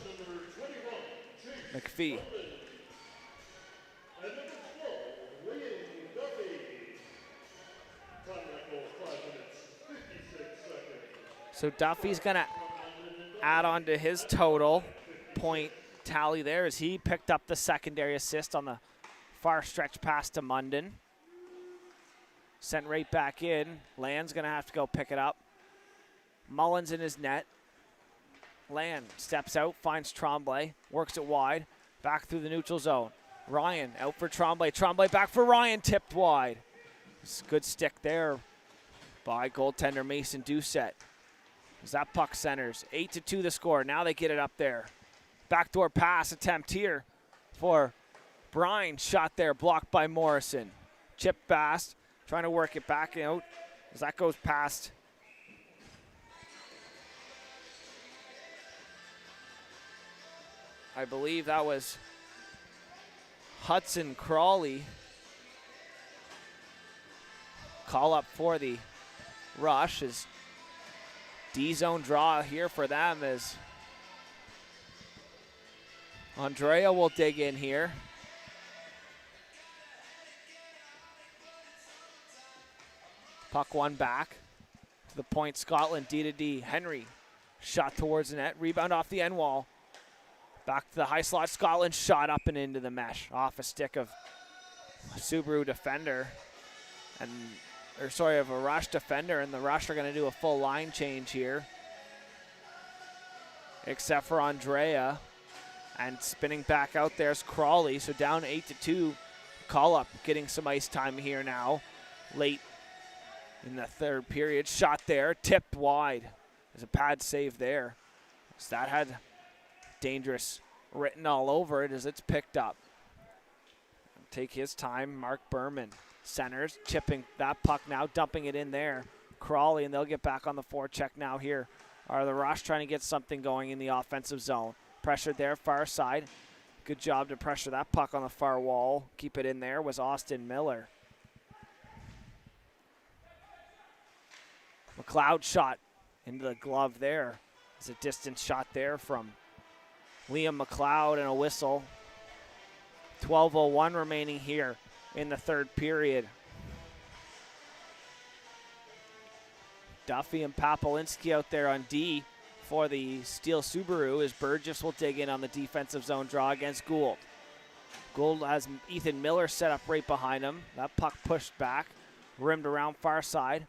McPhee. So Duffy's going to add on to his total point tally there as he picked up the secondary assist on the far stretch pass to Munden. Sent right back in. Land's going to have to go pick it up. Mullins in his net. Land steps out, finds Tremblay, works it wide, back through the neutral zone. Ryan out for Tremblay. Tremblay back for Ryan, tipped wide. It's a good stick there by goaltender Mason Doucette. As that puck centers. 8-2 the score. Now they get it up there. Backdoor pass attempt here for Brine. Shot there, blocked by Morrison. Chip fast, trying to work it back out as that goes past. I believe that was Hudson Crawley. Call up for the Rush is D-zone draw here for them as Andrea will dig in here. Puck one back to the point, Scotland, D-to-D. Henry, shot towards the net, rebound off the end wall. Back to the high slot, Scotland shot up and into the mesh. Off a stick of a Subaru defender, of a Rush defender, and the Rush are gonna do a full line change here. Except for Andrea. And spinning back out there's Crawley, so down 8-2. Call up, getting some ice time here now. Late in the third period, shot there, tipped wide. There's a pad save there. So that had dangerous written all over it as it's picked up. Take his time, Mark Berman. Centers, chipping that puck now, dumping it in there. Crawley, and they'll get back on the forecheck now here. Are the Rush trying to get something going in the offensive zone. Pressured there, far side. Good job to pressure that puck on the far wall. Keep it in there was Austin Miller. McLeod shot into the glove there. It's a distance shot there from Liam McLeod and a whistle. 12:01 remaining here in the third period. Duffy and Papolinski out there on D for the Steele Subaru as Burgess will dig in on the defensive zone draw against Gould. Gould has Ethan Miller set up right behind him. That puck pushed back, rimmed around far side.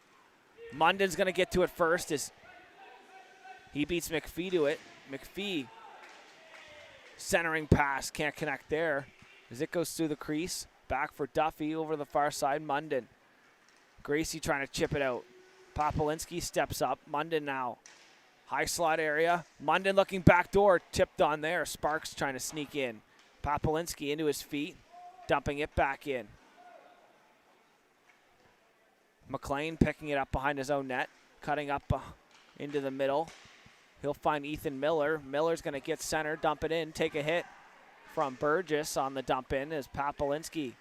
Munden's going to get to it first as he beats McPhee to it. McPhee centering pass, can't connect there as it goes through the crease. Back for Duffy over the far side, Munden. Gracie trying to chip it out. Papolinski steps up, Munden now. High slot area, Munden looking back door, tipped on there. Sparks trying to sneak in. Papolinski into his feet, dumping it back in. McLean picking it up behind his own net, cutting up into the middle. He'll find Ethan Miller. Miller's going to get center, dump it in, take a hit from Burgess on the dump in as Papolinski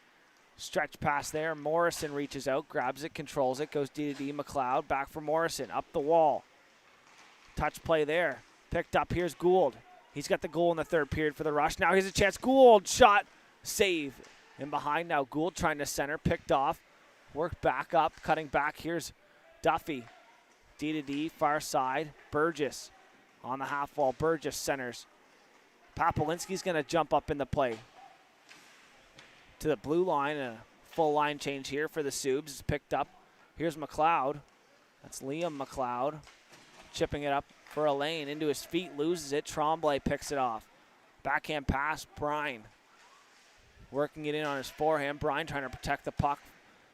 stretch pass there. Morrison reaches out, grabs it, controls it, goes D-to-D. McLeod back for Morrison, up the wall. Touch play there. Picked up. Here's Gould. He's got the goal in the third period for the Rush. Now here's a chance. Gould shot. Save. And behind now. Gould trying to center. Picked off. Worked back up. Cutting back. Here's Duffy. D-to-D. Far side. Burgess on the half wall. Burgess centers. Papolinski's going to jump up in the play. To the blue line. And a full line change here for the Subs. It's picked up. Here's McLeod. That's Liam McLeod. Chipping it up for a lane into his feet, loses it. Tremblay picks it off. Backhand pass, Brine. Working it in on his forehand. Brine trying to protect the puck.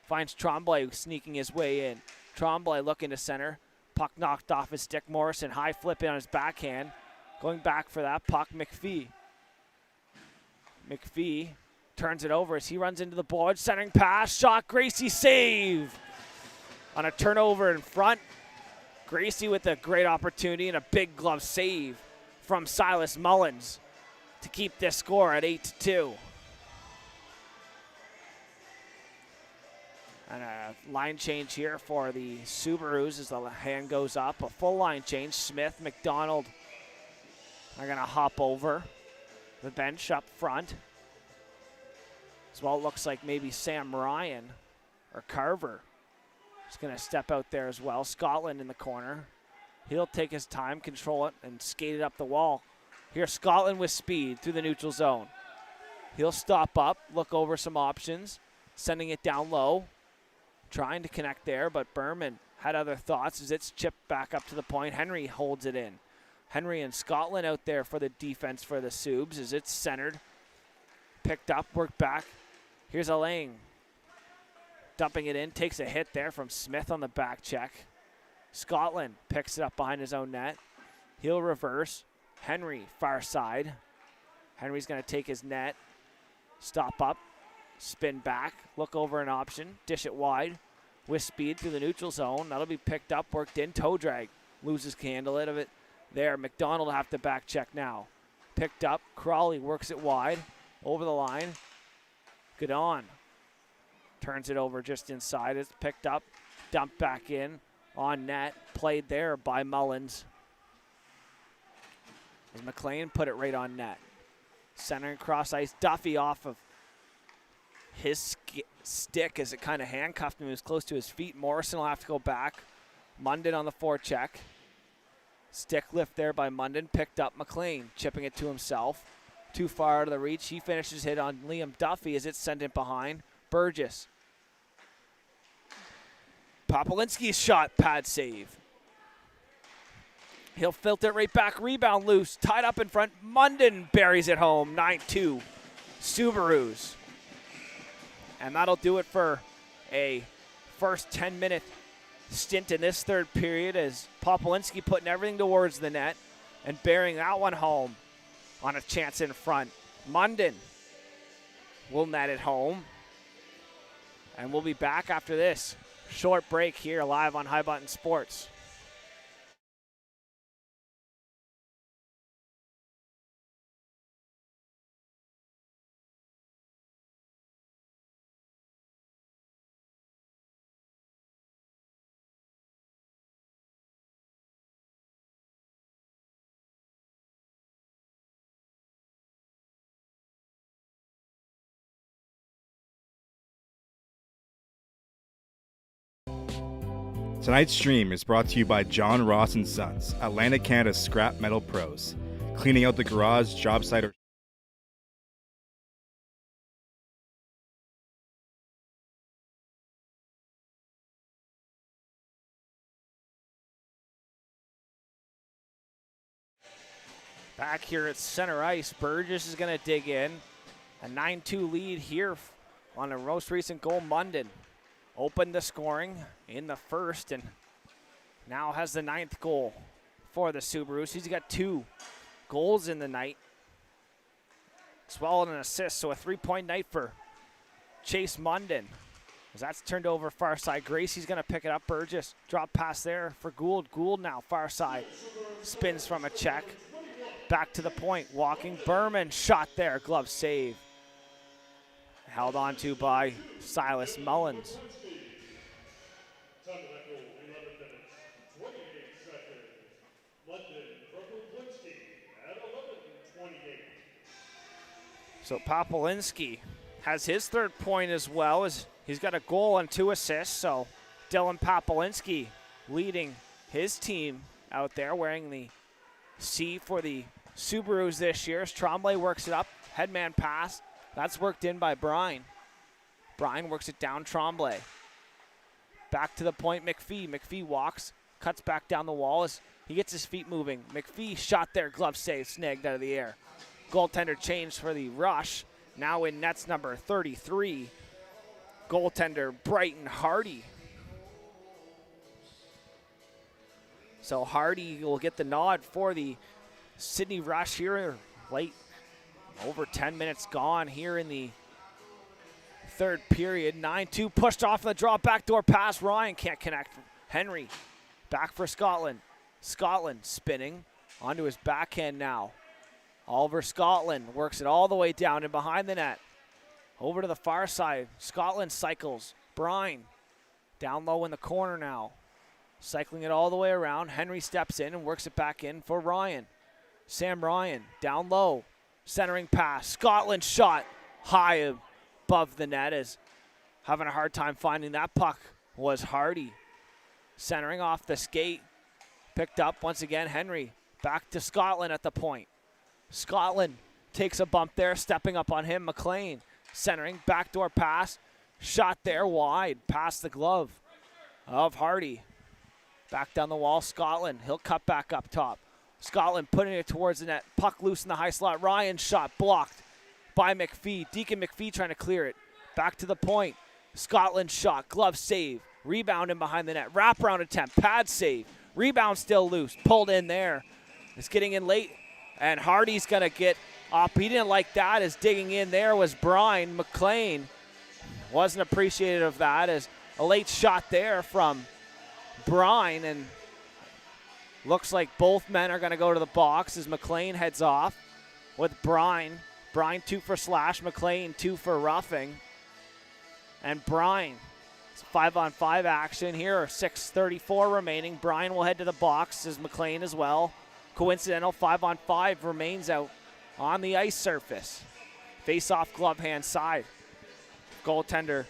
Finds Tremblay sneaking his way in. Tremblay looking to center. Puck knocked off his stick. Morrison high flip on his backhand. Going back for that puck, McPhee. McPhee turns it over as he runs into the board. Centering pass, shot, Gracie save. On a turnover in front. Gracie with a great opportunity and a big glove save from Silas Mullins to keep this score at 8-2. And a line change here for the Subarus as the hand goes up. A full line change. Smith, McDonald are going to hop over the bench up front. As well, it looks like maybe Sam Ryan or Carver is going to step out there as well. Scotland in the corner. He'll take his time, control it, and skate it up the wall. Here's Scotland with speed through the neutral zone. He'll stop up, look over some options, sending it down low. Trying to connect there, but Berman had other thoughts as it's chipped back up to the point. Henry holds it in. Henry and Scotland out there for the defense for the Subs as it's centered. Picked up, worked back. Here's Alain. Dumping it in, takes a hit there from Smith on the back check. Scotland picks it up behind his own net. He'll reverse. Henry, far side. Henry's going to take his net, stop up, spin back, look over an option, dish it wide with speed through the neutral zone. That'll be picked up, worked in, toe drag. Loses handle of it there. McDonald will have to back check now. Picked up, Crawley works it wide, over the line. Good on. Turns it over just inside. It's picked up, dumped back in, on net, played there by Mullins. As McLean put it right on net. Centering cross ice, Duffy off of his stick as it kind of handcuffed him. He was close to his feet. Morrison will have to go back. Munden on the forecheck. Stick lift there by Munden. Picked up McLean, chipping it to himself. Too far out of the reach. He finishes hit on Liam Duffy as it's sent it behind. Burgess. Popolinski's shot, pad save. He'll filter it right back. Rebound loose. Tied up in front. Munden buries it home. 9-2. Subarus. And that'll do it for a first 10-minute stint in this third period as Popolinski putting everything towards the net and burying that one home on a chance in front. Munden will net it home. And we'll be back after this short break here live on High Button Sports. Tonight's stream is brought to you by John Ross & Sons, Atlantic Canada's scrap metal pros. Cleaning out the garage, job site, or back here at center ice, Burgess is going to dig in. A 9-2 lead here on the most recent goal. Munden opened the scoring in the first and now has the 9th goal for the Subarus. He's got 2 goals in the night, as well as an assist, so a 3-point night for Chase Munden. As that's turned over far side. Gracie's going to pick it up. Burgess drop pass there for Gould. Gould now far side. Spins from a check. Back to the point. Walking. Berman shot there. Glove save. Held on to by Silas Mullins. Time of that goal, 11 minutes, 28 seconds. London, Kroplinski at 11:28. So Popolinski has his 3rd point as well, as he's got a goal and 2 assists. So Dylan Popolinski leading his team out there, wearing the C for the Subarus this year. As Tremblay works it up, headman pass. That's worked in by Brine. Brine works it down Tremblay. Back to the point, McPhee. McPhee walks, cuts back down the wall as he gets his feet moving. McPhee shot there, glove save, snagged out of the air. Goaltender changed for the Rush. Now in nets number 33, goaltender Brighton Hardy. So Hardy will get the nod for the Sydney Rush here late. Over 10 minutes gone here in the 3rd period. 9-2 pushed off the draw, backdoor pass. Ryan can't connect. Henry back for Scotland. Scotland spinning onto his backhand now. Oliver Scotland works it all the way down and behind the net. Over to the far side. Scotland cycles. Brine down low in the corner now. Cycling it all the way around. Henry steps in and works it back in for Ryan. Sam Ryan down low. Centering pass. Scotland shot high above the net, is having a hard time finding that puck was Hardy. Centering off the skate. Picked up once again. Henry back to Scotland at the point. Scotland takes a bump there, stepping up on him. McLean centering, backdoor pass. Shot there wide, past the glove of Hardy. Back down the wall, Scotland. He'll cut back up top. Scotland putting it towards the net. Puck loose in the high slot. Ryan shot blocked by McPhee. Deacon McPhee trying to clear it. Back to the point. Scotland shot, glove save, rebound in behind the net, wraparound attempt, pad save, rebound still loose, pulled in there. It's getting in late, and Hardy's gonna get up. He didn't like that, as digging in there was Brian McLean. Wasn't appreciative of that, as a late shot there from Brian, and looks like both men are gonna go to the box as McLean heads off with Brian. Brian 2 for slash, McLean 2 for roughing. And Brian, it's 5-on-5 action here, 6:34 remaining. Brian will head to the box as McLean as well. Coincidental 5-on-5 remains out on the ice surface. Face-off glove hand side. Goaltender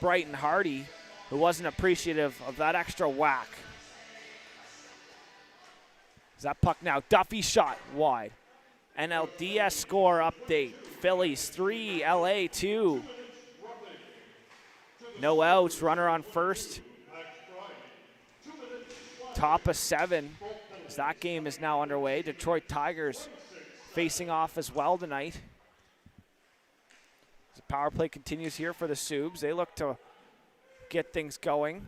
Brighton Hardy, who wasn't appreciative of that extra whack. Is that puck now? Duffy shot wide. NLDS score update. Phillies 3, LA 2. No outs, runner on first. Top of 7. As that game is now underway. Detroit Tigers facing off as well tonight. The power play continues here for the Subs. They look to get things going.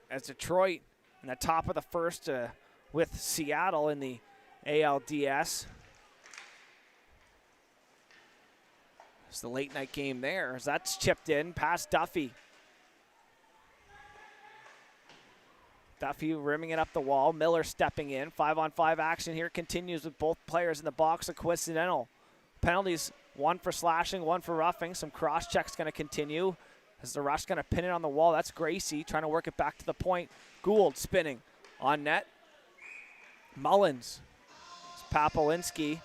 As Detroit in the top of the first with Seattle in the ALDS. It's the late night game there as that's chipped in past Duffy. Duffy rimming it up the wall. Miller stepping in. 5-on-5 action here continues with both players in the box. A coincidental. Penalties, 1 for slashing, 1 for roughing. Some cross checks going to continue as the rush going to pin it on the wall. That's Gracie trying to work it back to the point. Gould spinning on net. Mullins. It's Papolinski.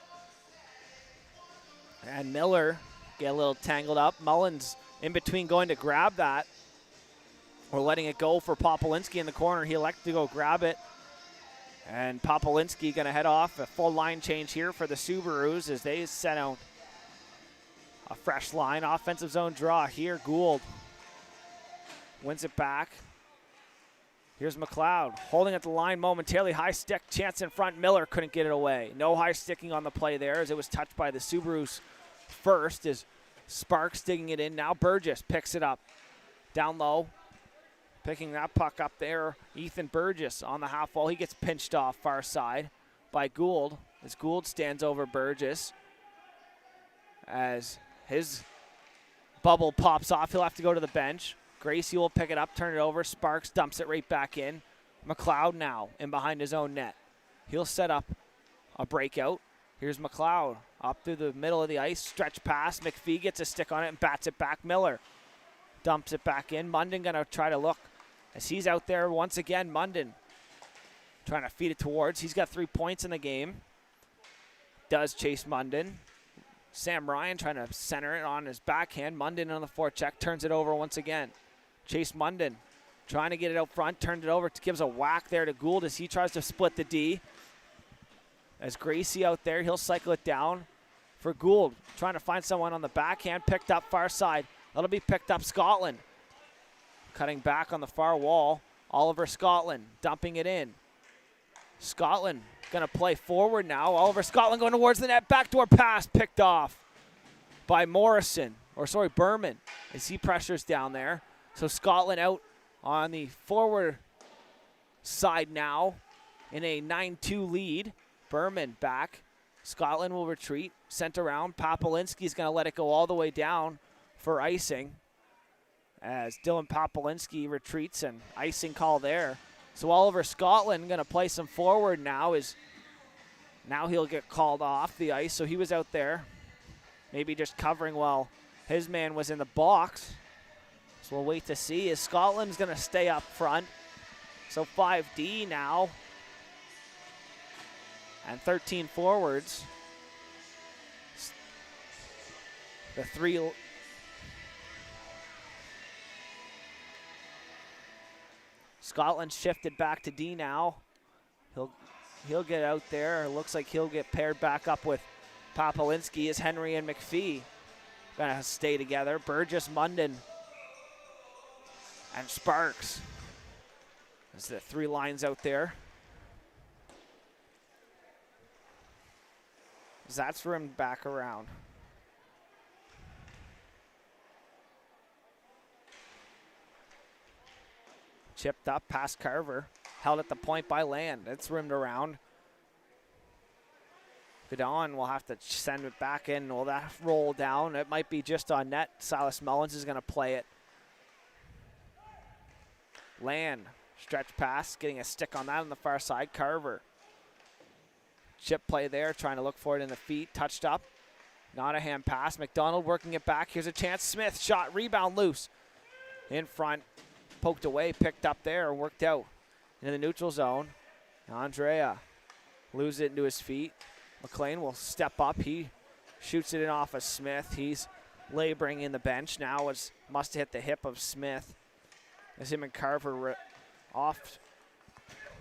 And Miller get a little tangled up. Mullins in between going to grab that. Or letting it go for Popolinski in the corner. He elected to go grab it. And Popolinski going to head off. A full line change here for the Subarus as they set out a fresh line. Offensive zone draw here. Gould wins it back. Here's McLeod holding at the line momentarily. High stick chance in front. Miller couldn't get it away. No high sticking on the play there as it was touched by the Subarus first as Sparks digging it in. Now Burgess picks it up. Down low. Picking that puck up there, Ethan Burgess on the half wall. He gets pinched off far side by Gould as Gould stands over Burgess. As his bubble pops off, he'll have to go to the bench. Gracie will pick it up, turn it over. Sparks dumps it right back in. McLeod now in behind his own net. He'll set up a breakout. Here's McLeod up through the middle of the ice. Stretch pass. McPhee gets a stick on it and bats it back. Miller dumps it back in. Munden going to try to look as he's out there once again. Munden trying to feed it towards. He's got 3 points in the game. Does chase Munden. Sam Ryan trying to center it on his backhand. Munden on the forecheck. Turns it over once again. Chase Munden trying to get it out front. Turned it over. Gives a whack there to Gould as he tries to split the D. As Gracie out there, he'll cycle it down for Gould. Trying to find someone on the backhand. Picked up far side. That'll be picked up Scotland. Cutting back on the far wall. Oliver Scotland dumping it in. Scotland going to play forward now. Oliver Scotland going towards the net. Backdoor pass picked off by Berman as he pressures down there. So Scotland out on the forward side now in a 9-2 lead. Berman back. Scotland will retreat. Sent around. Papolinski's going to let it go all the way down for icing as Dylan Popolinski retreats and icing call there. So Oliver Scotland going to play some forward now. Now he'll get called off the ice. So he was out there maybe just covering while his man was in the box. So we'll wait to see as Scotland's going to stay up front. So 5D now and 13 forwards. The three Scotland shifted back to D now. He'll get out there. It looks like he'll get paired back up with Popolinski as Henry and McPhee gonna stay together. Burgess, Munden, and Sparks. That's the 3 lines out there. That's rimmed back around. Chipped up past Carver. Held at the point by Land. It's rimmed around. Godon will have to send it back in. Will that roll down? It might be just on net. Silas Mullins is going to play it. Land, stretch pass, getting a stick on that on the far side. Carver. Chip play there, trying to look for it in the feet. Touched up. Not a hand pass. McDonald working it back. Here's a chance. Smith, shot, rebound loose. In front, poked away, picked up there, worked out. Into the neutral zone. Andrea loses it into his feet. McLean will step up. He shoots it in off of Smith. He's laboring in the bench. Now must have hit the hip of Smith. As him and Carver off,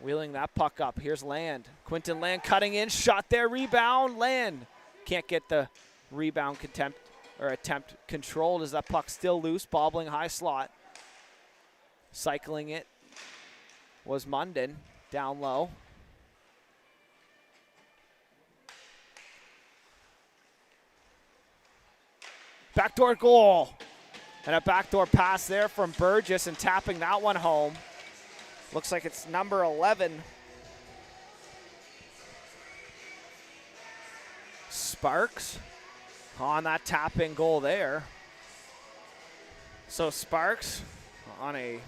wheeling that puck up. Here's Land. Quinton Land cutting in. Shot there. Rebound. Land can't get the rebound attempt controlled as that puck still loose. Bobbling high slot. Cycling it was Munden down low. Backdoor goal. And a backdoor pass there from Burgess and tapping that one home. Looks like it's number 11. Sparks on that tap-in goal there. So Sparks on a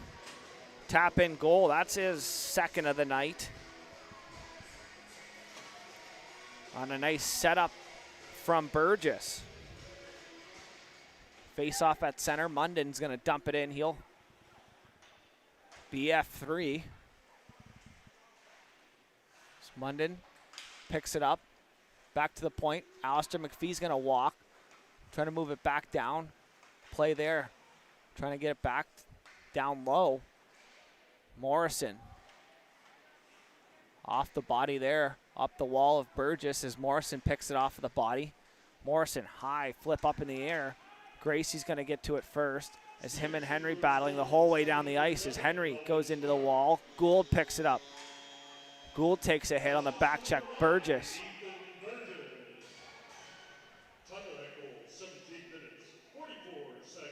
tap-in goal. That's his second of the night. On a nice setup from Burgess. Face off at center. Munden's going to dump it in. He'll be F3. So Munden picks it up. Back to the point. Alistair McPhee's going to walk. Trying to move it back down. Play there. Trying to get it back down low. Morrison. Off the body there. Up the wall of Burgess as Morrison picks it off of the body. Morrison high. Flip up in the air. Gracie's going to get to it first as him and Henry battling the whole way down the ice as Henry goes into the wall. Gould picks it up. Gould takes a hit on the back check. Burgess. Time of that goal, 17 minutes, 44 seconds.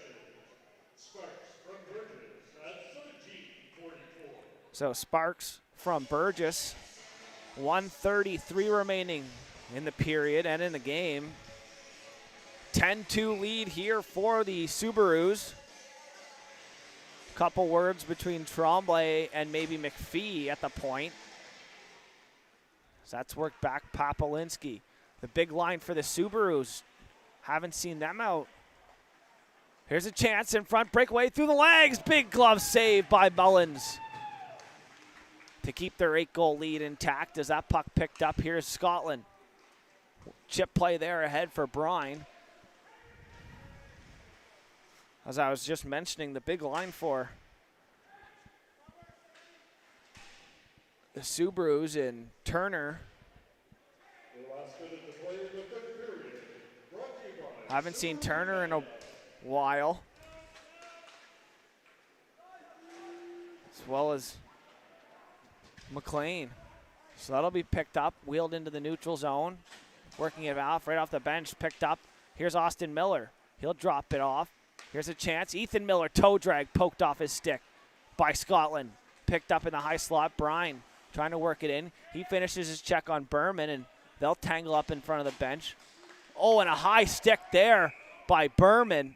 Sparks from Burgess at 17:44. So Sparks from Burgess. 1:33 remaining in the period and in the game. 10-2 lead here for the Subarus. Couple words between Tremblay and maybe McPhee at the point. So that's worked back Papolinski. The big line for the Subarus. Haven't seen them out. Here's a chance in front. Breakaway through the legs. Big glove save by Mullins to keep their 8-goal lead intact as that puck picked up. Here's Scotland. Chip play there ahead for Brine. As I was just mentioning, the big line for the Subarus and Turner. I haven't seen Turner in a while. As well as McLean. So that'll be picked up, wheeled into the neutral zone. Working it off, right off the bench, picked up. Here's Austin Miller. He'll drop it off. Here's a chance. Ethan Miller, toe drag, poked off his stick by Scotland. Picked up in the high slot. Brine trying to work it in. He finishes his check on Berman, and they'll tangle up in front of the bench. Oh, and a high stick there by Berman.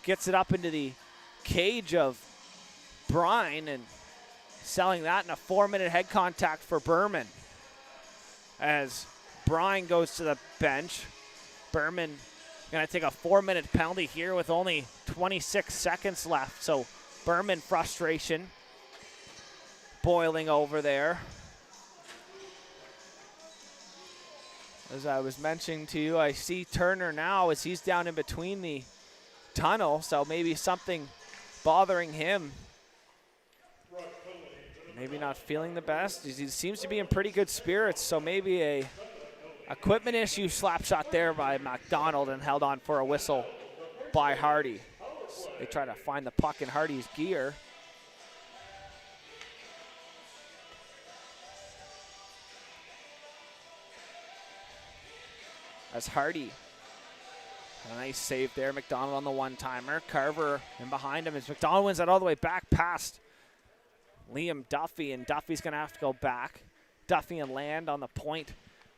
Gets it up into the cage of Brine, and selling that in a 4-minute head contact for Berman. As Brine goes to the bench, Berman going to take a 4-minute penalty here with only 26 seconds left. So Berman frustration boiling over there. As I was mentioning to you, I see Turner now as he's down in between the tunnel. So maybe something bothering him. Maybe not feeling the best. He seems to be in pretty good spirits. So maybe a equipment issue. Slap shot there by McDonald and held on for a whistle by Hardy. They try to find the puck in Hardy's gear. As Hardy A nice save there. McDonald on the one-timer. Carver in behind him as McDonald wins that all the way back past Liam Duffy, and Duffy's going to have to go back. Duffy and Land on the point,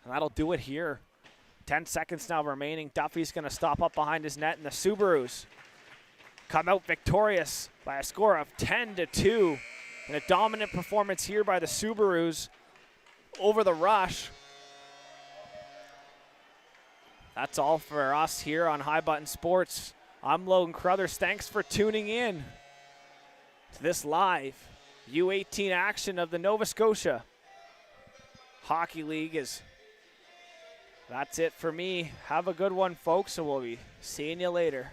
and that'll do it here. 10 seconds now remaining. Duffy's going to stop up behind his net, and the Subarus come out victorious by a score of 10-2. And a dominant performance here by the Subarus over the Rush. That's all for us here on High Button Sports. I'm Logan Crothers. Thanks for tuning in to this live U18 action of the Nova Scotia Hockey League. That's it for me. Have a good one, folks, and we'll be seeing you later.